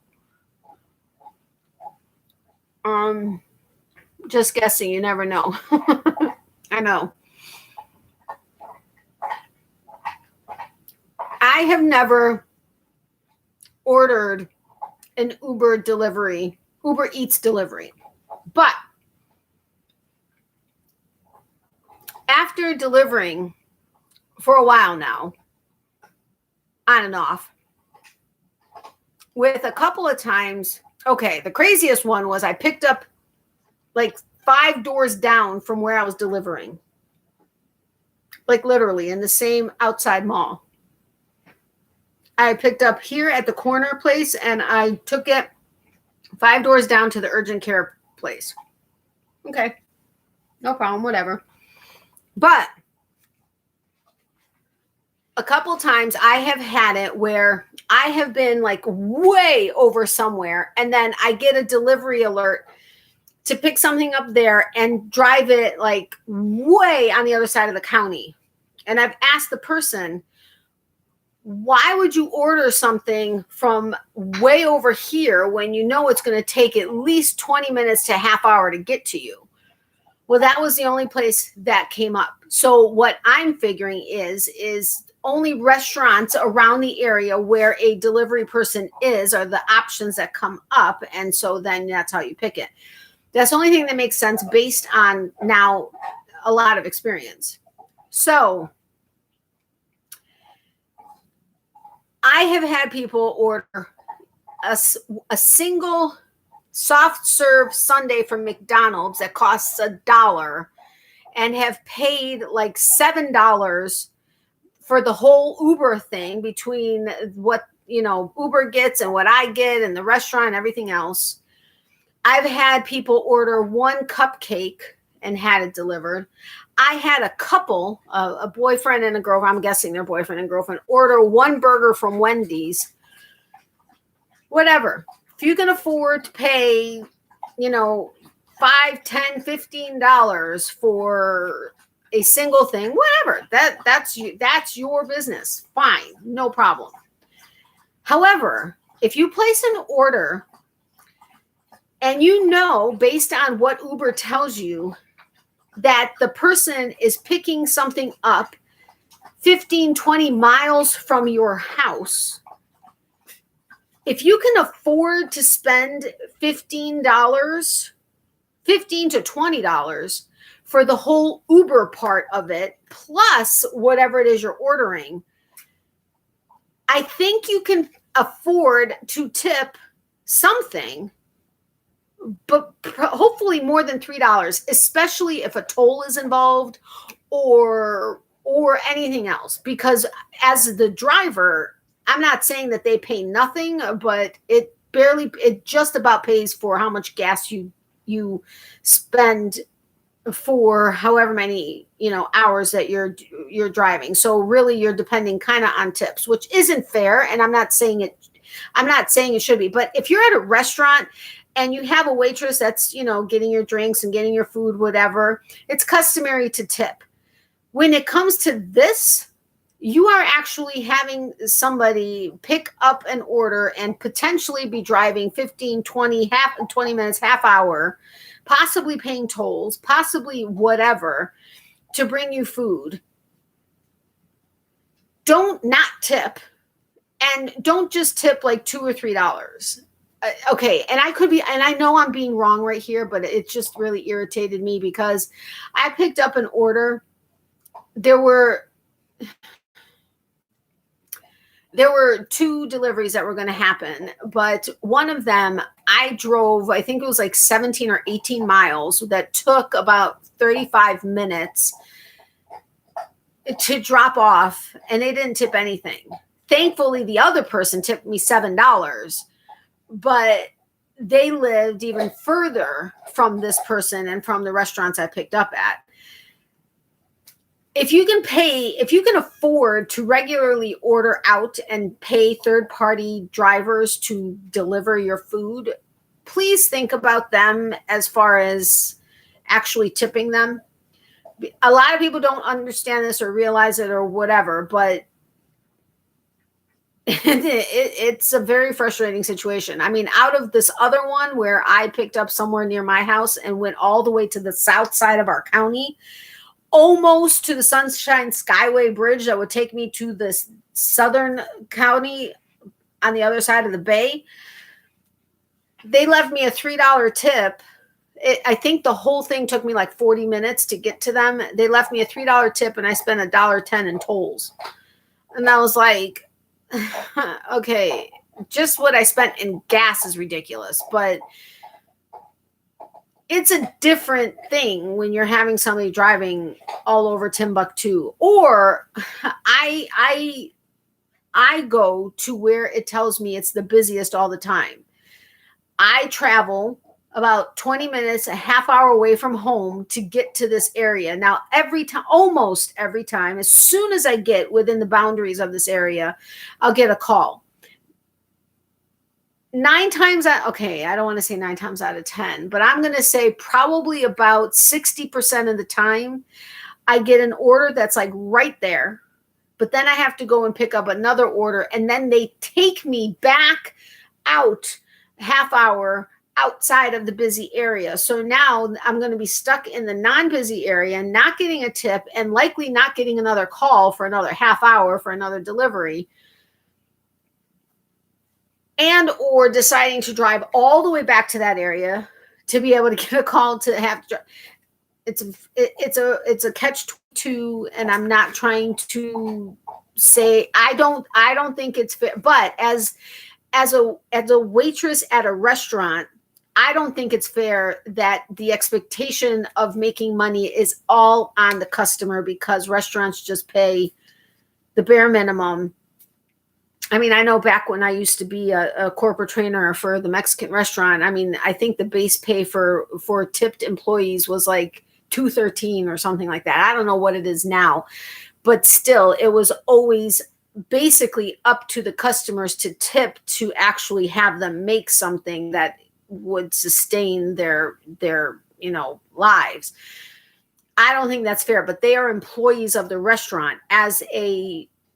Just guessing, you never know. I know. I have never ordered an Uber Eats delivery. But after delivering for a while now, on and off, with a couple of times, okay, the craziest one was I picked up like 5 doors down from where I was delivering. Like literally in the same outside mall. I picked up here at the corner place and I took it 5 doors down to the urgent care place. Okay. No problem, whatever. But a couple times I have had it where I have been like way over somewhere and then I get a delivery alert to pick something up there and drive it like way on the other side of the county. And I've asked the person, why would you order something from way over here when you know it's going to take at least 20 minutes to a half hour to get to you? Well, that was the only place that came up. So what I'm figuring is only restaurants around the area where a delivery person is are the options that come up. And so then that's how you pick it. That's the only thing that makes sense based on now a lot of experience. So I have had people order a single soft serve sundae from McDonald's that costs $1 and have paid like $7 for the whole Uber thing between what, Uber gets and what I get and the restaurant and everything else. I've had people order 1 cupcake and had it delivered. I had a couple, a boyfriend and a girlfriend, I'm guessing they're boyfriend and girlfriend, order 1 burger from Wendy's. Whatever. If you can afford to pay, $5, $10, $15 for a single thing, whatever, that's your business. Fine, no problem. However, if you place an order and based on what Uber tells you, that the person is picking something up 15, 20 miles from your house, if you can afford to spend $15 to $20 for the whole Uber part of it, plus whatever it is you're ordering, I think you can afford to tip something, but hopefully more than $3, especially if a toll is involved or anything else. Because as the driver, I'm not saying that they pay nothing, but it just about pays for how much gas you spend for however many, hours that you're driving. So really you're depending kind of on tips, which isn't fair. And I'm not saying it should be, but if you're at a restaurant and you have a waitress that's, getting your drinks and getting your food, whatever, it's customary to tip. When it comes to this, you are actually having somebody pick up an order and potentially be driving 15, 20 minutes, half hour, possibly paying tolls, possibly whatever, to bring you food. Don't not tip, and don't just tip like $2 or $3. Okay, and I know I'm being wrong right here, but it just really irritated me because I picked up an order. There were 2 deliveries that were going to happen, but one of them I drove, I think it was like 17 or 18 miles that took about 35 minutes to drop off, and they didn't tip anything. Thankfully, the other person tipped me $7, but they lived even further from this person and from the restaurants I picked up at. If you can afford to regularly order out and pay third-party drivers to deliver your food, please think about them as far as actually tipping them. A lot of people don't understand this or realize it or whatever, but it's a very frustrating situation. I mean, out of this other one where I picked up somewhere near my house and went all the way to the south side of our county, almost to the Sunshine Skyway Bridge that would take me to the southern county on the other side of the bay. They left me a $3 tip. I think the whole thing took me like 40 minutes to get to them. They left me a $3 tip and I spent $1.10 in tolls. And I was like, okay, just what I spent in gas is ridiculous, but it's a different thing when you're having somebody driving all over Timbuktu, or I go to where it tells me it's the busiest all the time. I travel about 20 minutes, a half hour away from home to get to this area. Now, almost every time, as soon as I get within the boundaries of this area, I'll get a call. I don't want to say 9 times out of 10, but I'm going to say probably about 60% of the time I get an order that's like right there, but then I have to go and pick up another order, and then they take me back out half hour outside of the busy area. So now I'm going to be stuck in the non-busy area, not getting a tip, and likely not getting another call for another half hour for another delivery. And or deciding to drive all the way back to that area to be able to get a call to have to. It's a catch-22, and I'm not trying to say I don't think it's fair. But as a waitress at a restaurant, I don't think it's fair that the expectation of making money is all on the customer, because restaurants just pay the bare minimum. I mean, I know back when I used to be a corporate trainer for the Mexican restaurant, I mean, I think the base pay for tipped employees was like $2.13 or something like that. I don't know what it is now, but still, it was always basically up to the customers to tip to actually have them make something that would sustain their lives. I don't think that's fair, but they are employees of the restaurant.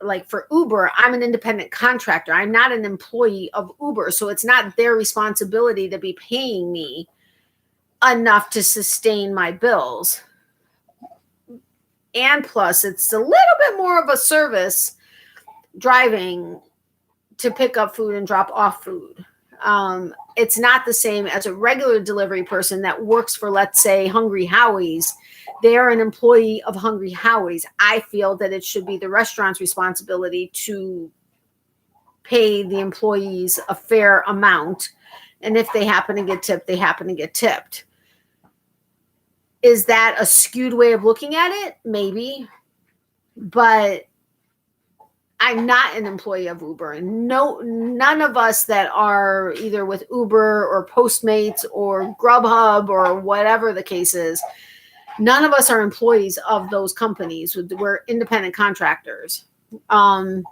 Like for Uber, I'm an independent contractor. I'm not an employee of Uber. So it's not their responsibility to be paying me enough to sustain my bills. And plus, it's a little bit more of a service driving to pick up food and drop off food. It's not the same as a regular delivery person that works for, let's say, Hungry Howie's. They are an employee of Hungry Howie's. I feel that it should be the restaurant's responsibility to pay the employees a fair amount. And if they happen to get tipped, they happen to get tipped. Is that a skewed way of looking at it? Maybe. But I'm not an employee of Uber. No, none of us that are either with Uber or Postmates or Grubhub or whatever the case is, none of us are employees of those companies. We're independent contractors. Oh,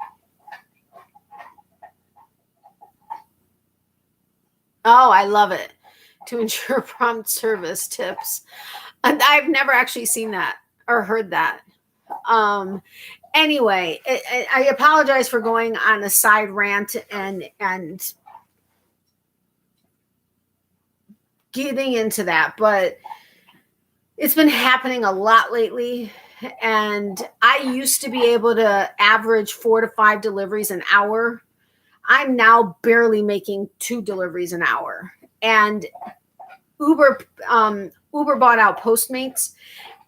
I love it. To ensure prompt service tips. And I've never actually seen that or heard that. Anyway, I apologize for going on a side rant and getting into that, but it's been happening a lot lately. And I used to be able to average 4 to 5 deliveries an hour. I'm now barely making 2 deliveries an hour. And Uber bought out Postmates.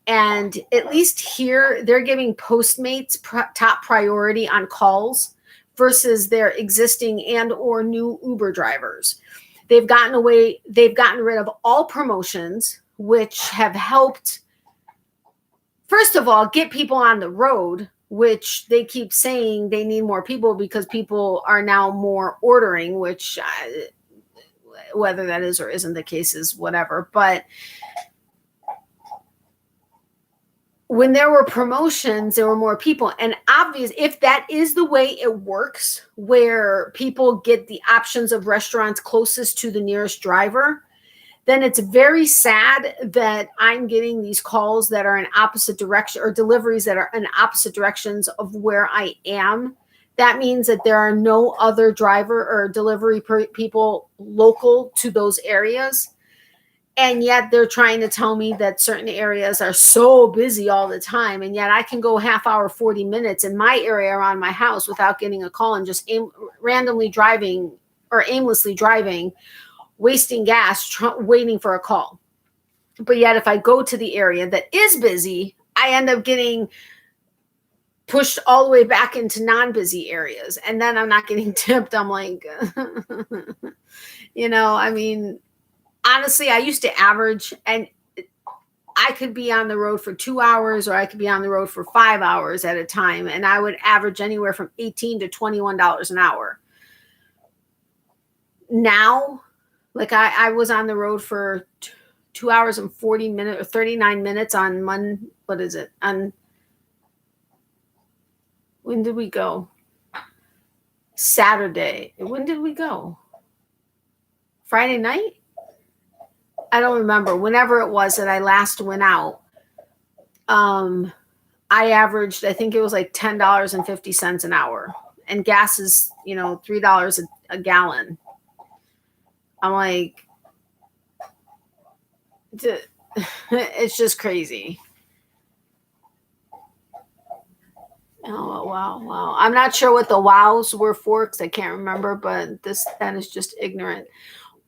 And at least here, they're giving Postmates top priority on calls versus their existing and or new Uber drivers. They've gotten rid of all promotions, which have helped, first of all, get people on the road, which they keep saying they need more people because people are now more ordering, which whether that is or isn't the case is whatever. But when there were promotions, there were more people. And obvious, if that is the way it works, where people get the options of restaurants closest to the nearest driver, then it's very sad that I'm getting these calls that are in opposite direction or deliveries that are in opposite directions of where I am. That means that there are no other driver or delivery people local to those areas. And yet they're trying to tell me that certain areas are so busy all the time. And yet I can go half hour, 40 minutes in my area around my house without getting a call and just randomly driving or aimlessly driving, wasting gas, waiting for a call. But yet if I go to the area that is busy, I end up getting pushed all the way back into non-busy areas. And then I'm not getting tipped. I'm like, I mean, honestly, I used to average, and I could be on the road for 2 hours or I could be on the road for 5 hours at a time. And I would average anywhere from $18 to $21 an hour. Now, like I was on the road for 2 hours and 40 minutes or 39 minutes on Monday. What is it? When did we go? Saturday. When did we go? Friday night? I don't remember. Whenever it was that I last went out, I averaged, I think it was like $10.50 an hour. And gas is, $3 a gallon. I'm like, it's just crazy. Oh, wow. I'm not sure what the wows were for because I can't remember, but that is just ignorant.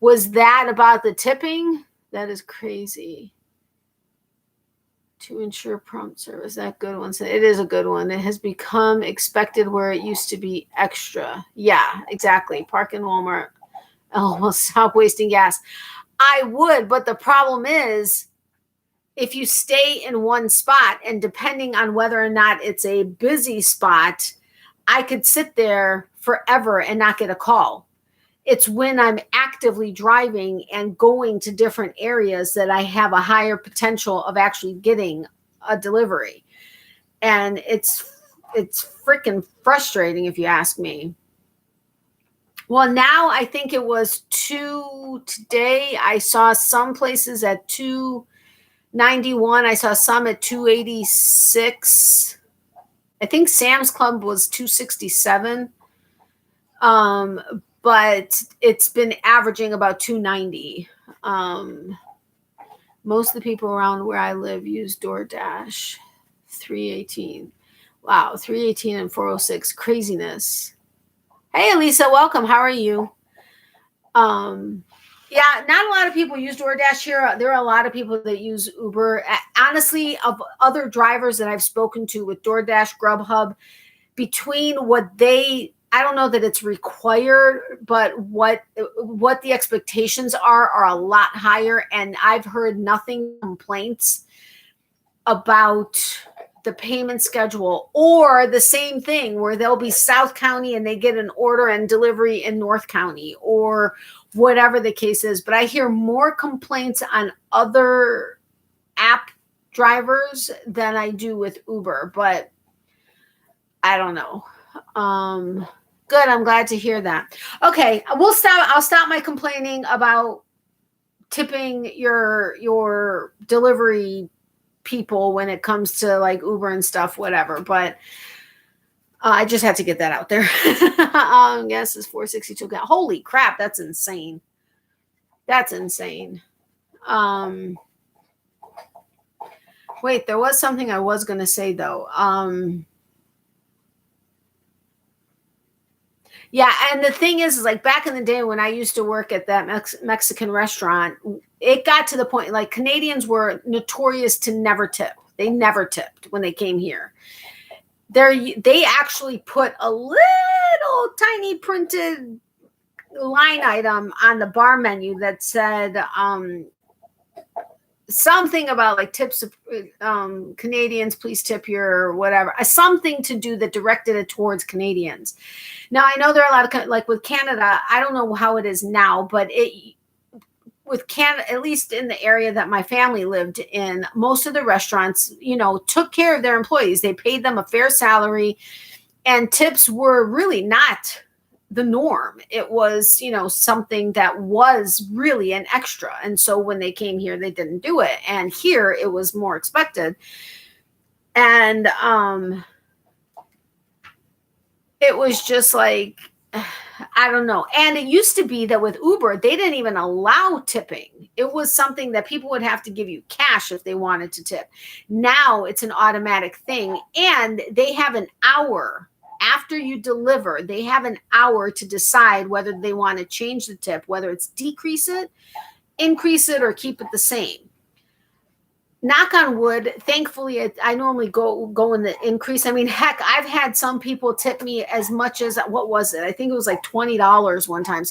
Was that about the tipping? That is crazy. To ensure prompt service. That good one. So it is a good one. It has become expected where it used to be extra. Yeah, exactly. Park in Walmart. Oh, stop wasting gas. I would, but the problem is if you stay in one spot and depending on whether or not it's a busy spot, I could sit there forever and not get a call. It's when I'm actively driving and going to different areas that I have a higher potential of actually getting a delivery. And it's freaking frustrating if you ask me. Well, now I think it was 2 today. I saw some places at 291. I saw some at 286. I think Sam's Club was 267. But it's been averaging about 290. Most of the people around where I live use DoorDash. 318. Wow, 318 and 406. Craziness. Hey, Elisa, welcome. How are you? Yeah, not a lot of people use DoorDash here. There are a lot of people that use Uber. Honestly, of other drivers that I've spoken to with DoorDash, Grubhub, between what I don't know that it's required, but what the expectations are a lot higher. And I've heard nothing complaints about the payment schedule, or the same thing where they'll be South County and they get an order and delivery in North County, or whatever the case is. But I hear more complaints on other app drivers than I do with Uber, but I don't know. Good. I'm glad to hear that. Okay. I'll stop my complaining about tipping your delivery people when it comes to like Uber and stuff, whatever. But I just had to get that out there. Yes, it's 462. Holy crap. That's insane. That's insane. Wait, there was something I was going to say though. Yeah, and the thing is like back in the day when I used to work at that Mexican restaurant, it got to the point like Canadians were notorious to never tip. They never tipped when they came here. They actually put a little tiny printed line item on the bar menu that said something about like tips of Canadians, please tip your whatever, something to do that directed it towards Canadians. Now I know there are a lot of like with Canada, I don't know how it is now, but with Canada, at least in the area that my family lived in, most of the restaurants, took care of their employees. They paid them a fair salary, and tips were really not the norm. It was, something that was really an extra. And so when they came here, they didn't do it. And here it was more expected. And it was just like, I don't know. And it used to be that with Uber, they didn't even allow tipping. It was something that people would have to give you cash if they wanted to tip. Now it's an automatic thing. And they have an hour after you deliver. They have an hour to decide whether they want to change the tip, whether it's decrease it, increase it, or keep it the same. Knock on wood, thankfully, I normally go in the increase. I mean, heck, I've had some people tip me as much as, what was it? I think it was like $20 one time.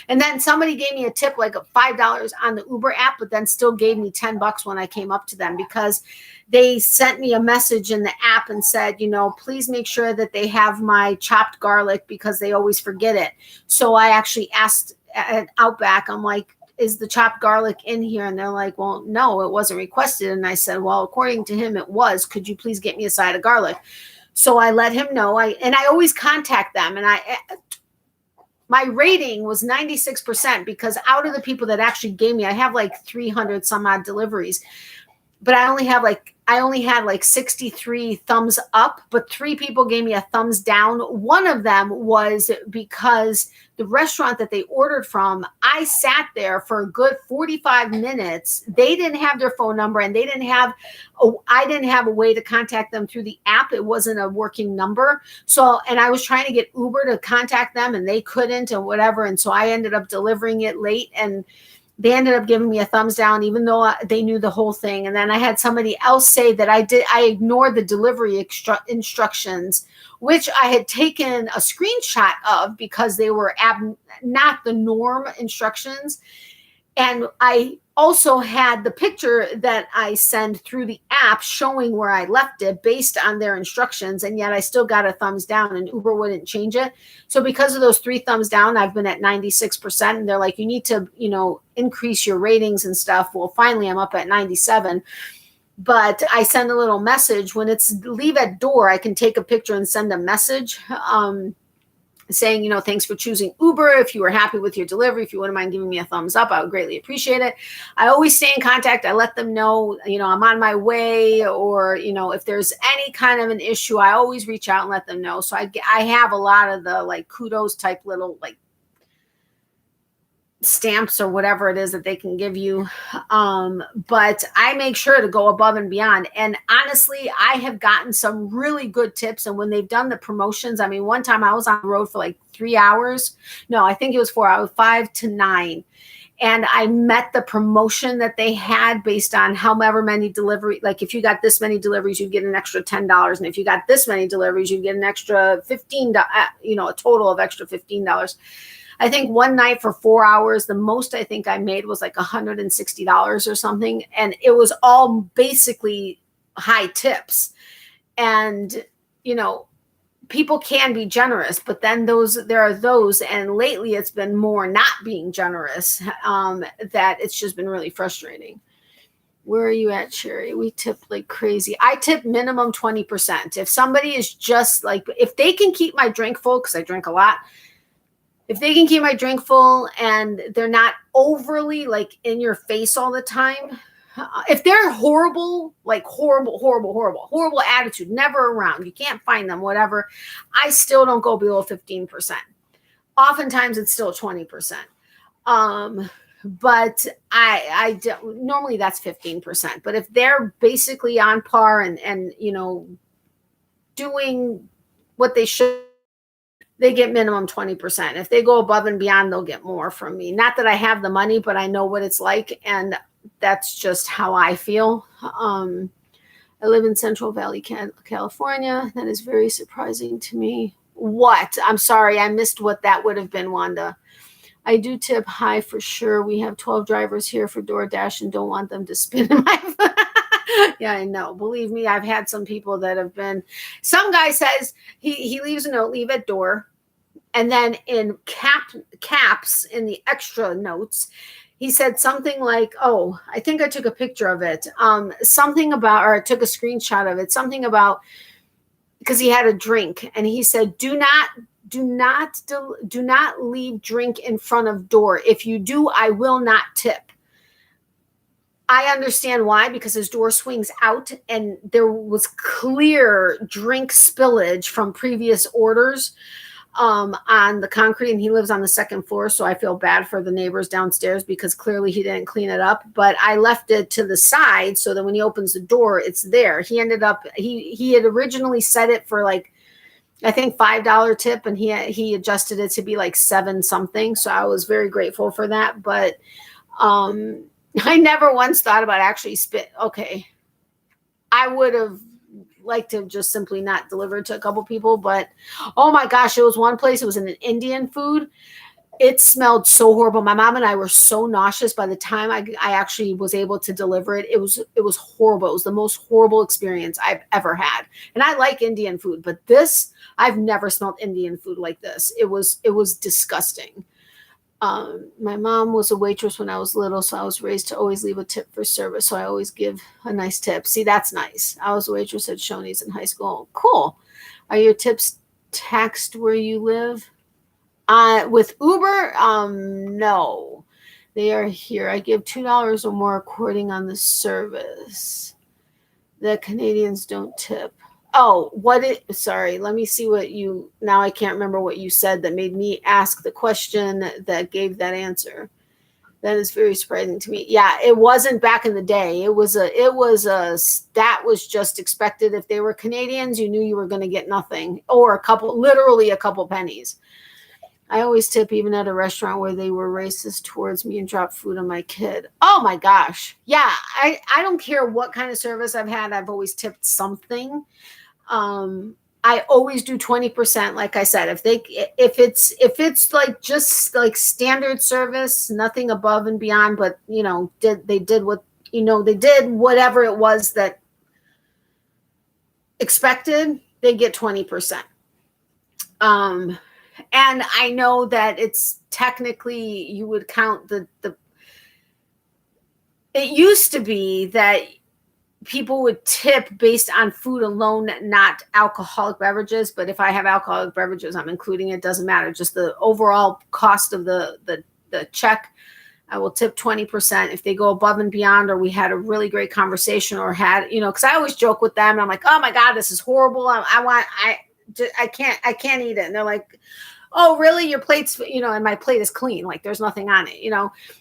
And then somebody gave me a tip like $5 on the Uber app, but then still gave me $10 when I came up to them because they sent me a message in the app and said, please make sure that they have my chopped garlic because they always forget it. So I actually asked at Outback, I'm like, is the chopped garlic in here? And they're like, well, no, it wasn't requested. And I said, well, according to him, it was. Could you please get me a side of garlic? So I let him know. I always contact them. And my rating was 96% because out of the people that actually gave me, I have like 300 some odd deliveries, but I only had like 63 thumbs up, but 3 people gave me a thumbs down. One of them was because the restaurant that they ordered from, I sat there for a good 45 minutes. They didn't have their phone number and I didn't have a way to contact them through the app. It wasn't a working number. So, and I was trying to get Uber to contact them and they couldn't and whatever. And so I ended up delivering it late and they ended up giving me a thumbs down, even though they knew the whole thing. And then I had somebody else say that I ignored the delivery instructions, which I had taken a screenshot of because they were not the norm instructions. And I also had the picture that I send through the app showing where I left it based on their instructions. And yet I still got a thumbs down and Uber wouldn't change it. So because of those 3 thumbs down, I've been at 96%. And they're like, you need to, increase your ratings and stuff. Well, finally I'm up at 97. But I send a little message when it's leave at door. I can take a picture and send a message saying, thanks for choosing Uber. If you were happy with your delivery, if you wouldn't mind giving me a thumbs up, I would greatly appreciate it. I always stay in contact. I let them know, I'm on my way, or, if there's any kind of an issue, I always reach out and let them know. So I have a lot of the like kudos type little like stamps or whatever it is that they can give you. But I make sure to go above and beyond. And honestly, I have gotten some really good tips. And when they've done the promotions, I mean, one time I was on the road for like 3 hours. No, I think it was 4 hours, 5 to 9. And I met the promotion that they had based on however many delivery, like if you got this many deliveries, you get an extra $10. And if you got this many deliveries, you get an extra $15, a total of extra $15. I think one night for 4 hours, the most I think I made was like $160 or something. And it was all basically high tips. And, you know, people can be generous, but then there are those, and lately it's been more not being generous, that it's just been really frustrating. Where are you at, Sherri? We tip like crazy. I tip minimum 20%. If somebody is just like, if they can keep my drink full, because I drink a lot, if they can keep my drink full and they're not overly like in your face all the time, if they're horrible, like horrible attitude, never around, you can't find them, whatever, I still don't go below 15%. Oftentimes it's still 20%. But I don't, normally that's 15%. But if they're basically on par and you know, doing what they should, they get minimum 20%. If they go above and beyond, they'll get more from me. Not that I have the money, but I know what it's like, and that's just how I feel. I live in Central Valley, California. That is very surprising to me. What? I'm sorry, I missed what that would have been, Wanda. I do tip high for sure. We have 12 drivers here for DoorDash and don't want them to spin in my yeah, I know. Believe me, I've had some people that have been, some guy says he leaves a note, leave at door. And then in caps in the extra notes, he said something like, oh, I think I took a picture of it. Something about, or I took a screenshot of it, something about, because he had a drink, and he said, do not leave drink in front of door. If you do, I will not tip. I understand why, because his door swings out and there was clear drink spillage from previous orders on the concrete, and he lives on the second floor, so I feel bad for the neighbors downstairs because clearly he didn't clean it up. But I left it to the side so that when he opens the door, it's there. He ended up, he had originally set it for like, I think $5 tip, and he adjusted it to be like 7 something. So I was very grateful for that. But I never once thought about actually okay, I would have like to just simply not deliver to a couple people, but oh my gosh, it was one place, it was an Indian food. It smelled so horrible. My mom and I were so nauseous by the time I actually was able to deliver it. It was horrible. It was the most horrible experience I've ever had. And I like Indian food, but this, I've never smelled Indian food like this. It was disgusting. My mom was a waitress when I was little, so I was raised to always leave a tip for service. So I always give a nice tip. See, that's nice. I was a waitress at Shoney's in high school. Cool. Are your tips taxed where you live? With Uber, no. They are here. I give $2 or more according on the service. The Canadians don't tip. Oh, sorry, let me see what now I can't remember what you said that made me ask the question that gave that answer. That is very surprising to me. Yeah, it wasn't back in the day. That was just expected. If they were Canadians, you knew you were going to get nothing, or literally a couple pennies. I always tip even at a restaurant where they were racist towards me and dropped food on my kid. Oh my gosh. Yeah, I don't care what kind of service I've had. I've always tipped something. I always do 20%. Like I said, if it's like just like standard service, nothing above and beyond, but you know, they did whatever it was that expected, they get 20%. And I know that it's technically, you would count it used to be that people would tip based on food alone, not alcoholic beverages. But if I have alcoholic beverages, I'm including it. Doesn't matter. Just the overall cost of the check, I will tip 20%. If they go above and beyond, or we had a really great conversation, or had, because I always joke with them, and I'm like, oh my God, this is horrible. I can't eat it. And they're like, oh, really? Your plate's, and my plate is clean. Like there's nothing on it,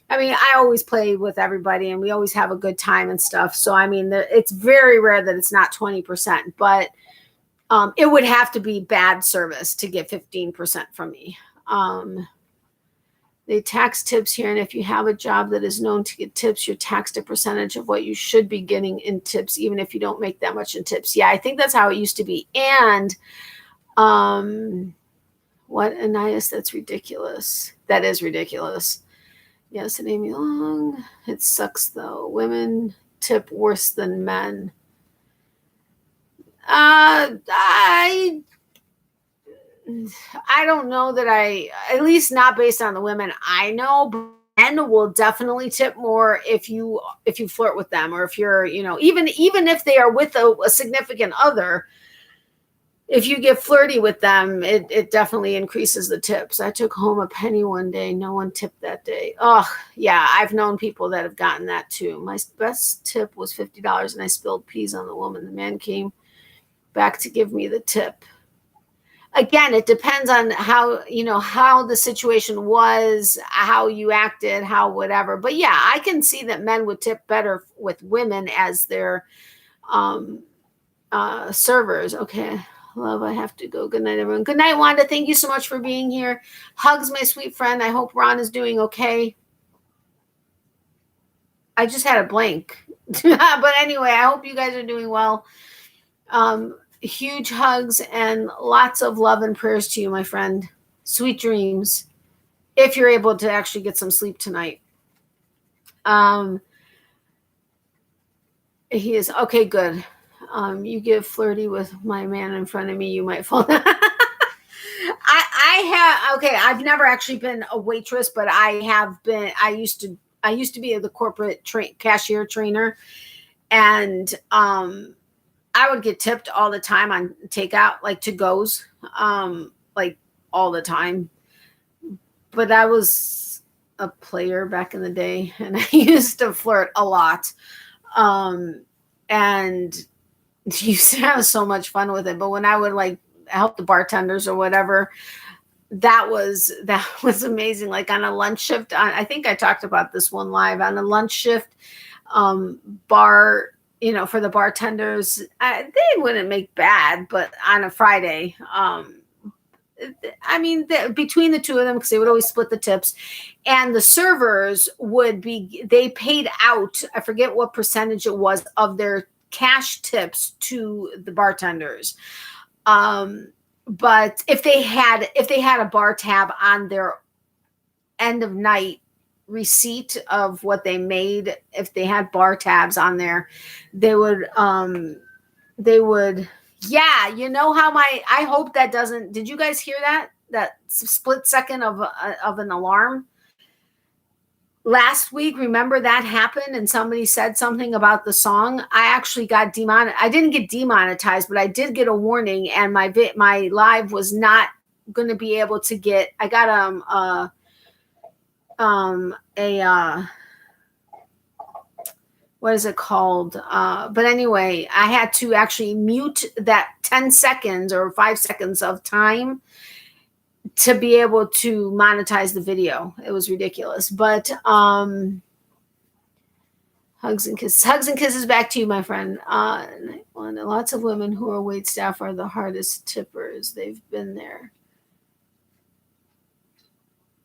I mean, I always play with everybody and we always have a good time and stuff. So, I mean, it's very rare that it's not 20%, but it would have to be bad service to get 15% from me. They tax tips here. And if you have a job that is known to get tips, you're taxed a percentage of what you should be getting in tips, even if you don't make that much in tips. Yeah, I think that's how it used to be. And, what, Anais? That's ridiculous. That is ridiculous. Yes, and Amy Long. It sucks though. Women tip worse than men. I don't know that at least not based on the women I know, but men will definitely tip more if you flirt with them, or if you're, even if they are with a significant other. If you get flirty with them, it definitely increases the tips. I took home a penny one day. No one tipped that day. Oh, yeah. I've known people that have gotten that too. My best tip was $50 and I spilled peas on the woman. The man came back to give me the tip. Again, it depends on how the situation was, how you acted, how whatever. But yeah, I can see that men would tip better with women as their servers. Okay. Love, I have to go. Good night, everyone. Good night, Wanda. Thank you so much for being here. Hugs, my sweet friend. I hope Ron is doing okay. I just had a blank. But anyway, I hope you guys are doing well. Huge hugs and lots of love and prayers to you, my friend. Sweet dreams. If you're able to actually get some sleep tonight. He is okay, good. You get flirty with my man in front of me, you might fall. I've never actually been a waitress, but I used to be the corporate cashier trainer, and I would get tipped all the time on takeout, like to-goes, like all the time. But I was a player back in the day, and I used to flirt a lot. And used to have so much fun with it. But when I would like help the bartenders or whatever, that was amazing. Like on a lunch shift, I think I talked about this one live on a lunch shift, bar, for the bartenders, they wouldn't make bad, but on a Friday, between the two of them, because they would always split the tips, and the servers they paid out, I forget what percentage it was of their cash tips to the bartenders. But if they had a bar tab on their end of night receipt of what they made, if they had bar tabs on there, they would yeah, I hope that doesn't, did you guys hear that split second of an alarm last week? Remember that happened and somebody said something about the song. I actually got I didn't get demonetized, but I did get a warning, and my live was not going to be able to get, I got what is it called? But anyway, I had to actually mute that 10 seconds or 5 seconds of time to be able to monetize the video. It was ridiculous. But hugs and kisses back to you, my friend. Lots of women who are wait staff are the hardest tippers. They've been there.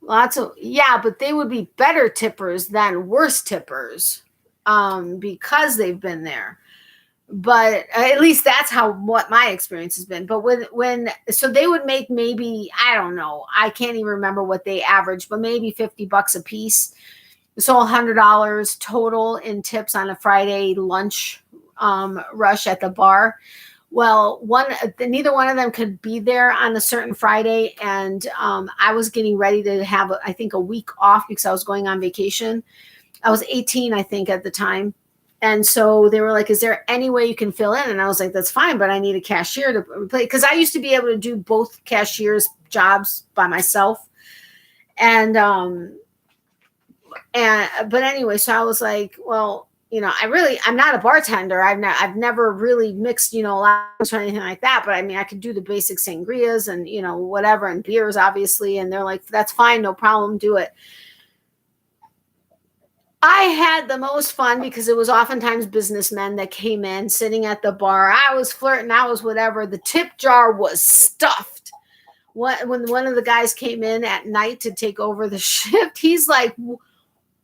But they would be better tippers than worse tippers, because they've been there. But at least that's what my experience has been. But so they would make maybe, I don't know, I can't even remember what they averaged, but maybe $50 a piece. So $100 total in tips on a Friday lunch rush at the bar. Well, neither one of them could be there on a certain Friday. And I was getting ready to have, I think, a week off because I was going on vacation. I was 18, I think, at the time. And so they were like, is there any way you can fill in? And I was like, that's fine, but I need a cashier to replace, because I used to be able to do both cashiers jobs by myself. But anyway, so I was like, well, I'm not a bartender. I've never really mixed, lots or anything like that. But I mean, I could do the basic sangrias and, whatever, and beers, obviously. And they're like, that's fine. No problem. Do it. I had the most fun because it was oftentimes businessmen that came in sitting at the bar. I was flirting. I was whatever. The tip jar was stuffed. When one of the guys came in at night to take over the shift, he's like,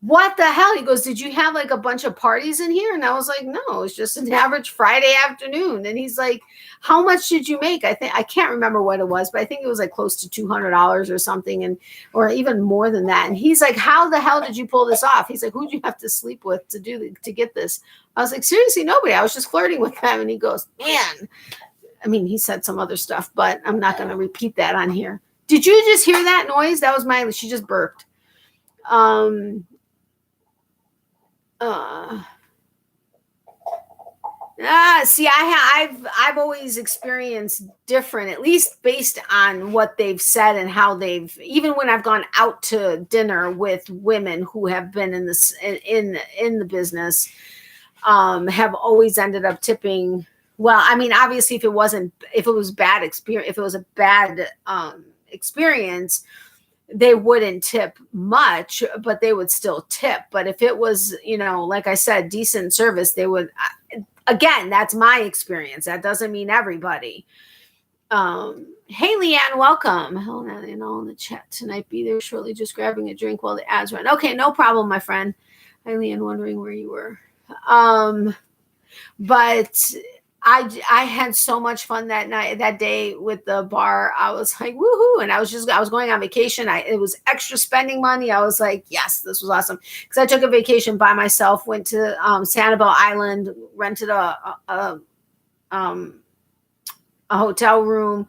what the hell? He goes, did you have like a bunch of parties in here? And I was like, no, it's just an average Friday afternoon. And he's like, how much did you make? I can't remember what it was, but I think it was like close to $200 or something, or even more than that. And he's like, how the hell did you pull this off? He's like, who'd you have to sleep with to get this? I was like, seriously, nobody. I was just flirting with them. And he goes, man, I mean, he said some other stuff, but I'm not going to repeat that on here. Did you just hear that noise? That was she just burped. See, I've always experienced different, at least based on what they've said and how they've, even when I've gone out to dinner with women who have been in this, in the business, have always ended up tipping. Well, I mean, obviously if it was a bad experience, they wouldn't tip much, but they would still tip. But if it was, like I said, decent service, they would. Again, that's my experience. That doesn't mean everybody. Hey, Leanne, welcome. Hello, Natalie, and all in the chat tonight. Be there shortly, just grabbing a drink while the ads run. Okay, no problem, my friend. Hi, Leanne, wondering where you were. But I had so much fun that day with the bar. I was like, woohoo. And I was going on vacation. It was extra spending money. I was like, yes, this was awesome. Cause I took a vacation by myself, went to, Sanibel Island, rented a hotel room,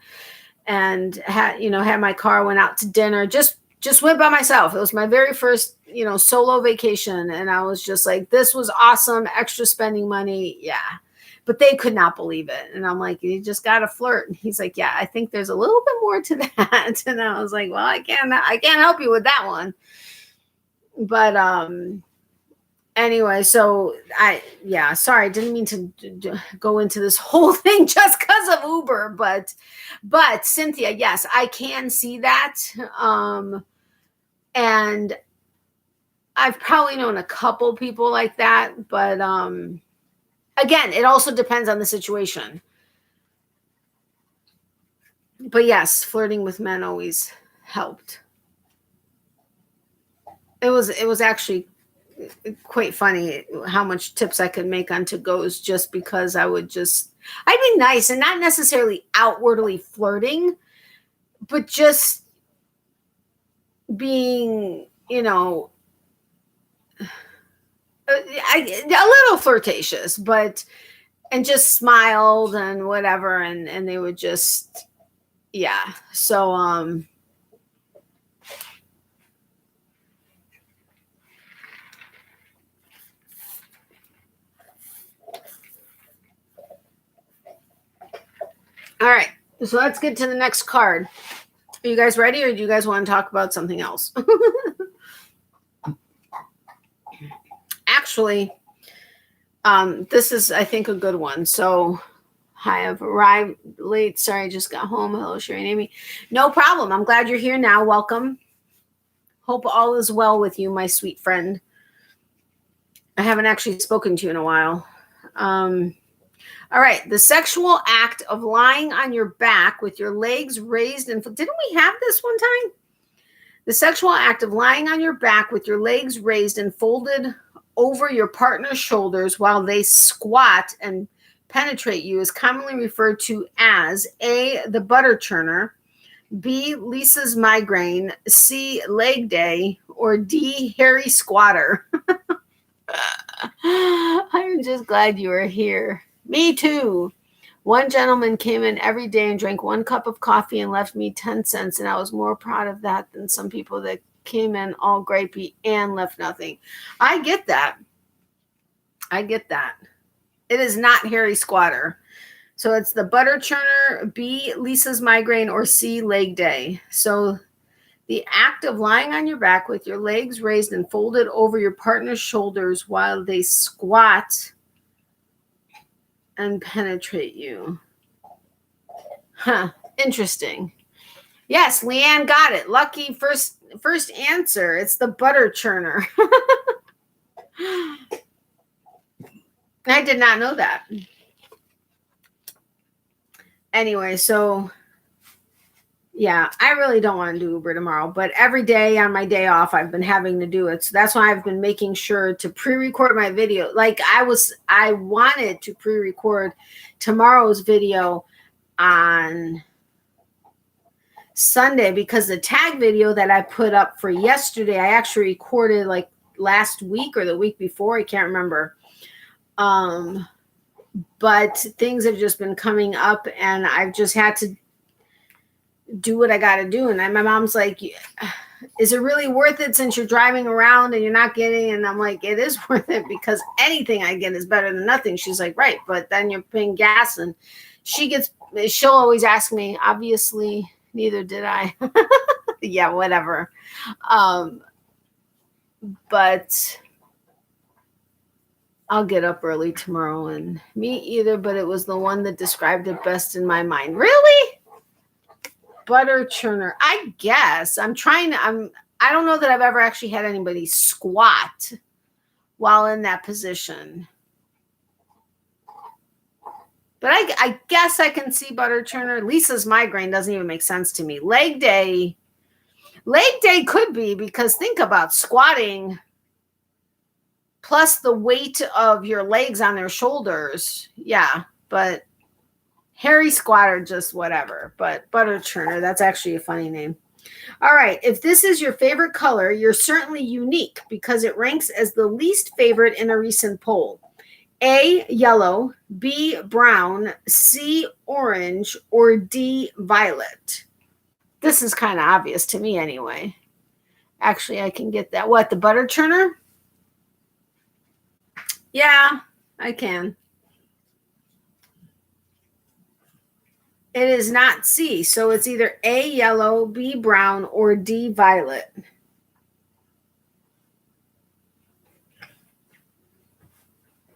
and had my car, went out to dinner, just went by myself. It was my very first, solo vacation. And I was just like, this was awesome. Extra spending money. Yeah. But they could not believe it. And I'm like, you just got to flirt. And he's like, yeah, I think there's a little bit more to that. And I was like, well, I can't help you with that one. But anyway, so sorry, I didn't mean to go into this whole thing just because of Uber. But Cynthia, yes, I can see that. And I've probably known a couple people like that, but again, it also depends on the situation. But yes, flirting with men always helped. It was actually quite funny how much tips I could make on to-goes, just because I'd be nice and not necessarily outwardly flirting, but just being, a little flirtatious, and just smiled and whatever. And they would just, yeah. So, all right. So let's get to the next card. Are you guys ready, or do you guys want to talk about something else? Actually, this is, I think, a good one. So, hi, I've arrived late. Sorry, I just got home. Hello, Sherri and Amy. No problem. I'm glad you're here now. Welcome. Hope all is well with you, my sweet friend. I haven't actually spoken to you in a while. All right. The sexual act of lying on your back with your legs raised and didn't we have this one time? The sexual act of lying on your back with your legs raised and folded over your partner's shoulders while they squat and penetrate you is commonly referred to as A, the butter churner, B, Lisa's migraine, C, leg day, or D, hairy squatter. I'm just glad you are here. Me too. One gentleman came in every day and drank 1 cup of coffee and left me 10 cents. And I was more proud of that than some people that came in all gripey and left nothing. I get that. It is not hairy squatter. So it's the butter churner, B, Lisa's migraine, or C, leg day. So the act of lying on your back with your legs raised and folded over your partner's shoulders while they squat and penetrate you. Huh. Interesting. Yes, Leanne got it. Lucky first answer. It's the butter churner. I did not know that. Anyway, so yeah, I really don't want to do Uber tomorrow, but every day on my day off, I've been having to do it. So that's why I've been making sure to pre-record my video. Like I wanted to pre-record tomorrow's video on Sunday, because the tag video that I put up for yesterday, I actually recorded like last week or the week before. I can't remember. but things have just been coming up and I've just had to do what I got to do. And my mom's like, is it really worth it since you're driving around and you're not getting? And I'm like, it is worth it because anything I get is better than nothing. She's like, right. But then you're paying gas, and she'll always ask me, obviously, neither did I. Yeah, whatever. But I'll get up early tomorrow, and me either, but it was the one that described it best in my mind. Really? Butter churner. I guess I don't know that I've ever actually had anybody squat while in that position. But I guess I can see butter churner. Lisa's migraine doesn't even make sense to me. Leg day could be, because think about squatting plus the weight of your legs on their shoulders. Yeah, but hairy squatter, just whatever. But butter churner, that's actually a funny name. All right. If this is your favorite color, you're certainly unique because it ranks as the least favorite in a recent poll. A, yellow, B, brown, C, orange, or D, violet. This is kind of obvious to me anyway. Actually, I can get that. What, the butter churner? Yeah, I can. It is not C, so it's either A, yellow, B, brown, or D, violet.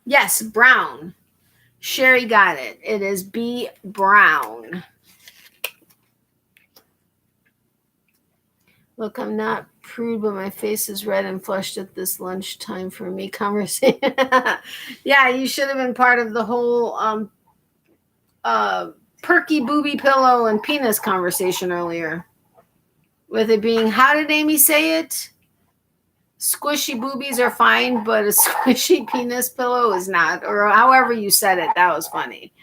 Yes, brown. Sherri got it. It is B, brown. Look, I'm not prude, but my face is red and flushed at this lunchtime for me conversation. Yeah, you should have been part of the whole perky booby pillow and penis conversation earlier. With it being, how did Amy say it? Squishy boobies are fine, but a squishy penis pillow is not. Or however you said it, that was funny.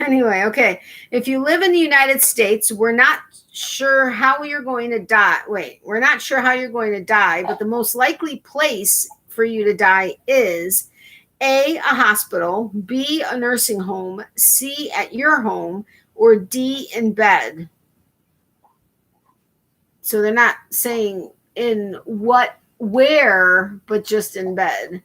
Anyway, okay. If you live in the United States, we're not sure how you're going to die. We're not sure how you're going to die, but the most likely place for you to die is A, a hospital, B, a nursing home, C, at your home, or D, in bed. So they're not saying in where, but just in bed.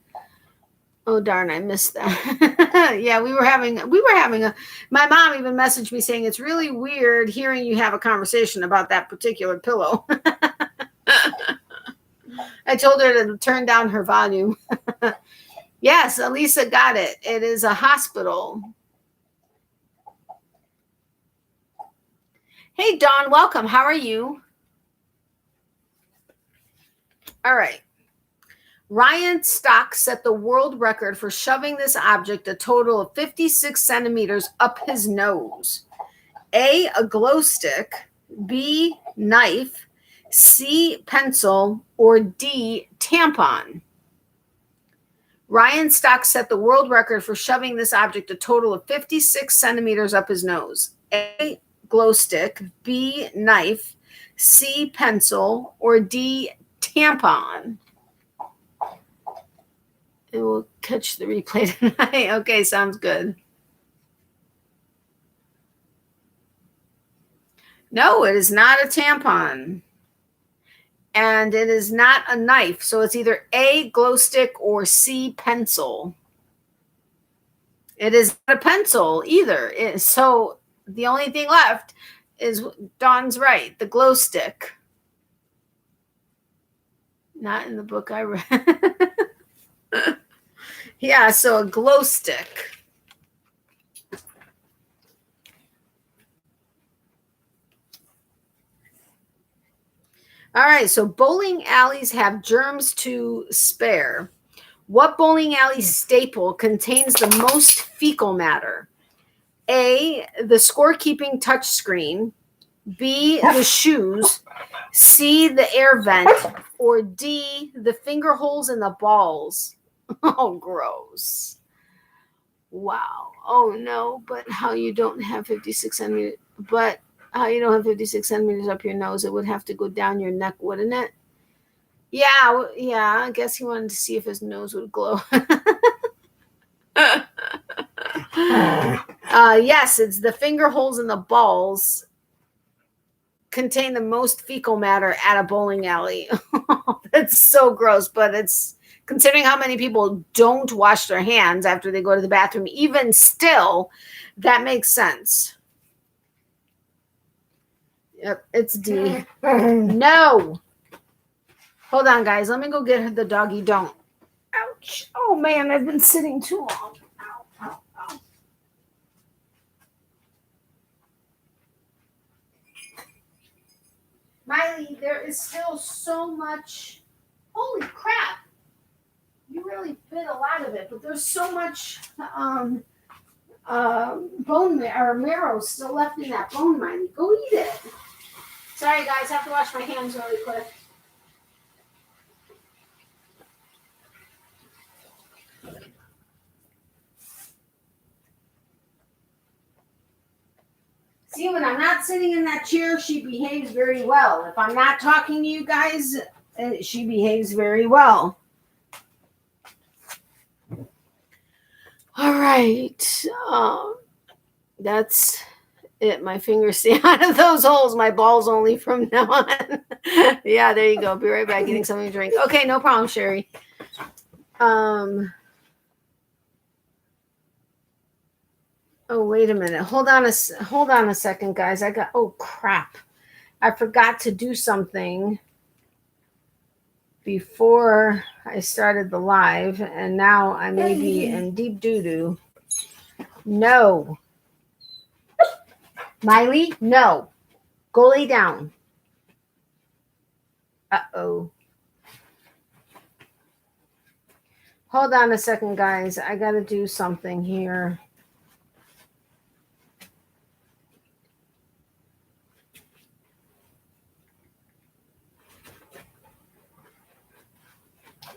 Oh, darn, I missed that. Yeah, we were having my mom even messaged me saying it's really weird hearing you have a conversation about that particular pillow. I told her to turn down her volume. Yes, Elisa got it. It is a hospital. Hey, Dawn, welcome. How are you? All right. Ryan Stock set the world record for shoving this object a total of 56 centimeters up his nose. A, a glow stick, B, knife, C, pencil, or D, tampon. Ryan Stock set the world record for shoving this object a total of 56 centimeters up his nose. A, glow stick, B, knife, C, pencil, or D, tampon. And we'll catch the replay tonight. Okay, sounds good. No, it is not a tampon. And it is not a knife. So it's either A, glow stick, or C, pencil. It is not a pencil either. So the only thing left is Dawn's right, the glow stick. Not in the book I read. Yeah, so a glow stick. All right, so bowling alleys have germs to spare. What bowling alley staple contains the most fecal matter? A, the scorekeeping touchscreen, B, the shoes, C, the air vent, or D, the finger holes in the balls. Oh, gross. Wow. Oh, no, but how you don't have 56 centimeters, how you don't have 56 centimeters up your nose, it would have to go down your neck, wouldn't it? Yeah, I guess he wanted to see if his nose would glow. Yes, it's the finger holes in the balls contain the most fecal matter at a bowling alley. That's so gross, but it's considering how many people don't wash their hands after they go to the bathroom, even still, that makes sense. Yep, it's D. No. Hold on, guys. Let me go get the doggy. Don't. Ouch. Oh, man, I've been sitting too long. Ow, ow, ow. Miley, there is still so much. Holy crap. You really bit a lot of it, but there's so much bone or marrow still left in that bone, Miley. Go eat it. Sorry, guys. I have to wash my hands really quick. See, when I'm not sitting in that chair, she behaves very well. If I'm not talking to you guys, she behaves very well. All right. That's it. My fingers stay out of those holes. My balls only from now on. Yeah, there you go. Be right back getting something to drink. Okay, no problem, Sherry. Oh, wait a minute. Hold on a second, guys. Oh, crap. I forgot to do something before I started the live, and now I may be in deep doo-doo. No. Miley, no. Go lay down. Uh-oh. Hold on a second, guys. I got to do something here.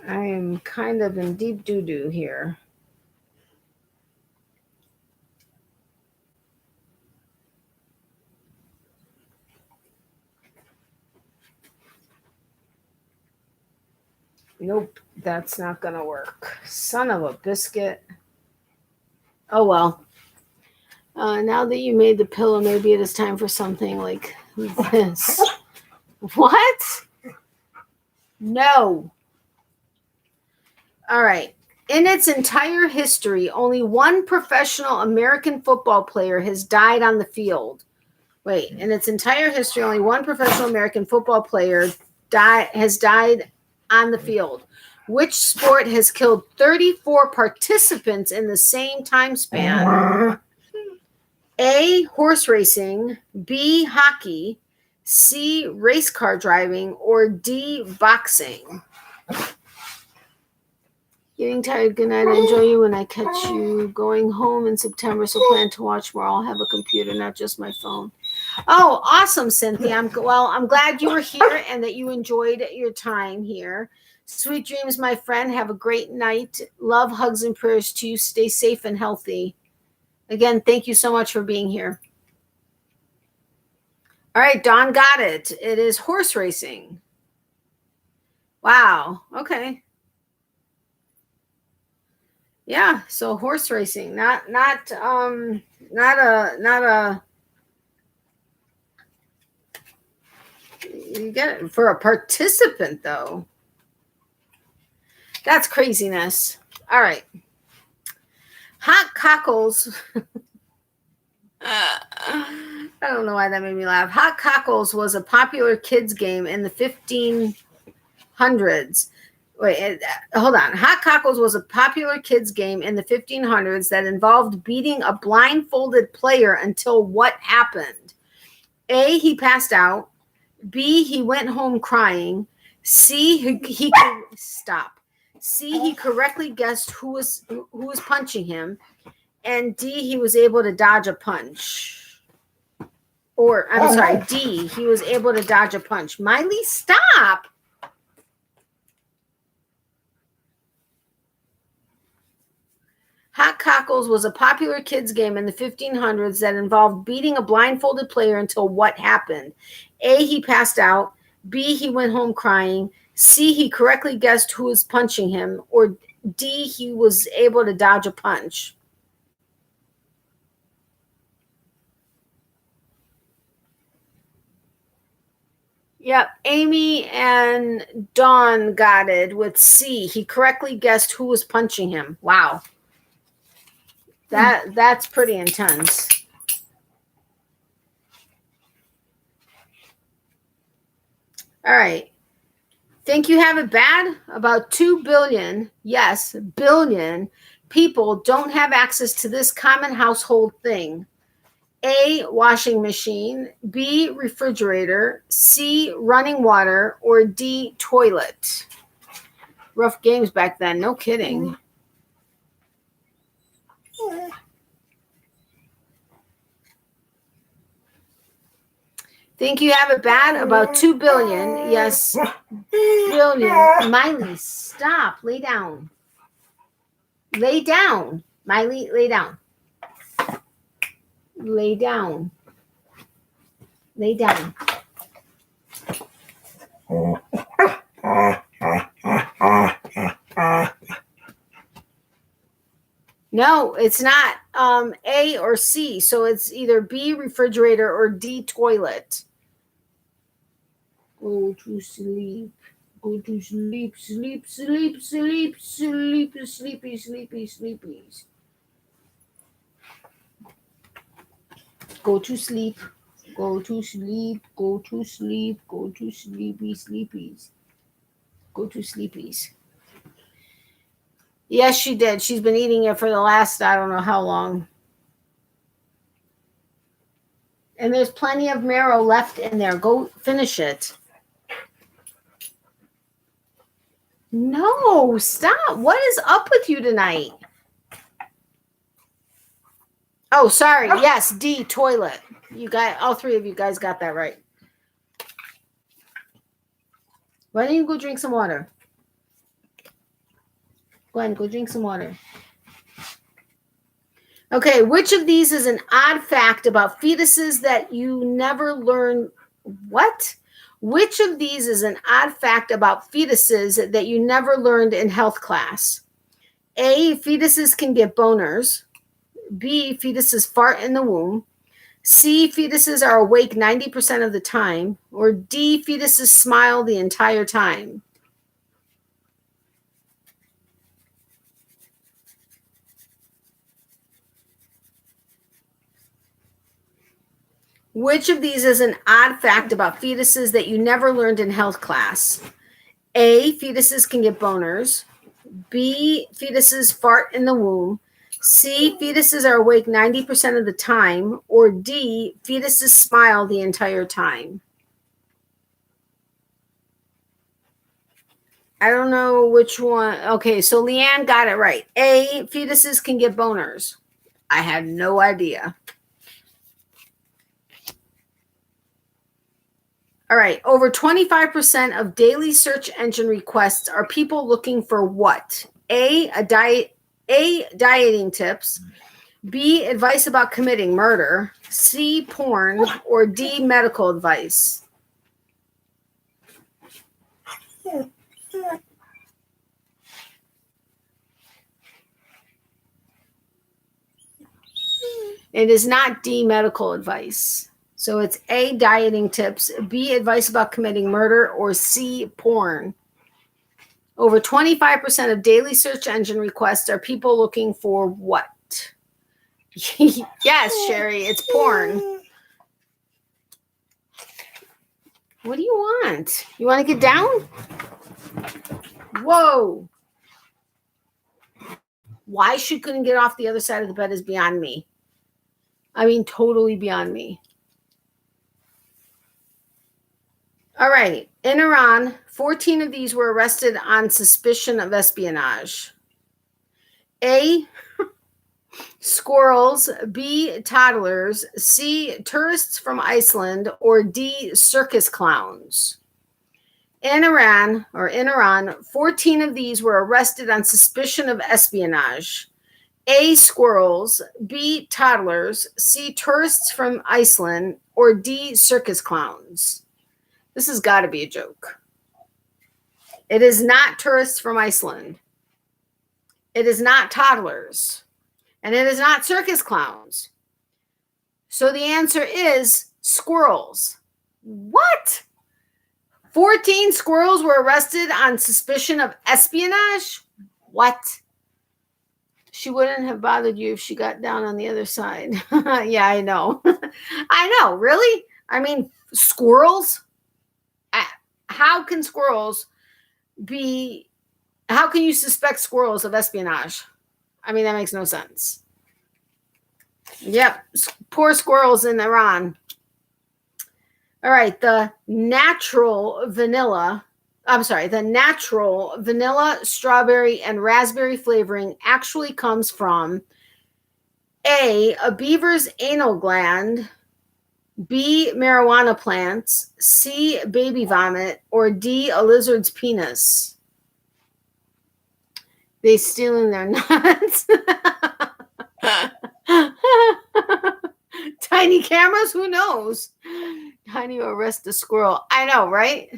I am kind of in deep doo-doo here. Nope, that's not going to work. Son of a biscuit. Oh, well. Now that you made the pillow, maybe it is time for something like this. What? No. All right. In its entire history, only one professional American football player has died on the field. Wait, in its entire history, only one professional American football player has died on the field. Which sport has killed 34 participants in the same time span? A, horse racing, B, hockey, C, race car driving, or D, boxing? Getting tired. Good night. I enjoy you when I catch you. Going home in September, so plan to watch more. I'll have a computer, not just my phone. Oh, awesome, Cynthia. I'm glad you were here and that you enjoyed your time here. Sweet dreams, my friend. Have a great night. Love, hugs, and prayers to you. Stay safe and healthy. Again, thank you so much for being here. All right, Dawn got it. It is horse racing. Wow. Okay. Yeah, so horse racing, not a you get it for a participant though. That's craziness. All right. Hot cockles. I don't know why that made me laugh. Hot cockles was a popular kids game in the 1500s. Wait, hold on. Hot cockles was a popular kids game in the 1500s that involved beating a blindfolded player until what happened? A, he passed out. B, he went home crying. C, he stop. C, he correctly guessed who was punching him. And D, he was able to dodge a punch. Or, I'm sorry, D, he was able to dodge a punch. Miley, stop. Hot cockles was a popular kids game in the 1500s that involved beating a blindfolded player until what happened? A, he passed out. B, he went home crying. C, he correctly guessed who was punching him, or D, he was able to dodge a punch. Yep, Amy and Dawn got it with C. He correctly guessed who was punching him. Wow. That's pretty intense. All right. Think you have it bad? About 2 billion, yes, billion people don't have access to this common household thing. A, washing machine, B, refrigerator, C, running water, or D, toilet. Rough games back then, no kidding. Think you have it bad? About 2 billion, yes, billion. Miley, stop, lay down. Lay down. Miley, lay down. Lay down. Lay down. No, it's not A or C. So it's either B, refrigerator, or D, toilet. Go to sleep. Go to sleep. Sleep, sleep, sleep, sleep, sleepy, sleepy, sleepies. Go to sleep. Go to sleep. Go to sleep. Go to sleepy, sleepies. Go to sleepies. Yes, she did. She's been eating it for the last, I don't know how long. And there's plenty of marrow left in there. Go finish it. No, stop. What is up with you tonight? Oh, sorry. Yes, D, toilet. You got, all three of you guys got that right. Why don't you go drink some water? Gwen, go drink some water. Okay, which of these is an odd fact about fetuses that you never learned? What? Which of these is an odd fact about fetuses that you never learned in health class? A, fetuses can get boners. B, fetuses fart in the womb. C, fetuses are awake 90% of the time. Or D, fetuses smile the entire time. Which of these is an odd fact about fetuses that you never learned in health class? A, fetuses can get boners. B, fetuses fart in the womb. C, fetuses are awake 90% of the time. Or D, fetuses smile the entire time. I don't know which one. Okay, so Leanne got it right. A, fetuses can get boners. I had no idea. All right, over 25% of daily search engine requests are people looking for what? A, dieting tips. B, advice about committing murder. C, porn. Or D, medical advice. It is not D, medical advice. So it's A, dieting tips, B, advice about committing murder, or C, porn. Over 25% of daily search engine requests are people looking for what? Yes, Sherry, it's porn. What do you want? You want to get down? Whoa. Why she couldn't get off the other side of the bed is beyond me. I mean, totally beyond me. All right. In Iran, 14 of these were arrested on suspicion of espionage. A, squirrels. B, toddlers. C, tourists from Iceland. Or D, circus clowns. In Iran, 14 of these were arrested on suspicion of espionage. A, squirrels. B, toddlers. C, tourists from Iceland. Or D, circus clowns. This has got to be a joke. It is not tourists from Iceland. It is not toddlers. And it is not circus clowns. So the answer is squirrels. What? 14 squirrels were arrested on suspicion of espionage? What? She wouldn't have bothered you if she got down on the other side. Yeah, I know. I know, really? I mean, squirrels? How can squirrels be, how can you suspect squirrels of espionage? I mean, that makes no sense. Yep, poor squirrels in Iran. All right, the natural vanilla, strawberry, and raspberry flavoring actually comes from A, a beaver's anal gland, B, marijuana plants, C, baby vomit, or D, a lizard's penis. They stealing their nuts. Tiny cameras? Who knows? Tiny arrest a squirrel. I know, right?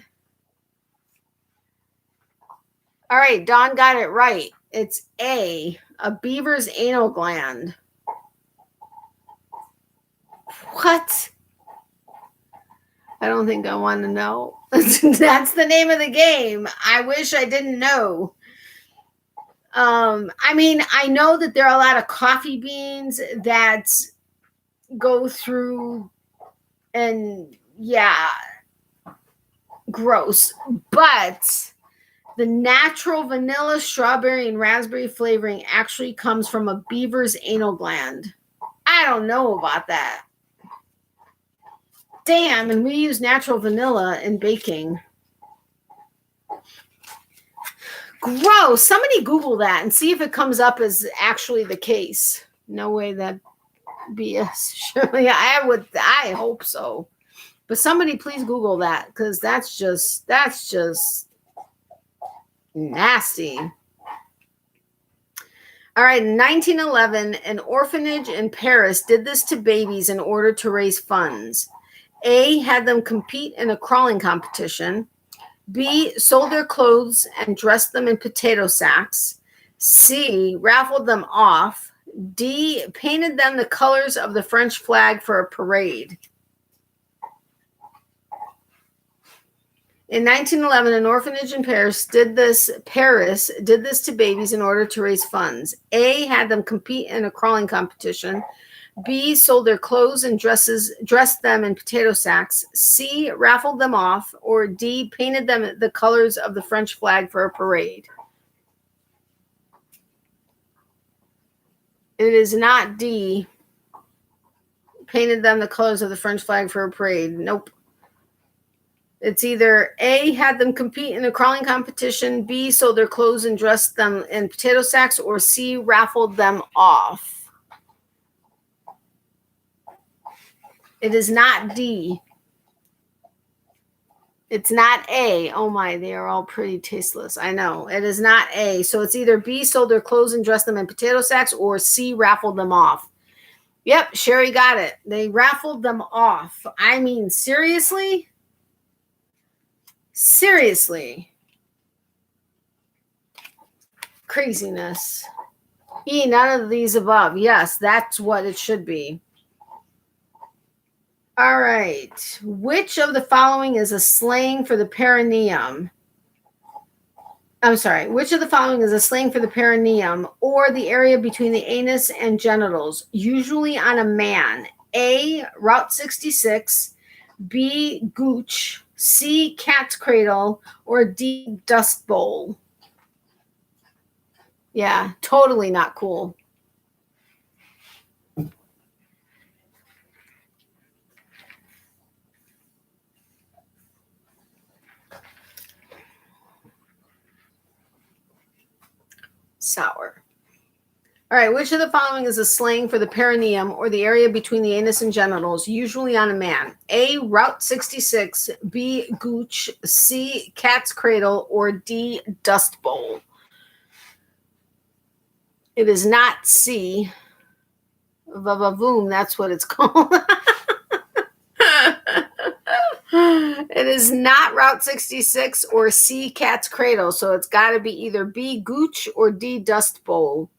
All right, Dawn got it right. It's A, a beaver's anal gland. What? I don't think I want to know. That's the name of the game. I wish I didn't know. I mean, I know that there are a lot of coffee beans that go through, and yeah, gross. But the natural vanilla, strawberry, and raspberry flavoring actually comes from a beaver's anal gland. I don't know about that. Damn, and we use natural vanilla in baking. Gross. Somebody Google that and see if it comes up as actually the case. No way that BS. Surely I hope so. But somebody please Google that, because that's just nasty. All right, in 1911, an orphanage in Paris did this to babies in order to raise funds. A, had them compete in a crawling competition. B, sold their clothes and dressed them in potato sacks. C, raffled them off. D, painted them the colors of the French flag for a parade. In 1911, an orphanage in Paris did this to babies in order to raise funds. A, had them compete in a crawling competition. B, sold their clothes and dressed them in potato sacks. C, raffled them off. Or D, painted them the colors of the French flag for a parade. It is not D, painted them the colors of the French flag for a parade. Nope. It's either A, had them compete in a crawling competition, B, sold their clothes and dressed them in potato sacks, or C, raffled them off. It is not D. It's not A. Oh my, they are all pretty tasteless. I know. It is not A. So it's either B, sold their clothes and dressed them in potato sacks, or C, raffled them off. Yep, Sherri got it. They raffled them off. I mean, seriously? Seriously. Craziness. E, none of these above. Yes, that's what it should be. All right. Which of the following is a slang for the perineum? I'm sorry. Which of the following is a slang for the perineum, or the area between the anus and genitals, usually on a man? A, Route 66, B, gooch, C, cat's cradle, or D, dust bowl? Yeah, totally not cool. Sour. All right, which of the following is a slang for the perineum, or the area between the anus and genitals, usually on a man? A, Route 66, B, gooch, C, cat's cradle, or D, dust bowl? It is not C. Vavavoom, that's what it's called. It is not Route 66 or C, Cat's Cradle. So it's got to be either B, Gooch, or D, Dust Bowl.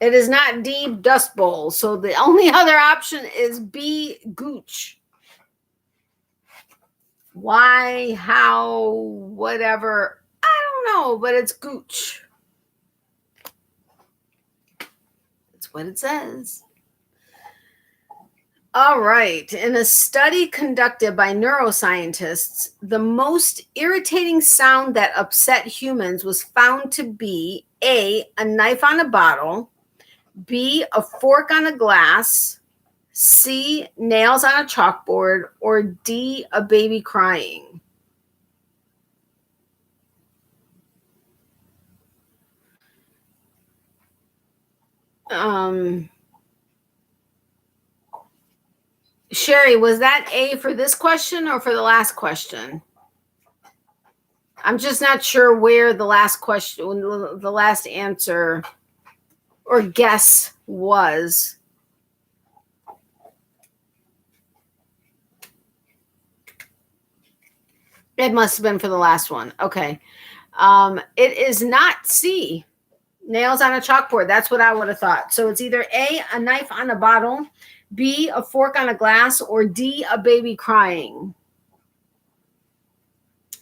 It is not D, Dust Bowl. So the only other option is B, Gooch. Why, how, whatever. I don't know, but it's Gooch. That's what it says. All right. In a study conducted by neuroscientists, the most irritating sound that upset humans was found to be A, a knife on a bottle, B, a fork on a glass, C, nails on a chalkboard, or D, a baby crying. Sherri, was that A for this question or for the last question? I'm just not sure where the last question, the last answer or guess was. It must have been for the last one. Okay. It is not C, nails on a chalkboard. That's what I would have thought. So it's either A, a knife on a bottle, B, a fork on a glass, or D, a baby crying.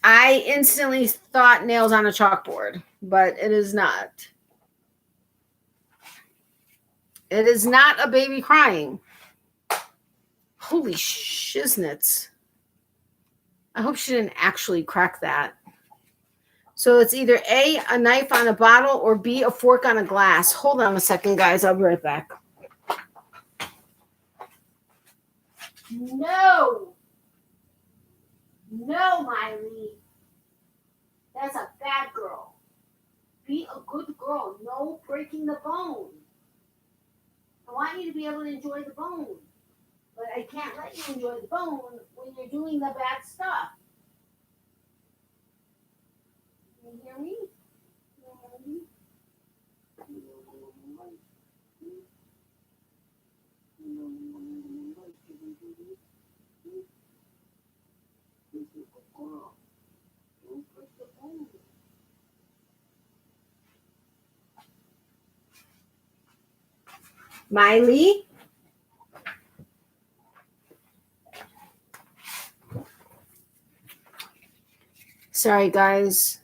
I instantly thought nails on a chalkboard, but it is not. It is not a baby crying. Holy shiznits. I hope she didn't actually crack that. So it's either A, a knife on a bottle, or B, a fork on a glass. Hold on a second, guys. I'll be right back. No. No, Miley. That's a bad girl. Be a good girl. No breaking the bone. I want you to be able to enjoy the bone. But I can't let you enjoy the bone when you're doing the bad stuff. You hear me? Miley? Sorry, guys.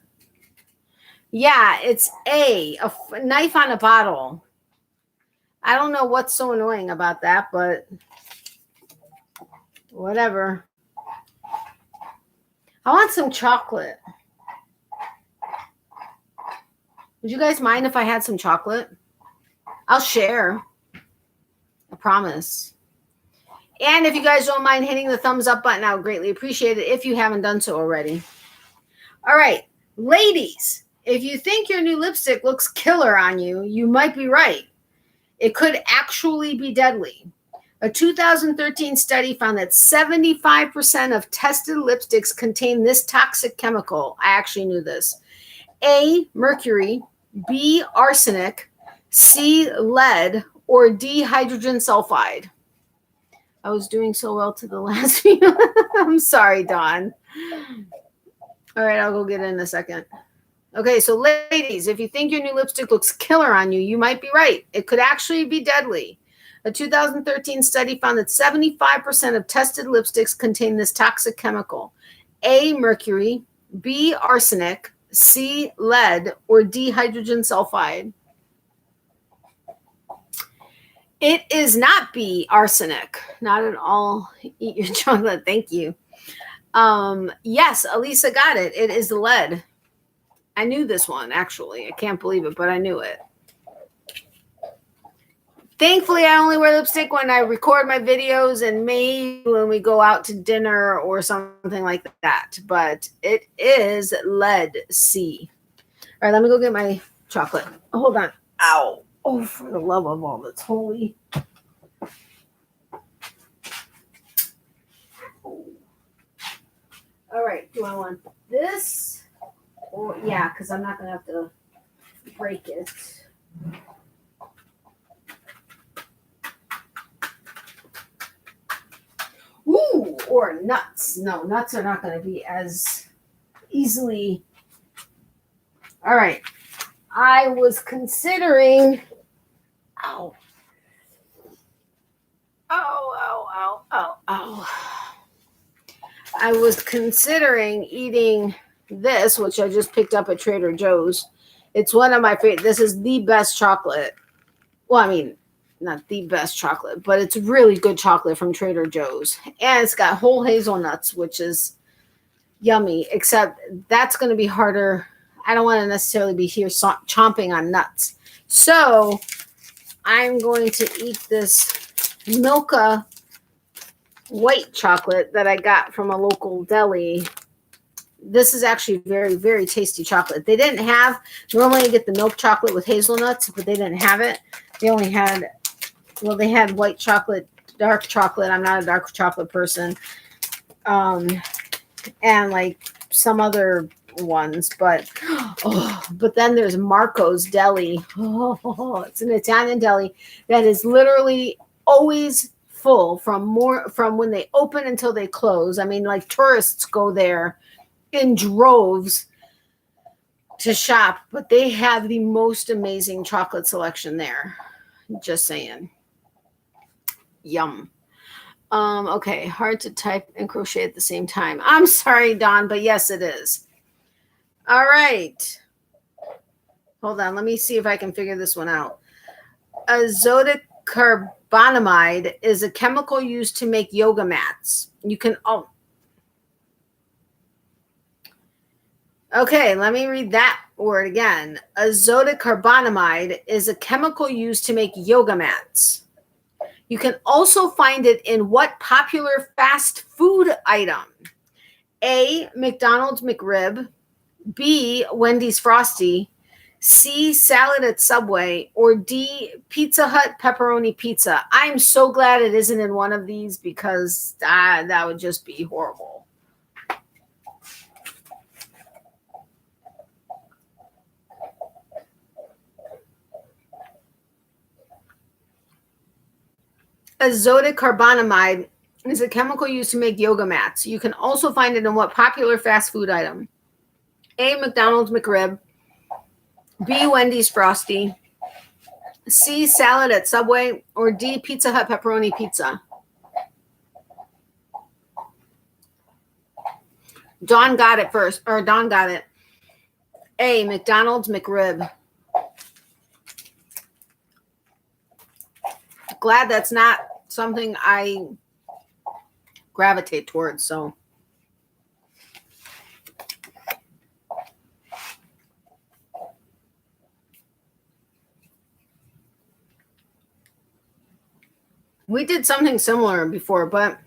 Yeah, it's A knife on a bottle. I don't know what's so annoying about that, but whatever. I want some chocolate. Would you guys mind if I had some chocolate? I'll share. I promise. And if you guys don't mind hitting the thumbs up button, I would greatly appreciate it if you haven't done so already. All right, ladies, if you think your new lipstick looks killer on you, you might be right. It could actually be deadly. A 2013 study found that 75% of tested lipsticks contain this toxic chemical. I actually knew this. A, mercury, B, arsenic, C, lead, or D, hydrogen sulfide. I was doing so well to the last few. I'm sorry, Dawn. All right, I'll go get it in a second. Okay, so ladies, if you think your new lipstick looks killer on you, you might be right. It could actually be deadly. A 2013 study found that 75% of tested lipsticks contain this toxic chemical. A, mercury, B, arsenic, C, lead, or D, hydrogen sulfide. It is not B, arsenic. Not at all. Eat your chocolate. Thank you. Yes, Elisa got it. It is lead. I knew this one, actually. I can't believe it, but I knew it. Thankfully, I only wear lipstick when I record my videos and maybe when we go out to dinner or something like that. But it is lead C. All right, let me go get my chocolate. Hold on. Ow. Oh, for the love of all that's holy. All right, do I want this? Or yeah, because I'm not going to have to break it. or nuts. No, nuts are not going to be as easily. All right. I was considering. Ow. Oh. I was considering eating this, which I just picked up at Trader Joe's. It's one of my favorite. This is the best chocolate. Well, I mean, not the best chocolate, but it's really good chocolate from Trader Joe's. And it's got whole hazelnuts, which is yummy, except that's going to be harder. I don't want to necessarily be here chomping on nuts. So I'm going to eat this Milka white chocolate that I got from a local deli. This is actually very, very tasty chocolate. They didn't have, normally you get the milk chocolate with hazelnuts, but they didn't have it. They only had, well, they had white chocolate, dark chocolate. I'm not a dark chocolate person. And like some other ones, but then there's Marco's Deli. It's an Italian deli that is literally always full from when they open until they close. I mean, like tourists go there in droves to shop, but they have the most amazing chocolate selection there. Just saying. Yum. Okay, hard to type and crochet at the same time. I'm sorry, Dawn, but yes, it is. All right. Hold on, let me see if I can figure this one out. Azotic carbonamide is a chemical used to make yoga mats. You can Okay, let me read that word again. Azotic carbonamide is a chemical used to make yoga mats. You can also find it in what popular fast food item? A, McDonald's McRib, B, Wendy's Frosty, C, salad at Subway, or D, Pizza Hut pepperoni pizza. I'm so glad it isn't in one of these because that would just be horrible. Azotic carbonamide is a chemical used to make yoga mats. You can also find it in what popular fast food item? A, McDonald's McRib, B, Wendy's Frosty, C, salad at Subway, or D, Pizza Hut pepperoni pizza. Dawn got it first, or Dawn got it. A, McDonald's McRib. Glad that's not something I gravitate towards, so. We did something similar before, but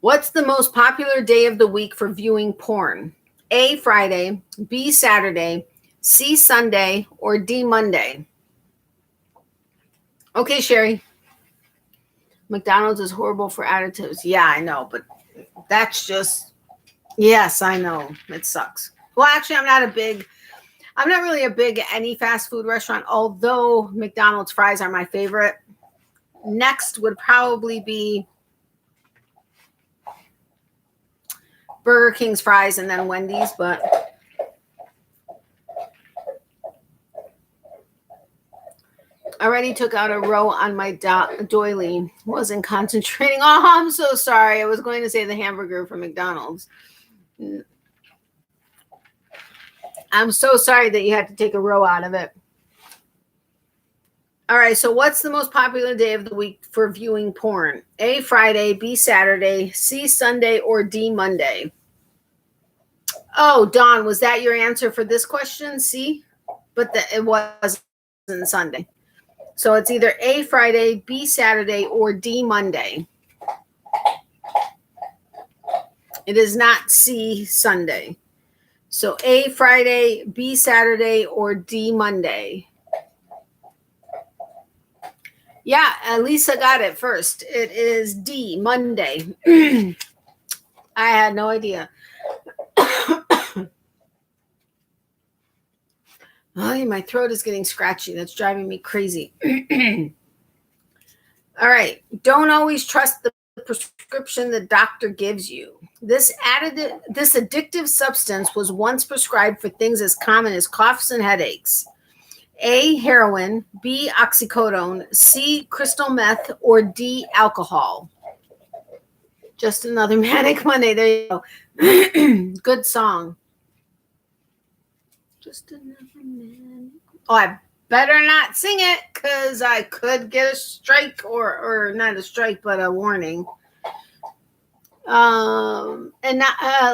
what's the most popular day of the week for viewing porn? A, Friday, B, Saturday, C, Sunday, or D, Monday? Okay, Sherry. McDonald's is horrible for additives. Yeah, I know, but that's just, yes, I know. It sucks. Well, actually, I'm not really a big any fast food restaurant, although McDonald's fries are my favorite. Next would probably be Burger King's fries and then Wendy's, but already took out a row on my doily. Wasn't concentrating. Oh, I'm so sorry. I was going to say the hamburger from McDonald's. I'm so sorry that you had to take a row out of it. All right, so what's the most popular day of the week for viewing porn? A, Friday, B, Saturday, C, Sunday, or D, Monday? Oh, Dawn, was that your answer for this question? C? But it wasn't Sunday. So it's either A, Friday, B, Saturday, or D, Monday. It is not C, Sunday. So A, Friday, B, Saturday, or D, Monday. Yeah, Lisa got it first. It is D, Monday. I had no idea. Oh, my throat is getting scratchy. That's driving me crazy. All right. Don't always trust the prescription the doctor gives you. This addictive substance was once prescribed for things as common as coughs and headaches. A, heroin, B, oxycodone, C, crystal meth, or D, alcohol. Just another Manic Monday. There you go. Good song. Just another Manic. Oh, I better not sing it because I could get a strike or not a strike, but a warning. And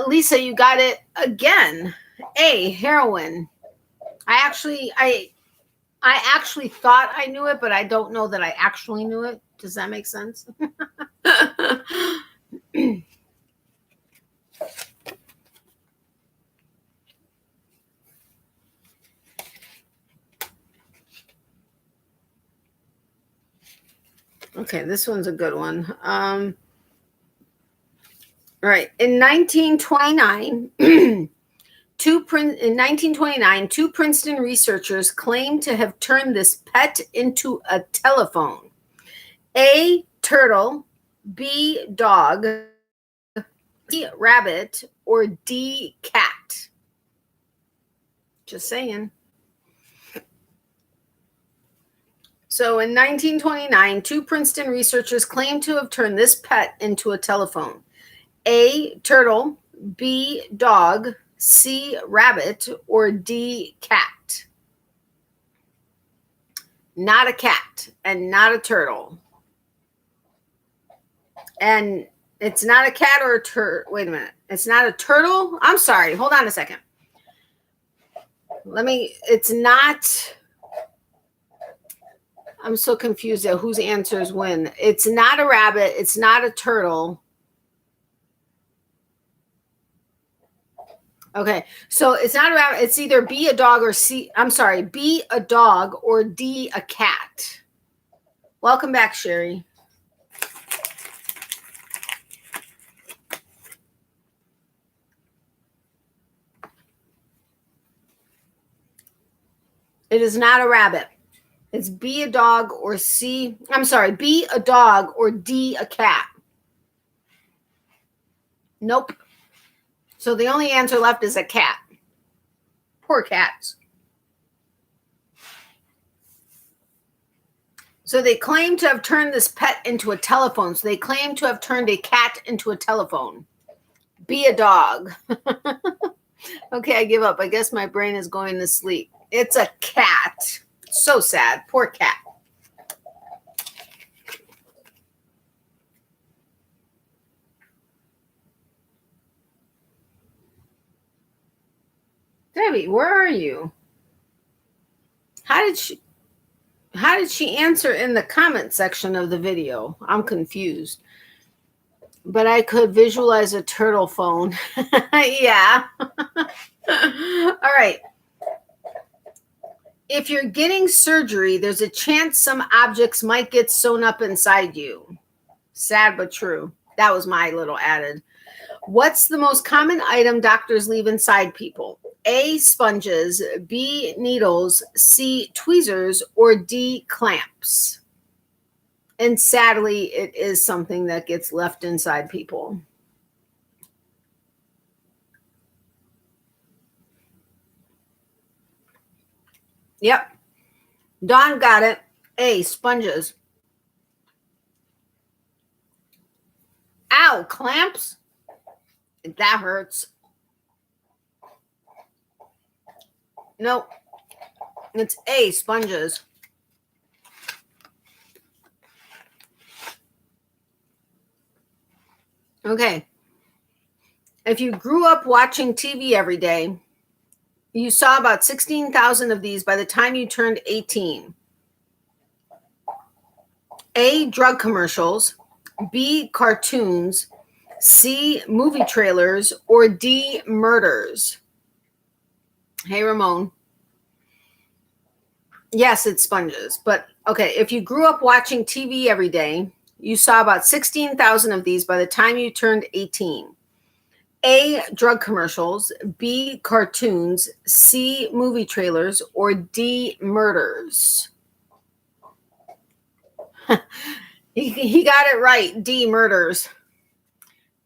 Lisa, you got it again. A, heroin. I actually thought I knew it, but I don't know that I actually knew it. Does that make sense? Okay, this one's a good one. All right. In 1929, two Princeton researchers claimed to have turned this pet into a telephone. A, turtle, B, dog, C, rabbit, or D, cat. Just saying. So in 1929, two Princeton researchers claimed to have turned this pet into a telephone. A, turtle, B, dog, C, rabbit, or D, cat. Not a cat and not a turtle. And it's not a cat or a turtle. Wait a minute. It's not a turtle. I'm sorry. Hold on a second. It's not. I'm so confused at whose answers win. It's not a rabbit. It's not a turtle. Okay, so it's not a rabbit. It's either B, a dog, or C. I'm sorry, B, a dog, or D, a cat. Welcome back, Sherri. It is not a rabbit. It's B, a dog, or C. I'm sorry, B, a dog, or D, a cat. Nope. So the only answer left is a cat. Poor cats. So they claim to have turned this pet into a telephone. So they claim to have turned a cat into a telephone. Be a dog. Okay, I give up. I guess my brain is going to sleep. It's a cat. So sad. Poor cat. Debbie, where are you? How did she answer in the comment section of the video? I'm confused. But I could visualize a turtle phone. Yeah. All right. If you're getting surgery, there's a chance some objects might get sewn up inside you. Sad but true. That was my little added. What's the most common item doctors leave inside people? A, sponges, B, needles, C, tweezers, or D, clamps? And sadly, it is something that gets left inside people. Yep. Dawn got it. A, sponges. Ow, clamps? That hurts. Nope. It's A, sponges. Okay. If you grew up watching TV every day, you saw about 16,000 of these by the time you turned 18. A, drug commercials, B, cartoons, C, movie trailers, or D, murders. Hey, Ramon. Yes, it's sponges. But okay, if you grew up watching TV every day, you saw about 16,000 of these by the time you turned 18. A, drug commercials, B, cartoons, C, movie trailers, or D, murders. He got it right. D, murders.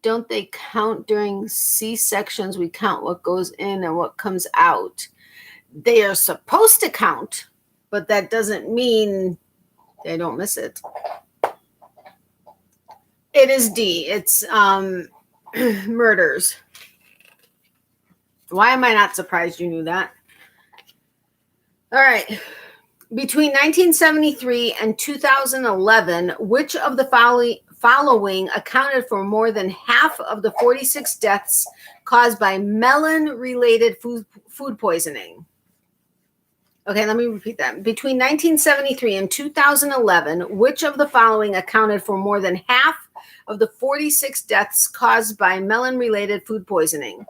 Don't they count during C-sections? We count what goes in and what comes out. They are supposed to count, but that doesn't mean they don't miss it. It is D. It's murders. Why am I not surprised you knew that? All right. Between 1973 and 2011, which of the following accounted for more than half of the 46 deaths caused by melon-related food poisoning? Okay, let me repeat that. Between 1973 and 2011, which of the following accounted for more than half of the 46 deaths caused by melon-related food poisoning?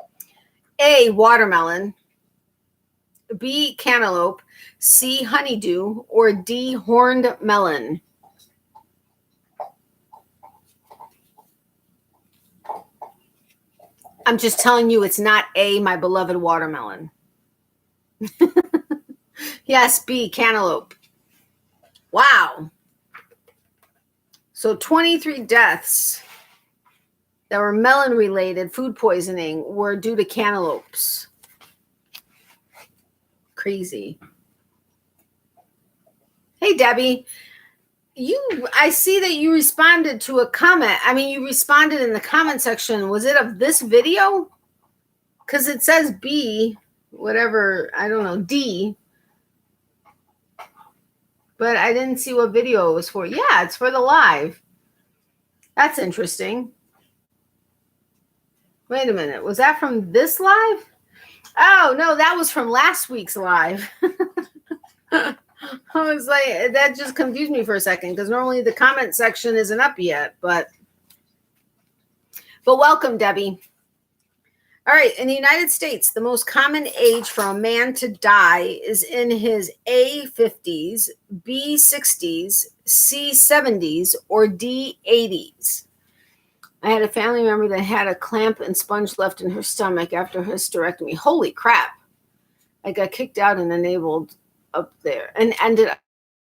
A, watermelon, B, cantaloupe, C, honeydew, or D, horned melon? I'm just telling you it's not A, my beloved watermelon. Yes, B, cantaloupe. Wow. So 23 deaths that were melon-related food poisoning were due to cantaloupes. Crazy. Hey, Debbie. I see that you responded to a comment. I mean, you responded in the comment section. Was it of this video? Because it says B, whatever, I don't know, D. But I didn't see what video it was for. Yeah, it's for the live. That's interesting. Wait a minute. Was that from this live? Oh, no, that was from last week's live. I was like, that just confused me for a second because normally the comment section isn't up yet. But welcome, Debbie. All right. In the United States, the most common age for a man to die is in his A, 50s, B, 60s, C, 70s, or D, 80s. I had a family member that had a clamp and sponge left in her stomach after her hysterectomy. Holy crap. I got kicked out and enabled up there and ended up.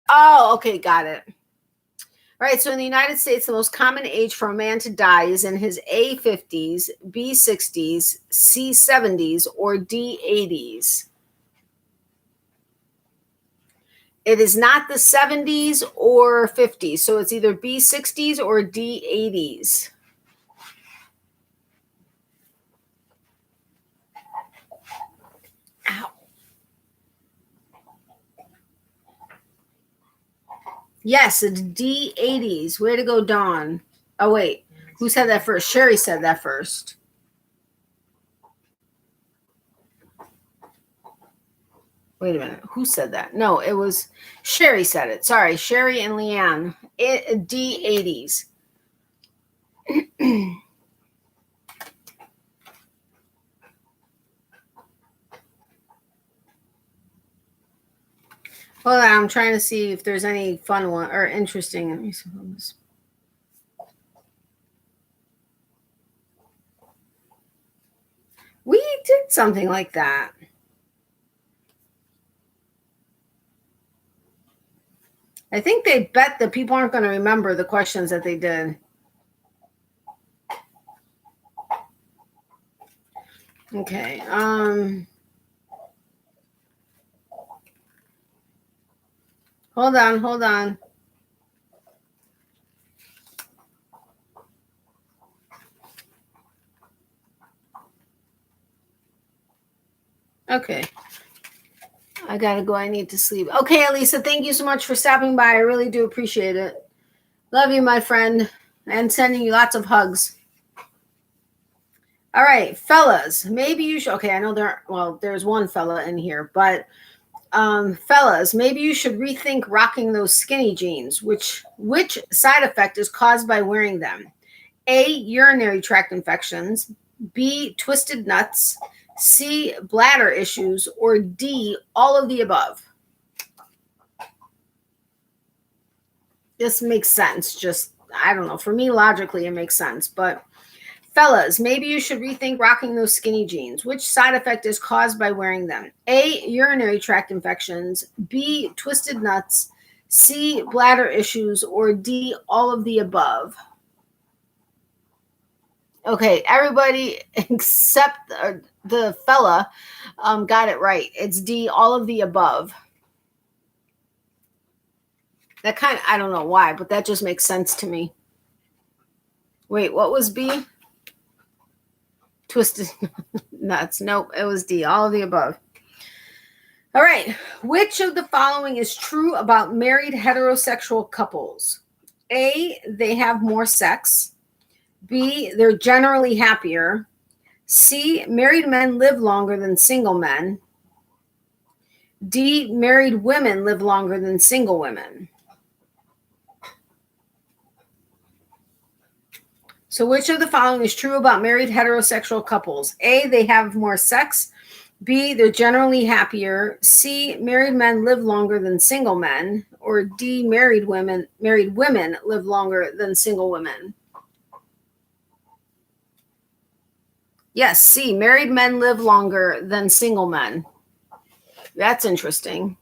Oh, okay. Got it. All right. So in the United States, the most common age for a man to die is in his A, 50s, B, 60s, C, 70s, or D, 80s. It is not the 70s or 50s. So it's either B, 60s or D, 80s. Ow. Yes, it's D, 80s. Way to go, Dawn. Oh, wait. Who said that first? Sherri said that first. Wait a minute. Who said that? No, it was Sherri said it. Sorry, Sherri and Leanne. D, 80s. Hold on, I'm trying to see if there's any fun one or interesting. Let me see. We did something like that. I think they bet that people aren't going to remember the questions that they did. Okay. Hold on. Okay. I gotta go. I need to sleep. Okay, Elisa, thank you so much for stopping by. I really do appreciate it. Love you, my friend, and sending you lots of hugs. All right, fellas, maybe you should. Okay, I know there's one fella in here, but fellas, maybe you should rethink rocking those skinny jeans. Which side effect is caused by wearing them? A, urinary tract infections, B, twisted nuts, C, bladder issues, or D, all of the above. This makes sense. Just, I don't know. For me, logically, it makes sense. But fellas, maybe you should rethink rocking those skinny jeans. Which side effect is caused by wearing them? A, urinary tract infections, B, twisted nuts, C, bladder issues, or D, all of the above? Okay, everybody except the fella got it right. It's D, all of the above. That kind of, I don't know why, but that just makes sense to me. Wait, what was B? Twisted nuts. Nope, it was D, all of the above. All right. Which of the following is true about married heterosexual couples? A, they have more sex. B, they're generally happier. C, married men live longer than single men. D, married women live longer than single women. So which of the following is true about married heterosexual couples? A, they have more sex. B, they're generally happier. C, married men live longer than single men. Or D, married women live longer than single women. Yes, C, married men live longer than single men. That's interesting.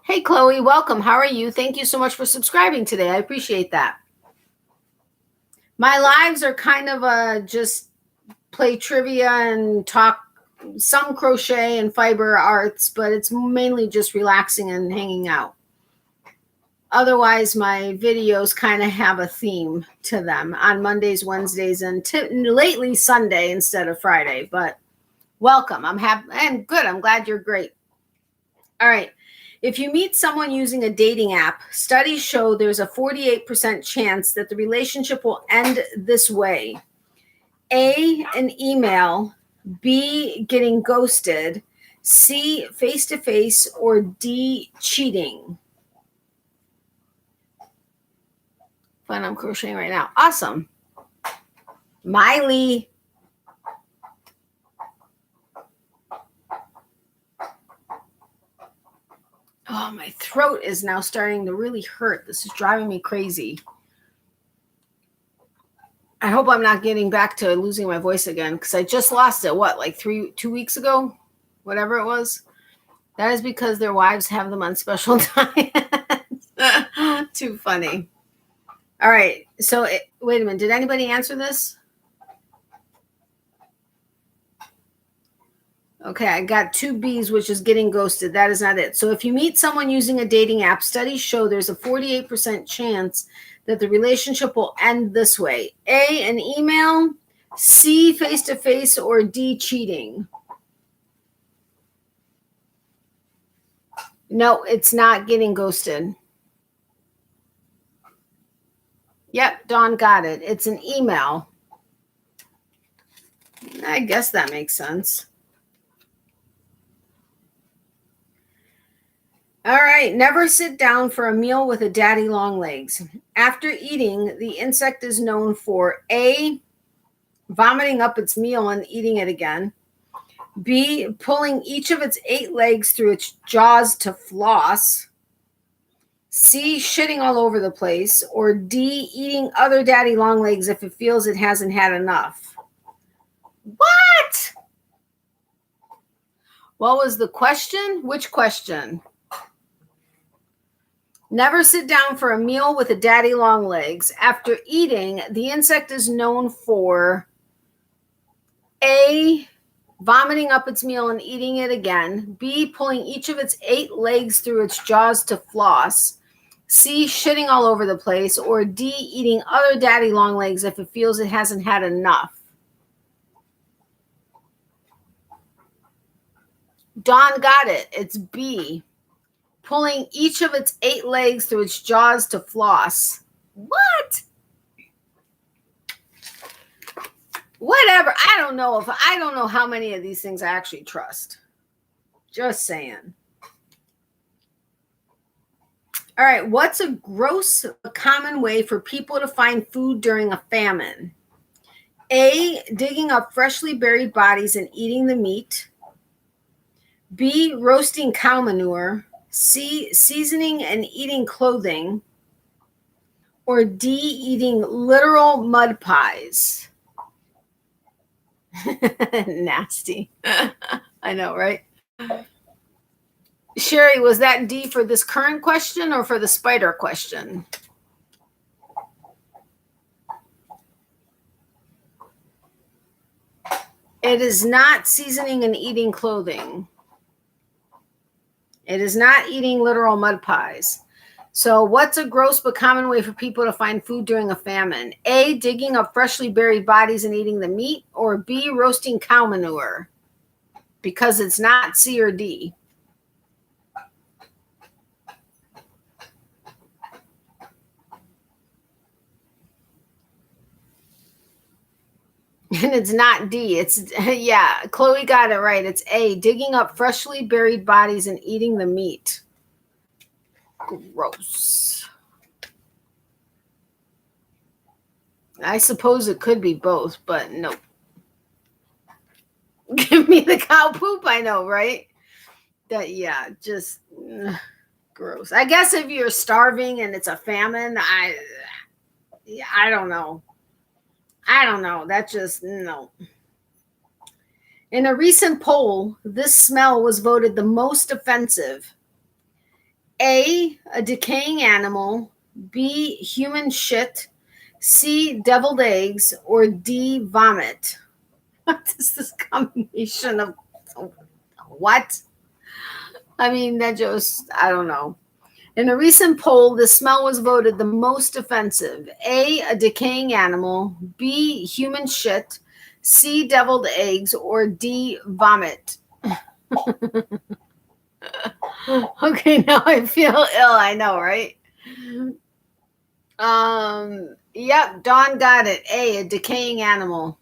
Hey, Chloe, welcome. How are you? Thank you so much for subscribing today. I appreciate that. My lives are kind of just play trivia and talk some crochet and fiber arts, but it's mainly just relaxing and hanging out. Otherwise, my videos kind of have a theme to them on Mondays, Wednesdays, and lately Sunday instead of Friday. But welcome. I'm happy and good. I'm glad you're great. All right. If you meet someone using a dating app, studies show there's a 48% chance that the relationship will end this way. A, an email. B, getting ghosted. C, face-to-face. Or D, cheating. Fun, I'm crocheting right now. Awesome. Miley. Oh, my throat is now starting to really hurt. This is driving me crazy. I hope I'm not getting back to losing my voice again because I just lost it, like 2 weeks ago? Whatever it was. That is because their wives have them on special diets. Too funny. All right. So, wait a minute. Did anybody answer this? Okay, I got 2 B's, which is getting ghosted. That is not it. So if you meet someone using a dating app, studies show there's a 48% chance that the relationship will end this way. A, an email. C, face-to-face. Or D, cheating. No, it's not getting ghosted. Yep, Dawn got it. It's an email. I guess that makes sense. All right. Never sit down for a meal with a daddy long legs. After eating, the insect is known for A, vomiting up its meal and eating it again. B, pulling each of its 8 legs through its jaws to floss. C, shitting all over the place. Or D, eating other daddy long legs if it feels it hasn't had enough. What? What was the question? Which question? Never sit down for a meal with a daddy long legs. After eating, the insect is known for A, vomiting up its meal and eating it again. B, pulling each of its 8 legs through its jaws to floss. C, shitting all over the place. Or D, eating other daddy long legs if it feels it hasn't had enough. Dawn got it. It's B. Pulling each of its 8 legs through its jaws to floss. What? Whatever. I don't know how many of these things I actually trust. Just saying. All right. What's a gross, common way for people to find food during a famine? A, digging up freshly buried bodies and eating the meat. B, roasting cow manure. C, seasoning and eating clothing. or D, eating literal mud pies? Nasty. I know, right? Sherri, was that D for this current question or for the spider question? It is not seasoning and eating clothing. It is not eating literal mud pies. So what's a gross but common way for people to find food during a famine? A, digging up freshly buried bodies and eating the meat, or B, roasting cow manure? Because it's not C or D. And it's not D. It's, yeah, Chloe got it right. It's A, digging up freshly buried bodies and eating the meat. Gross. I suppose it could be both, but no. Give me the cow poop, I know, right? That, yeah, just gross. I guess if you're starving and it's a famine, I don't know. I don't know. That just, no. In a recent poll, this smell was voted the most offensive. A, a decaying animal. B, human shit. C, deviled eggs. Or D, vomit. What is this combination of what? I mean, that just, I don't know. In a recent poll, the smell was voted the most offensive. A decaying animal. B, human shit. C, deviled eggs. Or D, vomit. Okay, now I feel ill. I know, right? Yep, Dawn got it. A decaying animal.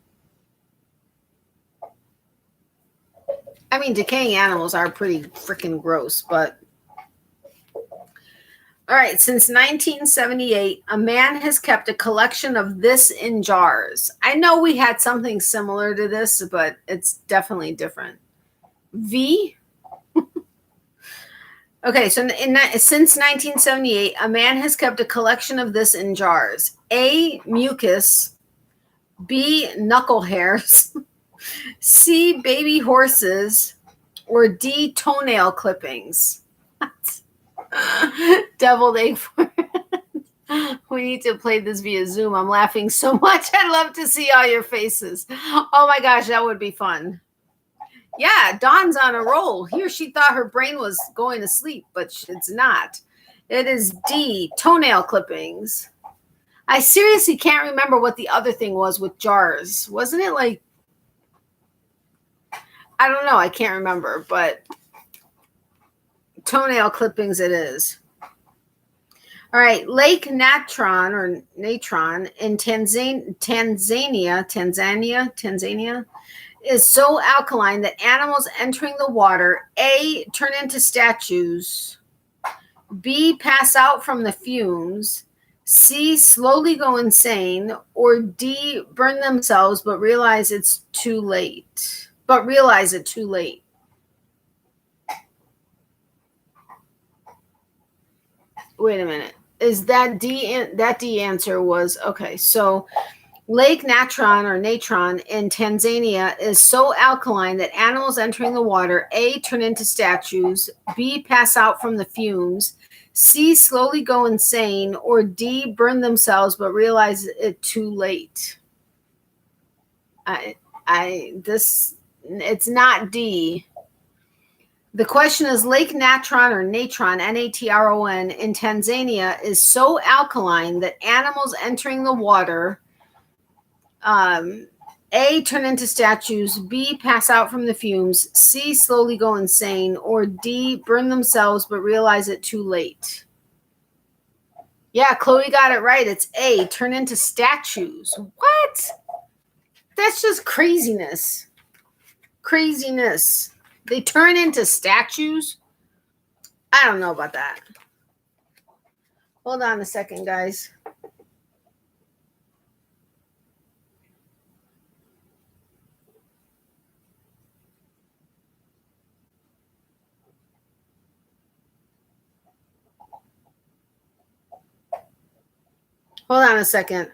I mean, decaying animals are pretty freaking gross, but all right, since 1978, a man has kept a collection of this in jars. I know we had something similar to this, but it's definitely different. V. Okay, so since 1978, a man has kept a collection of this in jars. A, mucus. B, knuckle hairs. C, baby horses. Or D, toenail clippings. Deviled egg. We need to play this via Zoom. I'm laughing so much. I'd love to see all your faces. Oh my gosh, that would be fun. Yeah, Dawn's on a roll. Here, she thought her brain was going to sleep, but it's not. It is D, toenail clippings. I seriously can't remember what the other thing was with jars. Wasn't it like, I don't know. I can't remember, but toenail clippings it is. All right, Lake Natron or Natron in Tanzania is so alkaline that animals entering the water, A, turn into statues, B, pass out from the fumes, C, slowly go insane, or D, burn themselves but realize it's too late. Wait a minute. Is that D? That D answer was okay. So Lake Natron or Natron in Tanzania is so alkaline that animals entering the water, A, turn into statues, B, pass out from the fumes, C, slowly go insane, or D, burn themselves but realize it too late. It's not D. The question is Lake Natron or Natron, Natron, in Tanzania is so alkaline that animals entering the water, A, turn into statues, B, pass out from the fumes, C, slowly go insane, or D, burn themselves but realize it too late. Yeah, Chloe got it right. It's A, turn into statues. What? That's just craziness. Craziness. They turn into statues? I don't know about that. Hold on a second, guys. Hold on a second.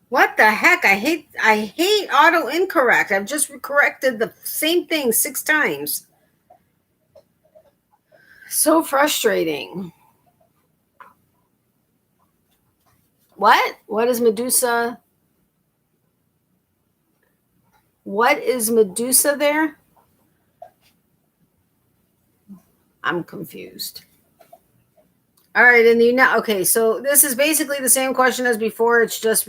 What the heck? I hate auto incorrect. I've just corrected the same thing 6 times. So frustrating. What? What is Medusa? What is Medusa there? I'm confused. All right, okay, so this is basically the same question as before. It's just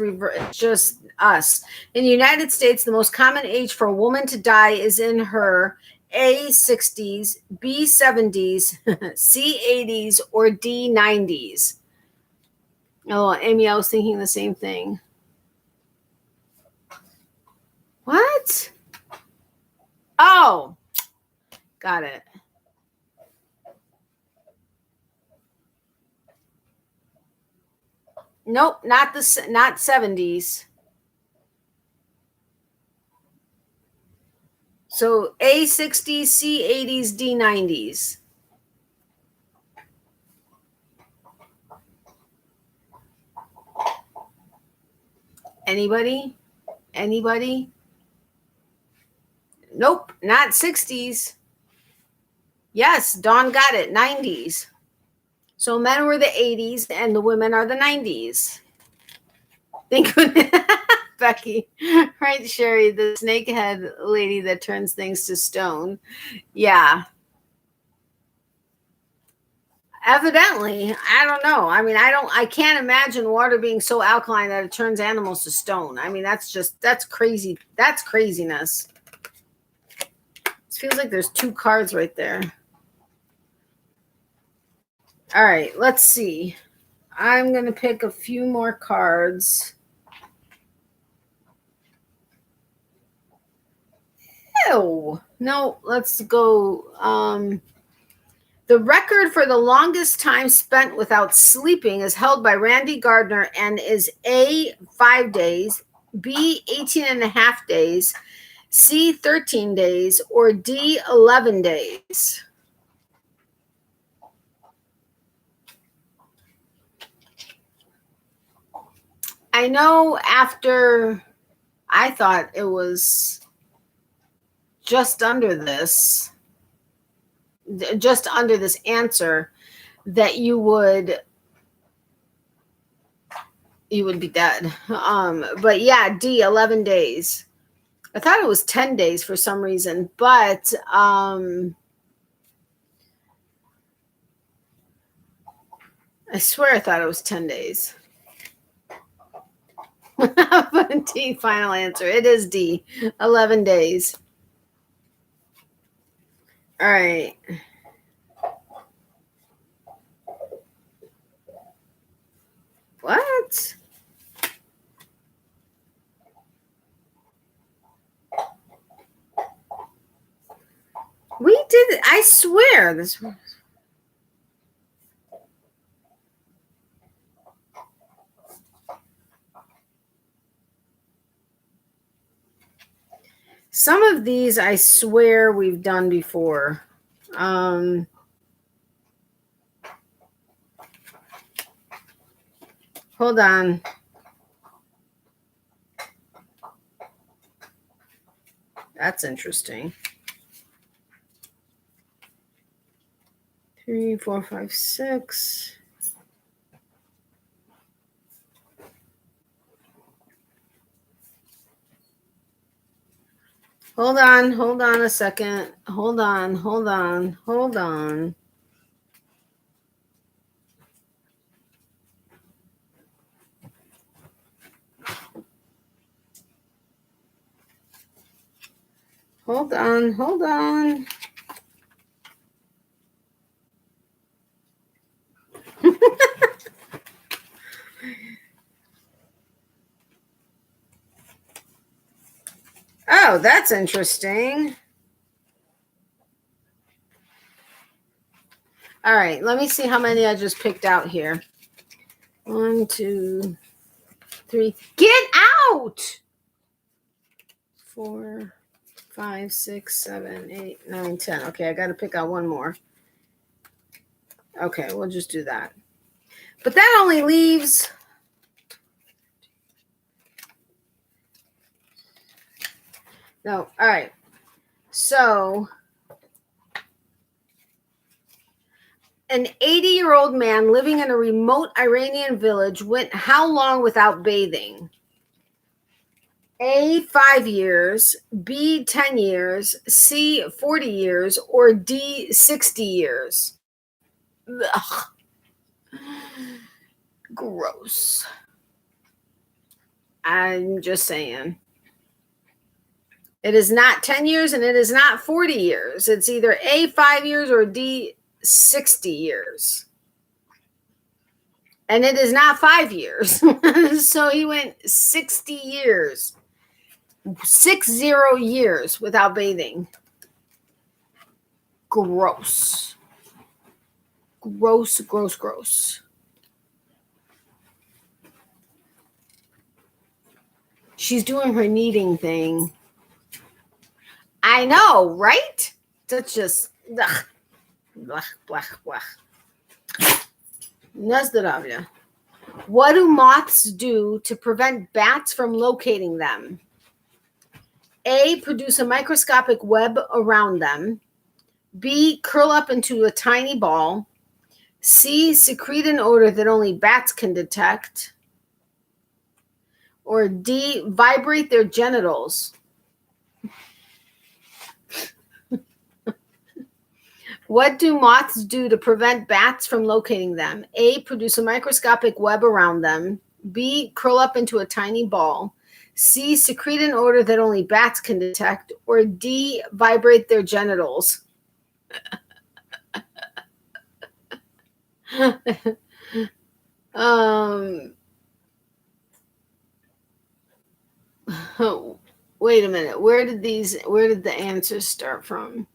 us. In the United States, the most common age for a woman to die is in her A 60s, B 70s, C 80s, or D 90s. Oh, Amy, I was thinking the same thing. What? Oh, got it. Nope, not 70s. So A 60s, C 80s, D 90s. Anybody? Anybody? Nope, not 60s. Yes, Dawn got it. 90s. So men were the 80s and the women are the 90s. Think Becky, right, Sherry, the snakehead lady that turns things to stone. Yeah. Evidently, I don't know. I mean, I can't imagine water being so alkaline that it turns animals to stone. I mean, that's crazy. That's craziness. It feels like there's 2 cards right there. All right, let's see. I'm going to pick a few more cards. Ew. No, let's go. The record for the longest time spent without sleeping is held by Randy Gardner and is A, 5 days, B, 18 and a half days, C, 13 days, or D, 11 days. I know after I thought it was just under this answer that you would be dead. But yeah, D, 11 days. I thought it was 10 days for some reason, but I swear I thought it was 10 days. D, final answer. It is D, 11 days. All right. What? We did it. I swear this. Some of these I swear we've done before. Hold on. That's interesting. 3, 4, 5, 6. Hold on a second. Hold on. Hold on. Oh, that's interesting. All right, let me see how many I just picked out here. 1, 2, 3. Get out! 4, 5, 6, 7, 8, 9, 10. Okay, I got to pick out one more. Okay, we'll just do that. But that only leaves... No, all right. So... An 80-year-old man living in a remote Iranian village went how long without bathing? A, 5 years, B, 10 years, C, 40 years, or D, 60 years? Ugh. Gross. I'm just saying. It is not 10 years and it is not 40 years. It's either A, 5 years, or D, 60 years. And it is not 5 years. So he went 60 years. 60 years without bathing. Gross. Gross, gross, gross. She's doing her kneading thing. I know, right? That's just... Ugh. Blah, blah, blah. Nezdravia. What do moths do to prevent bats from locating them? A, produce a microscopic web around them. B, curl up into a tiny ball. C, secrete an odor that only bats can detect. Or D, vibrate their genitals. What do moths do to prevent bats from locating them? A, produce a microscopic web around them. B, curl up into a tiny ball. C, secrete an odor that only bats can detect. Or D, vibrate their genitals. Wait a minute. Where did the answers start from?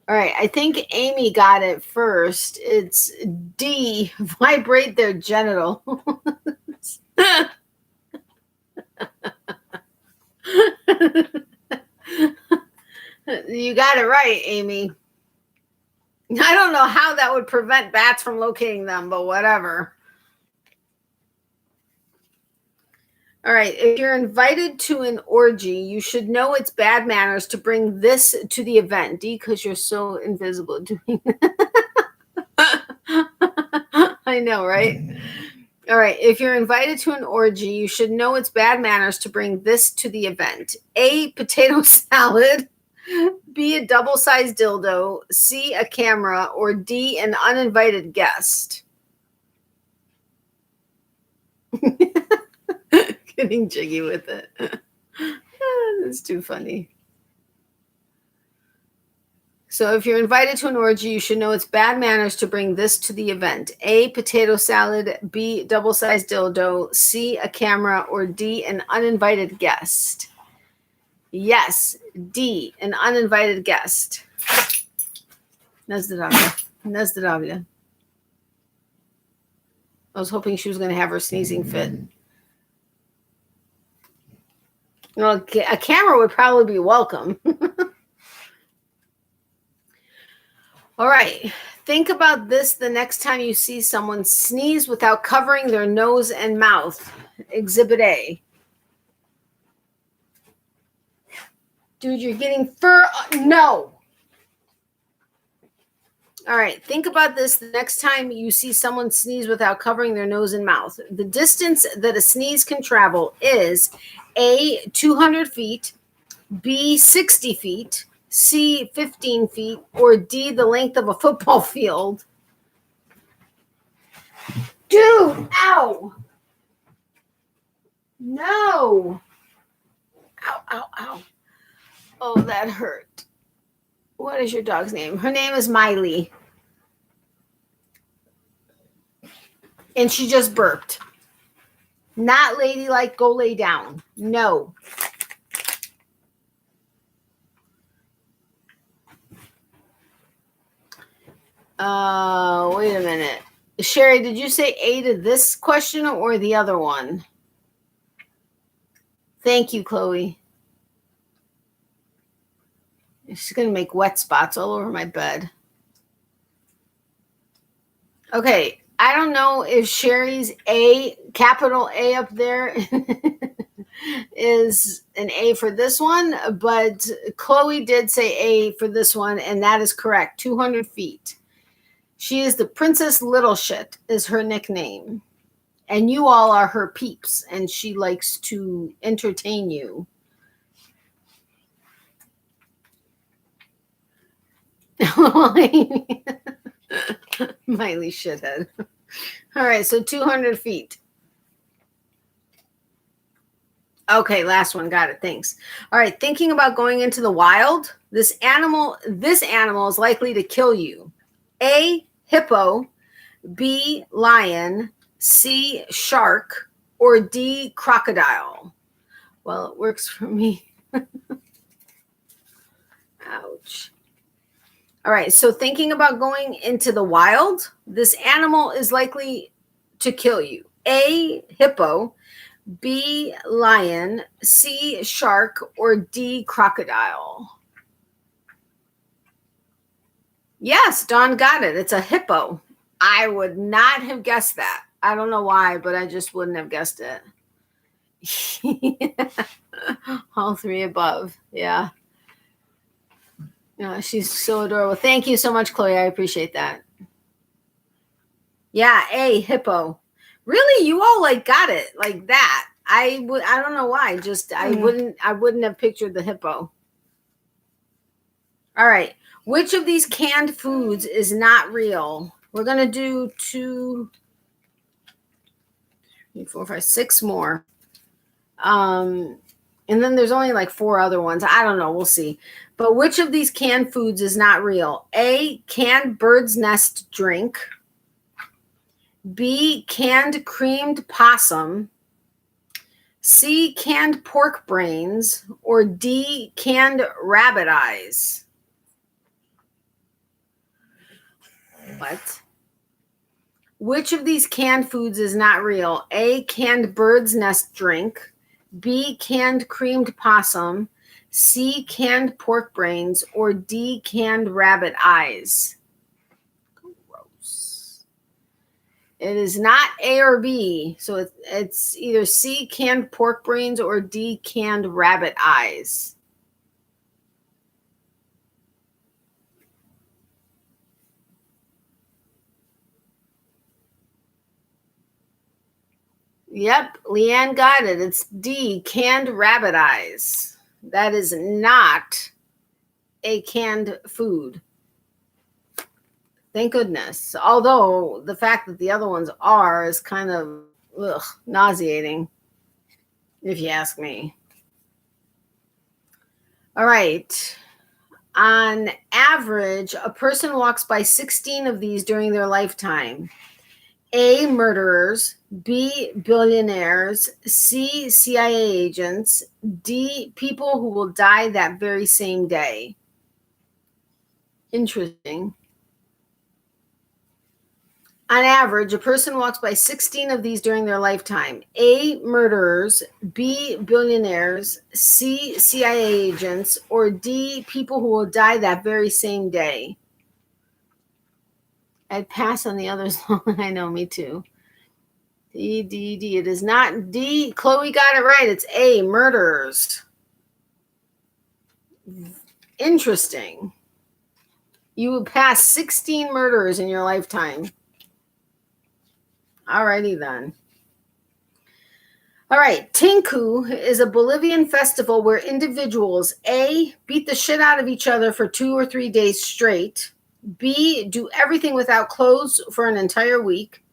All right, I think Amy got it first. It's D, vibrate their genitals. You got it right, Amy. I don't know how that would prevent bats from locating them, but whatever. All right, if you're invited to an orgy, you should know it's bad manners to bring this to the event. D, because you're so invisible doing that. I know, right? All right, if you're invited to an orgy, you should know it's bad manners to bring this to the event. A, potato salad. B, a double-sized dildo. C, a camera. Or D, an uninvited guest. Getting jiggy with it. That's too funny. So if you're invited to an orgy, you should know it's bad manners to bring this to the event. A, potato salad. B, double-sized dildo. C, a camera. Or D, an uninvited guest. Yes, D, an uninvited guest. Nezdravia. I was hoping she was going to have her sneezing fit. Well, a camera would probably be welcome. All right. Think about this the next time you see someone sneeze without covering their nose and mouth. Exhibit A. Dude, you're getting fur. No. All right. Think about this the next time you see someone sneeze without covering their nose and mouth. The distance that a sneeze can travel is A, 200 feet, B, 60 feet, C, 15 feet, or D, the length of a football field. Dude, ow. No. Ow, ow, ow. Oh, that hurt. What is your dog's name? Her name is Miley. And she just burped. Not ladylike, go lay down. No. Wait a minute. Sherry, did you say A to this question or the other one? Thank you, Chloe. She's going to make wet spots all over my bed. Okay. I don't know if Sherry's A, capital A up there is an A for this one, but Chloe did say A for this one, and that is correct. 200 feet. She is the Princess Little Shit is her nickname. And you all are her peeps, and she likes to entertain you. Miley shithead. All right, so 200 feet. Okay, last one. Got it. Thanks. All right, thinking about going into the wild. This animal is likely to kill you. A, hippo, B, lion, C, shark, or D, crocodile. Well, it works for me. Ouch. All right, so thinking about going into the wild, this animal is likely to kill you. A, hippo, B, lion, C, shark, or D, crocodile. Yes, Dawn got it. It's a hippo. I would not have guessed that. I don't know why, but I just wouldn't have guessed it. All three above. Yeah. No, she's so adorable. Thank you so much, Chloe. I appreciate that. Yeah, A, hippo. Really, you all like got it like that. I don't know why. Just I wouldn't have pictured the hippo. All right. Which of these canned foods is not real? We're gonna do 2, 3, 4, 5, 6 more. And then there's only like 4 other ones. I don't know. We'll see. But which of these canned foods is not real? A, canned bird's nest drink. B, canned creamed possum. C, canned pork brains. Or D, canned rabbit eyes. What? Which of these canned foods is not real? A, canned bird's nest drink. B, canned creamed possum. C, canned pork brains. Or D, canned rabbit eyes. Gross. It is not A or B. So it's either C, canned pork brains, or D, canned rabbit eyes. Yep, Leanne got it. It's D, canned rabbit eyes. That is not a canned food. Thank goodness. Although the fact that the other ones are is kind of nauseating, if you ask me. All right. On average, a person walks by 16 of these during their lifetime. A, murderers. B, billionaires. C, CIA agents. D, people who will die that very same day. Interesting. On average, a person walks by 16 of these during their lifetime. A, murderers. B, billionaires. C, CIA agents. Or D, people who will die that very same day. I'd pass on the others. I know, me too. D. It is not D. Chloe got it right. It's A, murderers. Interesting. You would pass 16 murderers in your lifetime. Alrighty then. All right. Tinku is a Bolivian festival where individuals A, beat the shit out of each other for 2 or 3 days straight. B, do everything without clothes for an entire week.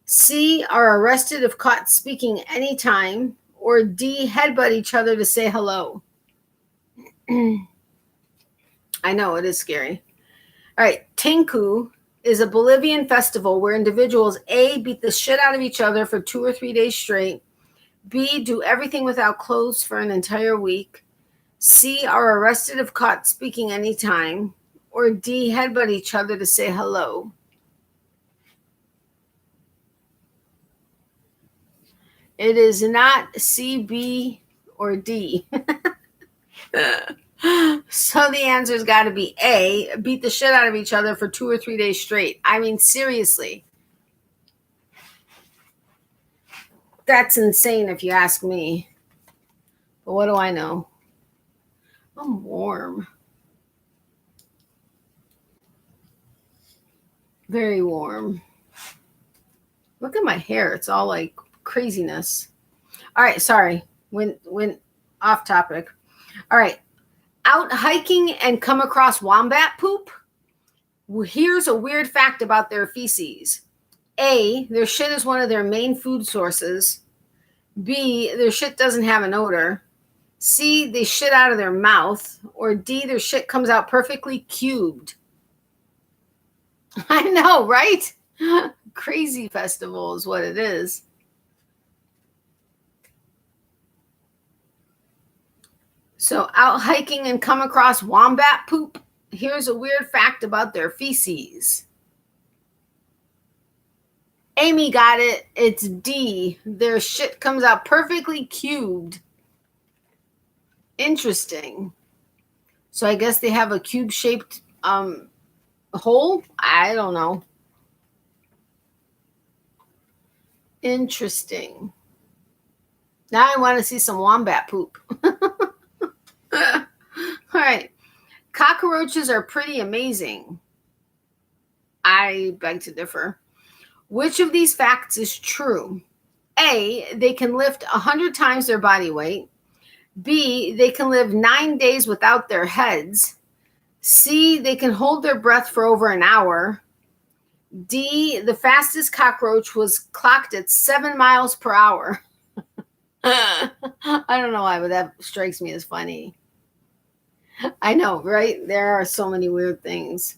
C, are arrested if caught speaking anytime. Or D, headbutt each other to say hello. I know, it is scary. All right. Tinku is a Bolivian festival where individuals A, beat the shit out of each other for 2 or 3 days straight. B, do everything without clothes for an entire week. C, are arrested if caught speaking anytime. or D, headbutt each other to say hello? It is not C, B, or D. So the answer's got to be A, beat the shit out of each other for 2 or 3 days straight. I mean, seriously. That's insane if you ask me. But what do I know? I'm warm. Very warm. Look at my hair. It's all like craziness. All right, sorry. Went off topic. All right. Out hiking and come across wombat poop? Well, here's a weird fact about their feces. A, their shit is one of their main food sources. B, their shit doesn't have an odor. C, they shit out of their mouth. Or D, their shit comes out perfectly cubed. I know, right? Crazy festival is what it is. So out hiking and come across wombat poop. Here's a weird fact about their feces. Amy got it. It's D. Their shit comes out perfectly cubed. Interesting. So I guess they have a cube-shaped hole? I don't know. Interesting. Now I want to see some wombat poop. All right. Cockroaches are pretty amazing. I beg to differ. Which of these facts is true? A, they can lift 100 times their body weight. B, they can live 9 days without their heads. C, they can hold their breath for over an hour. D, the fastest cockroach was clocked at 7 miles per hour. I don't know why, but that strikes me as funny. I know, right? There are so many weird things.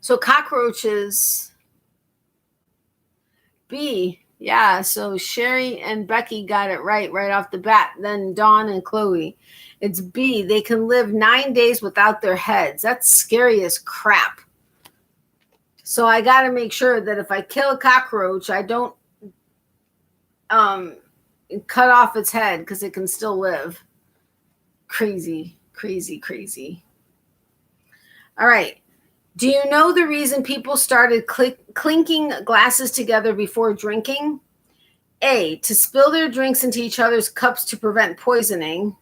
So cockroaches, B. Yeah, so Sherri and Becky got it right off the bat. Then Dawn and Chloe. It's B. They can live 9 days without their heads. That's scary as crap. So I got to make sure that if I kill a cockroach, I don't cut off its head because it can still live. Crazy, crazy, crazy. All right. Do you know the reason people started clinking glasses together before drinking? A, to spill their drinks into each other's cups to prevent poisoning.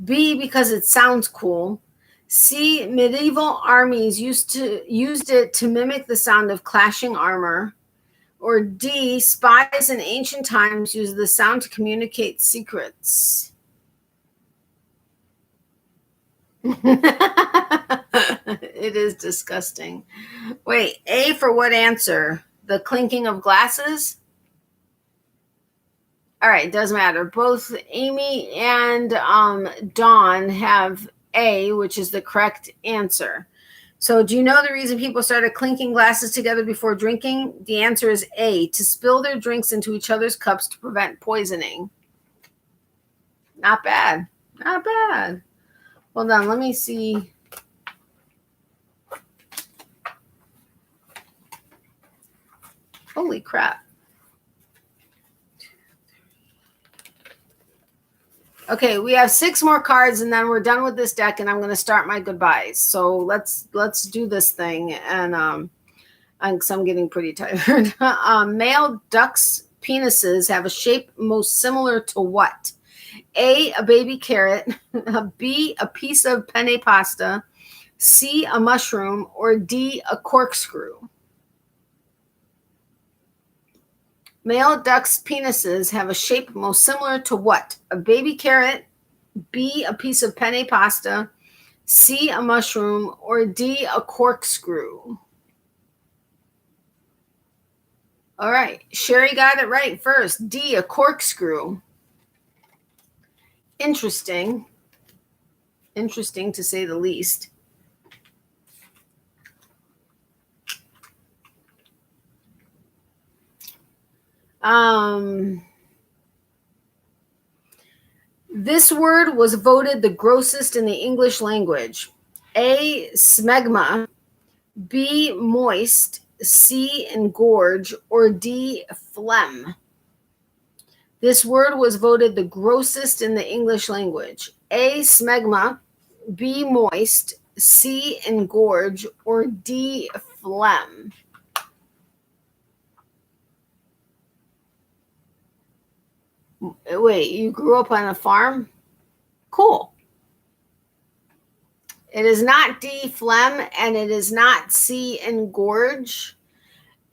B, because it sounds cool. C, medieval armies used it to mimic the sound of clashing armor. Or D, spies in ancient times used the sound to communicate secrets. It is disgusting. Wait, A for what answer? The clinking of glasses? All right, doesn't matter. Both Amy and Dawn have A, which is the correct answer. So do you know the reason people started clinking glasses together before drinking? The answer is A, to spill their drinks into each other's cups to prevent poisoning. Not bad. Not bad. Hold on, let me see. Holy crap. Okay, we have 6 more cards and then we're done with this deck and I'm going to start my goodbyes. So let's do this thing and I'm getting pretty tired. Male ducks' penises have a shape most similar to what? A baby carrot, B, a piece of penne pasta, C, a mushroom, or D, a corkscrew. Male ducks' penises have a shape most similar to what? A baby carrot, B, a piece of penne pasta, C, a mushroom, or D, a corkscrew. All right, Sherri got it right first. D, a corkscrew. Interesting. Interesting to say the least. This word was voted the grossest in the English language. A, smegma, B, moist, C, engorge, or D, phlegm. This word was voted the grossest in the English language. A, smegma, B, moist, C, engorge, or D, phlegm. Wait, you grew up on a farm? Cool. It is not D, phlegm, and it is not C, engorge.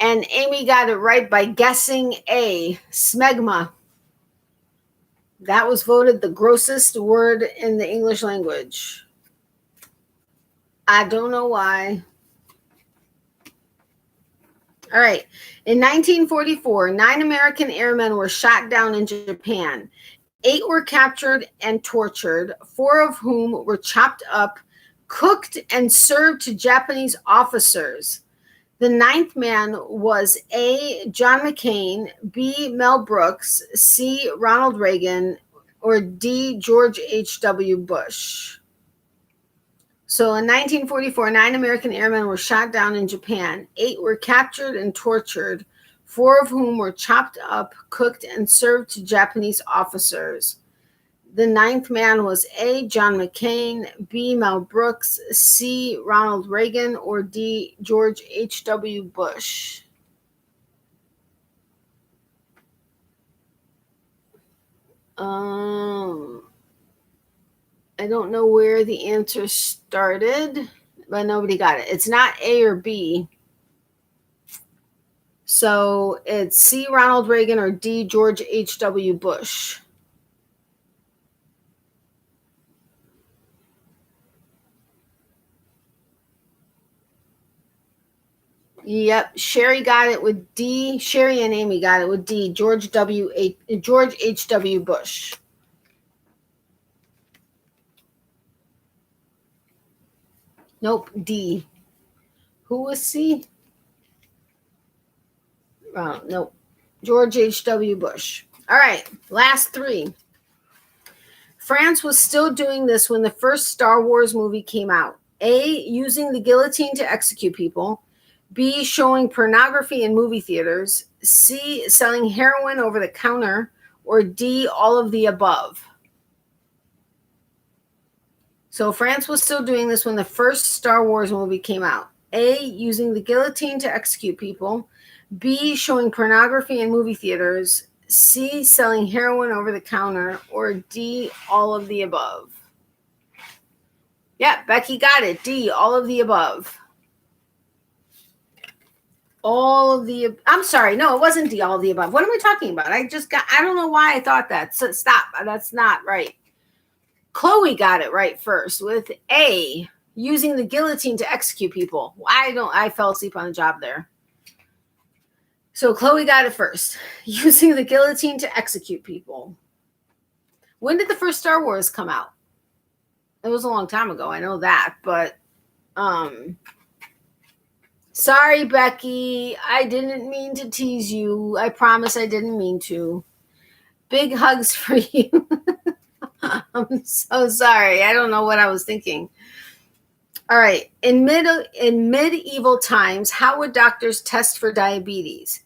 And Amy got it right by guessing A, smegma. That was voted the grossest word in the English language. I don't know why. All right. In 1944, 9 American airmen were shot down in Japan. 8 were captured and tortured, 4 of whom were chopped up, cooked, and served to Japanese officers. The 9th man was A, John McCain, B, Mel Brooks, C, Ronald Reagan, or D, George H.W. Bush. So in 1944, 9 American airmen were shot down in Japan. 8 were captured and tortured, 4 of whom were chopped up, cooked, and served to Japanese officers. The 9th man was A, John McCain, B, Mel Brooks, C, Ronald Reagan, or D, George H.W. Bush. I don't know where the answer started, but nobody got it. It's not A or B. So it's C, Ronald Reagan, or D, George H.W. Bush. Yep, Sherri got it with D. Sherri and Amy got it with D, George H.W. Bush. Nope, D. Who was C? Nope. George H.W. Bush. All right, last 3. France was still doing this when the first Star Wars movie came out. A, using the guillotine to execute people. B, showing pornography in movie theaters. C, selling heroin over the counter. Or D, all of the above. So France was still doing this when the first Star Wars movie came out. A, using the guillotine to execute people. B, showing pornography in movie theaters. C, selling heroin over the counter. Or D, all of the above. Yeah, Becky got it. D, all of the above. I'm sorry. No, it wasn't D, all of the above. What am I talking about? I don't know why I thought that. So stop. That's not right. Chloe got it right first with A, using the guillotine to execute people. I fell asleep on the job there. So Chloe got it first, using the guillotine to execute people. When did the first Star Wars come out? It was a long time ago. I know that, but sorry, Becky. I didn't mean to tease you. I promise I didn't mean to. Big hugs for you. I'm so sorry. I don't know what I was thinking. All right. In medieval times, how would doctors test for diabetes?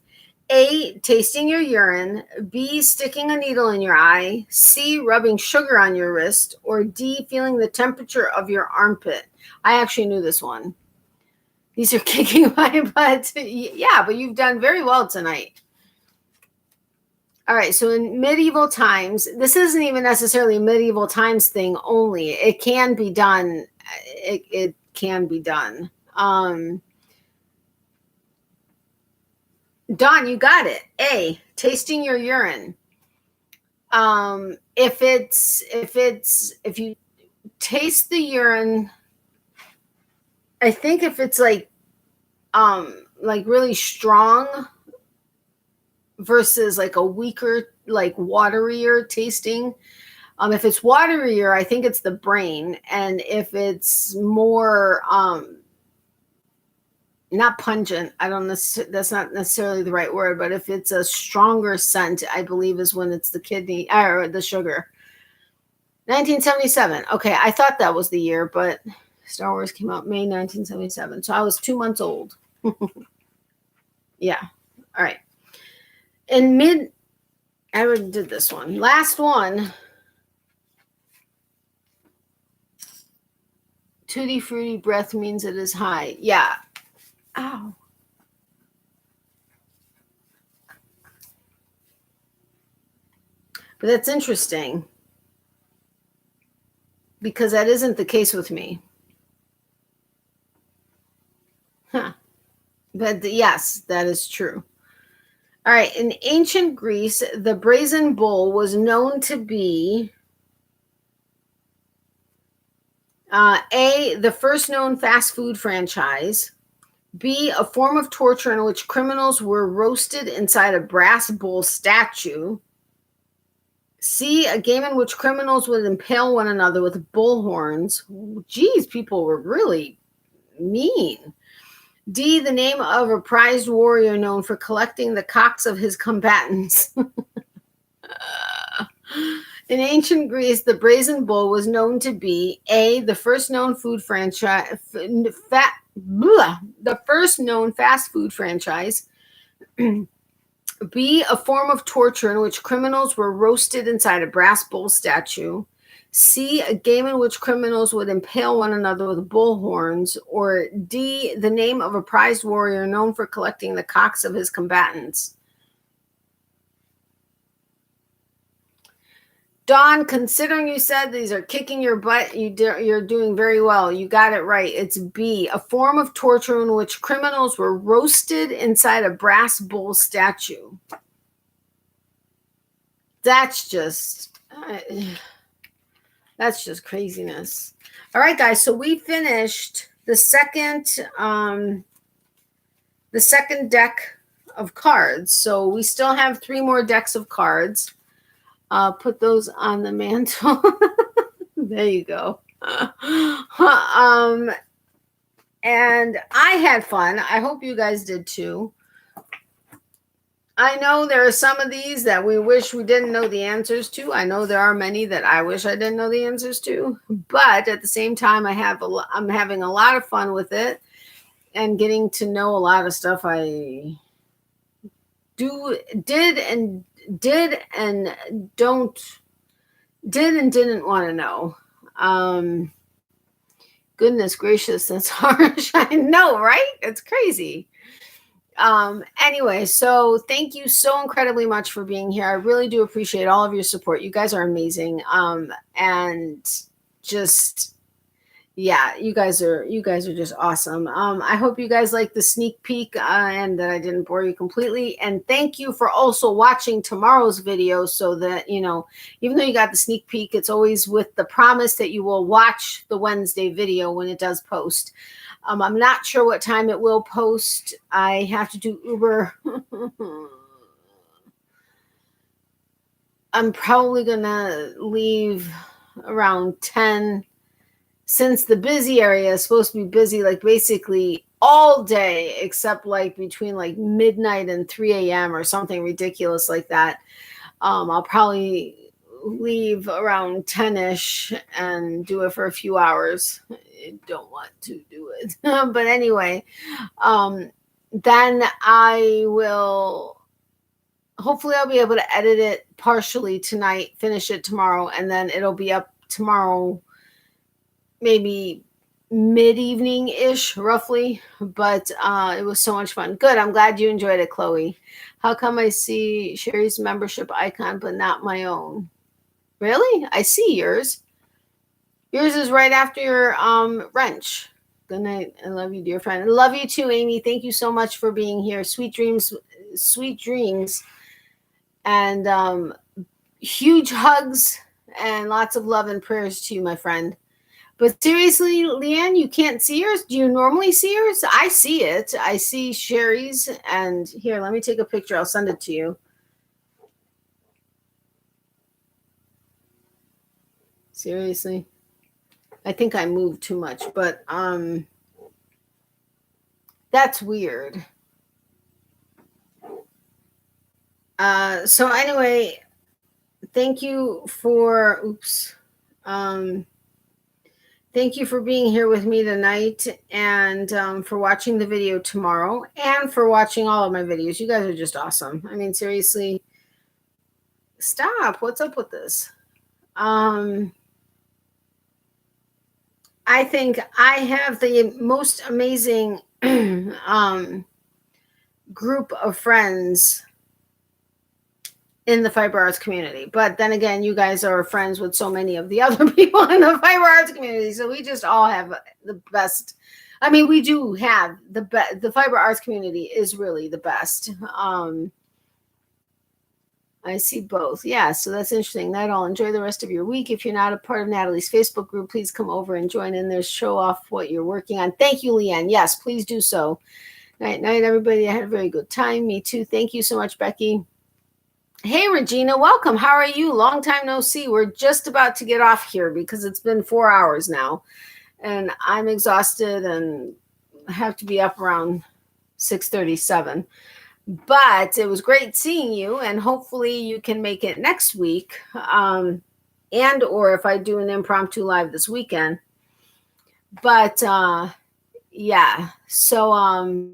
A, tasting your urine. B, sticking a needle in your eye. C, rubbing sugar on your wrist. Or D, feeling the temperature of your armpit. I actually knew this one. These are kicking my butt. Yeah, but you've done very well tonight. All right, so in medieval times, this isn't even necessarily a medieval times thing only. It can be done. It can be done. Dawn, you got it. A, tasting your urine. If you taste the urine, I think if it's like really strong versus like a weaker, like waterier tasting. If it's waterier, I think it's the brain. And if it's more not pungent, that's not necessarily the right word, but if it's a stronger scent, I believe is when it's the kidney or the sugar. 1977. Okay, I thought that was the year, but Star Wars came out May 1977. So I was 2 months old. Yeah. All right. I already did this one. Last one. Tutti fruity breath means it is high. Yeah. Ow. But that's interesting because that isn't the case with me. Huh. But yes, that is true. All right. In ancient Greece, the brazen bull was known to be A, the first known fast food franchise, B, a form of torture in which criminals were roasted inside a brass bull statue, C, a game in which criminals would impale one another with bull horns. Geez, people were really mean. D, the name of a prized warrior known for collecting the cocks of his combatants. In ancient Greece, the brazen bull was known to be A, the first known food franchise, the first known fast food franchise. B, a form of torture in which criminals were roasted inside a brass bull statue. C, a game in which criminals would impale one another with bull horns. Or D, the name of a prized warrior known for collecting the cocks of his combatants. Dawn, considering you said these are kicking your butt, you're doing very well. You got it right. It's B, a form of torture in which criminals were roasted inside a brass bull statue. That's just craziness. All right, guys. So we finished the second deck of cards. So we still have 3 more decks of cards. Put those on the mantle. There you go. And I had fun. I hope you guys did too. I know there are some of these that we wish we didn't know the answers to. I know there are many that I wish I didn't know the answers to. But at the same time, I'm having a lot of fun with it and getting to know a lot of stuff I did and didn't want to know. Goodness gracious, that's harsh. I know, right? It's crazy. Anyway, so thank you so incredibly much for being here. I really do appreciate all of your support. You guys are amazing. And just yeah, you guys are just awesome. I hope you guys like the sneak peek and that I didn't bore you completely. And thank you for also watching tomorrow's video so that, even though you got the sneak peek, it's always with the promise that you will watch the Wednesday video when it does post. I'm not sure what time it will post. I have to do Uber. I'm probably going to leave around 10. Since the busy area is supposed to be busy, like basically all day, except like between like midnight and 3 a.m. or something ridiculous like that. I'll probably leave around 10-ish and do it for a few hours. I don't want to do it. But anyway, then I will, hopefully I'll be able to edit it partially tonight, finish it tomorrow, and then it'll be up tomorrow, maybe mid-evening-ish, roughly. But it was so much fun. Good. I'm glad you enjoyed it, Chloe. How come I see Sherri's membership icon, but not my own? Really? I see yours. Yours is right after your wrench. Good night. I love you, dear friend. I love you too, Amy. Thank you so much for being here. Sweet dreams. Sweet dreams. And huge hugs and lots of love and prayers to you, my friend. But seriously, Leanne, you can't see yours? Do you normally see yours? I see it. I see Sherri's. And here, let me take a picture. I'll send it to you. Seriously. I think I moved too much, but that's weird. So anyway, thank you for, oops. Thank you for being here with me tonight, and for watching the video tomorrow, and for watching all of my videos. You guys are just awesome. I mean, seriously, stop. What's up with this? I think I have the most amazing group of friends in the fiber arts community. But then again, you guys are friends with so many of the other people in the fiber arts community. So we just all have the best. I mean, we do have the best. The fiber arts community is really the best. I see both. Yeah, so that's interesting. Night all. Enjoy the rest of your week. If you're not a part of Natalie's Facebook group, please come over and join in there. Show off what you're working on. Thank you, Leanne. Yes, please do so. Night, everybody. I had a very good time. Me too. Thank you so much, Becky. Hey, Regina, welcome. How are you? Long time no see. We're just about to get off here because it's been 4 hours now, and I'm exhausted and have to be up around 6:37. But it was great seeing you, and hopefully you can make it next week, and or if I do an impromptu live this weekend. But yeah, so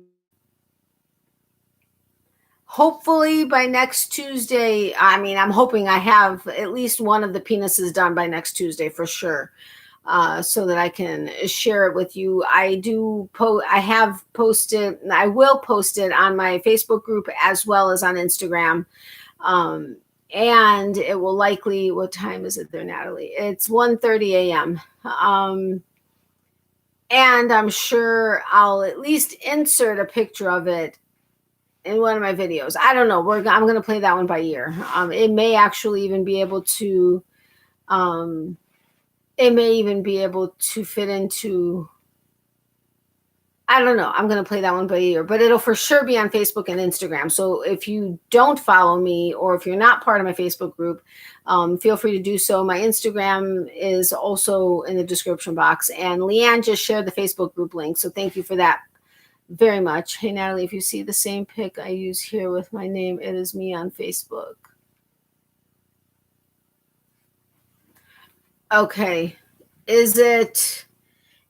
hopefully by next Tuesday, I mean, I'm hoping I have at least one of the penises done by next Tuesday for sure, so that I can share it with you. I have posted, I will post it on my Facebook group as well as on Instagram. And it will likely, what time is it there, Natalie? It's 1:30 a.m. And I'm sure I'll at least insert a picture of it in one of my videos. I don't know. I'm going to play that one by ear. It may actually even be able to, fit into, I don't know. I'm going to play that one by ear, but it'll for sure be on Facebook and Instagram. So if you don't follow me, or if you're not part of my Facebook group, feel free to do so. My Instagram is also in the description box, and Leanne just shared the Facebook group link. So thank you for that very much. Hey, Natalie, if you see the same pic I use here with my name, it is me on Facebook. Okay. Is it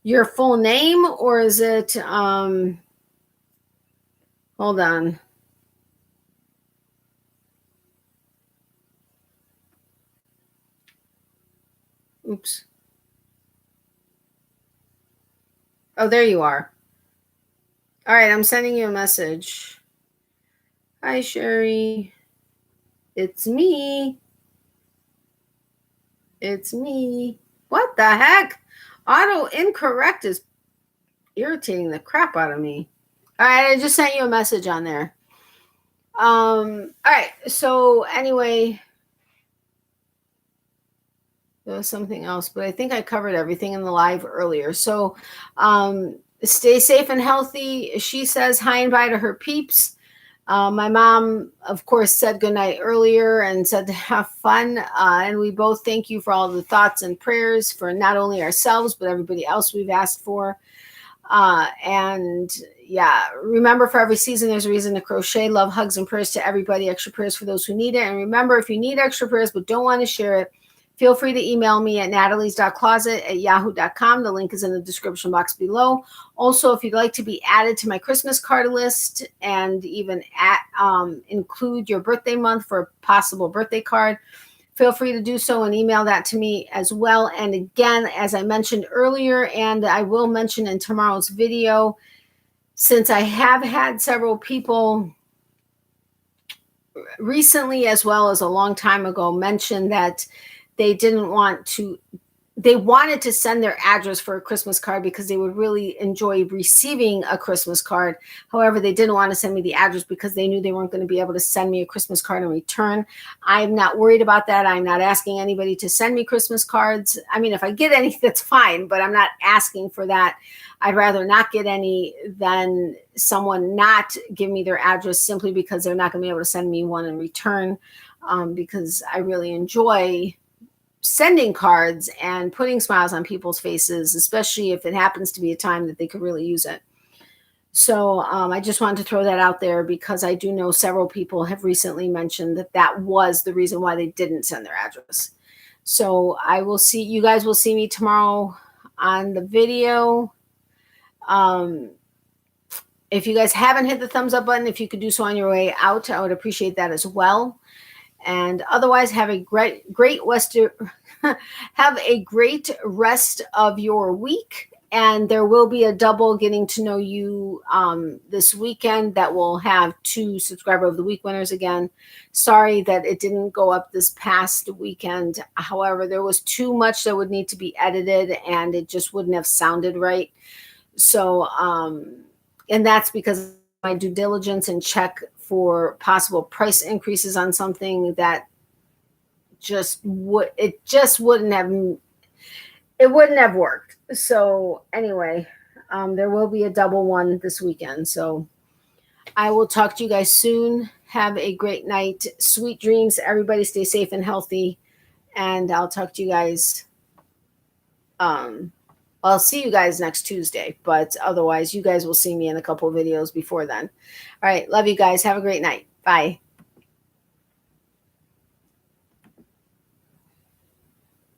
your full name, or is it, hold on. Oops. Oh, there you are. All right, I'm sending you a message. Hi, Sherri. It's me. It's me. What the heck? Auto incorrect is irritating the crap out of me. All right, I just sent you a message on there. All right, so anyway, there was something else, but I think I covered everything in the live earlier. So stay safe and healthy. She says hi and bye to her peeps. My mom, of course, said goodnight earlier and said to have fun. And we both thank you for all the thoughts and prayers for not only ourselves, but everybody else we've asked for. And yeah, remember, for every season, there's a reason to crochet. Love, hugs, and prayers to everybody. Extra prayers for those who need it. And remember, if you need extra prayers but don't want to share it, feel free to email me at natalies.closet@yahoo.com. The link is in the description box below. Also, if you'd like to be added to my Christmas card list and even include your birthday month for a possible birthday card, feel free to do so and email that to me as well. And again, as I mentioned earlier, and I will mention in tomorrow's video, since I have had several people recently, as well as a long time ago, mention that they wanted to send their address for a Christmas card because they would really enjoy receiving a Christmas card. However, they didn't want to send me the address because they knew they weren't going to be able to send me a Christmas card in return. I'm not worried about that. I'm not asking anybody to send me Christmas cards. I mean, if I get any, that's fine, but I'm not asking for that. I'd rather not get any than someone not give me their address simply because they're not going to be able to send me one in return, because I really enjoy sending cards and putting smiles on people's faces, especially if it happens to be a time that they could really use it. So I just wanted to throw that out there because I do know several people have recently mentioned that that was the reason why they didn't send their address. So I will see, you guys will see me tomorrow on the video. If you guys haven't hit the thumbs up button, if you could do so on your way out, I would appreciate that as well. And otherwise, have a great have a great rest of your week. And there will be a double getting to know you this weekend that will have 2 subscriber of the week winners again. Sorry that it didn't go up this past weekend. However, there was too much that would need to be edited and it just wouldn't have sounded right. So, and that's because of my due diligence and check for possible price increases on something that it wouldn't have worked. So anyway, there will be a double one this weekend. So I will talk to you guys soon. Have a great night. Sweet dreams. Everybody stay safe and healthy. And I'll talk to you guys. I'll see you guys next Tuesday, but otherwise you guys will see me in a couple of videos before then. All right. Love you guys. Have a great night. Bye.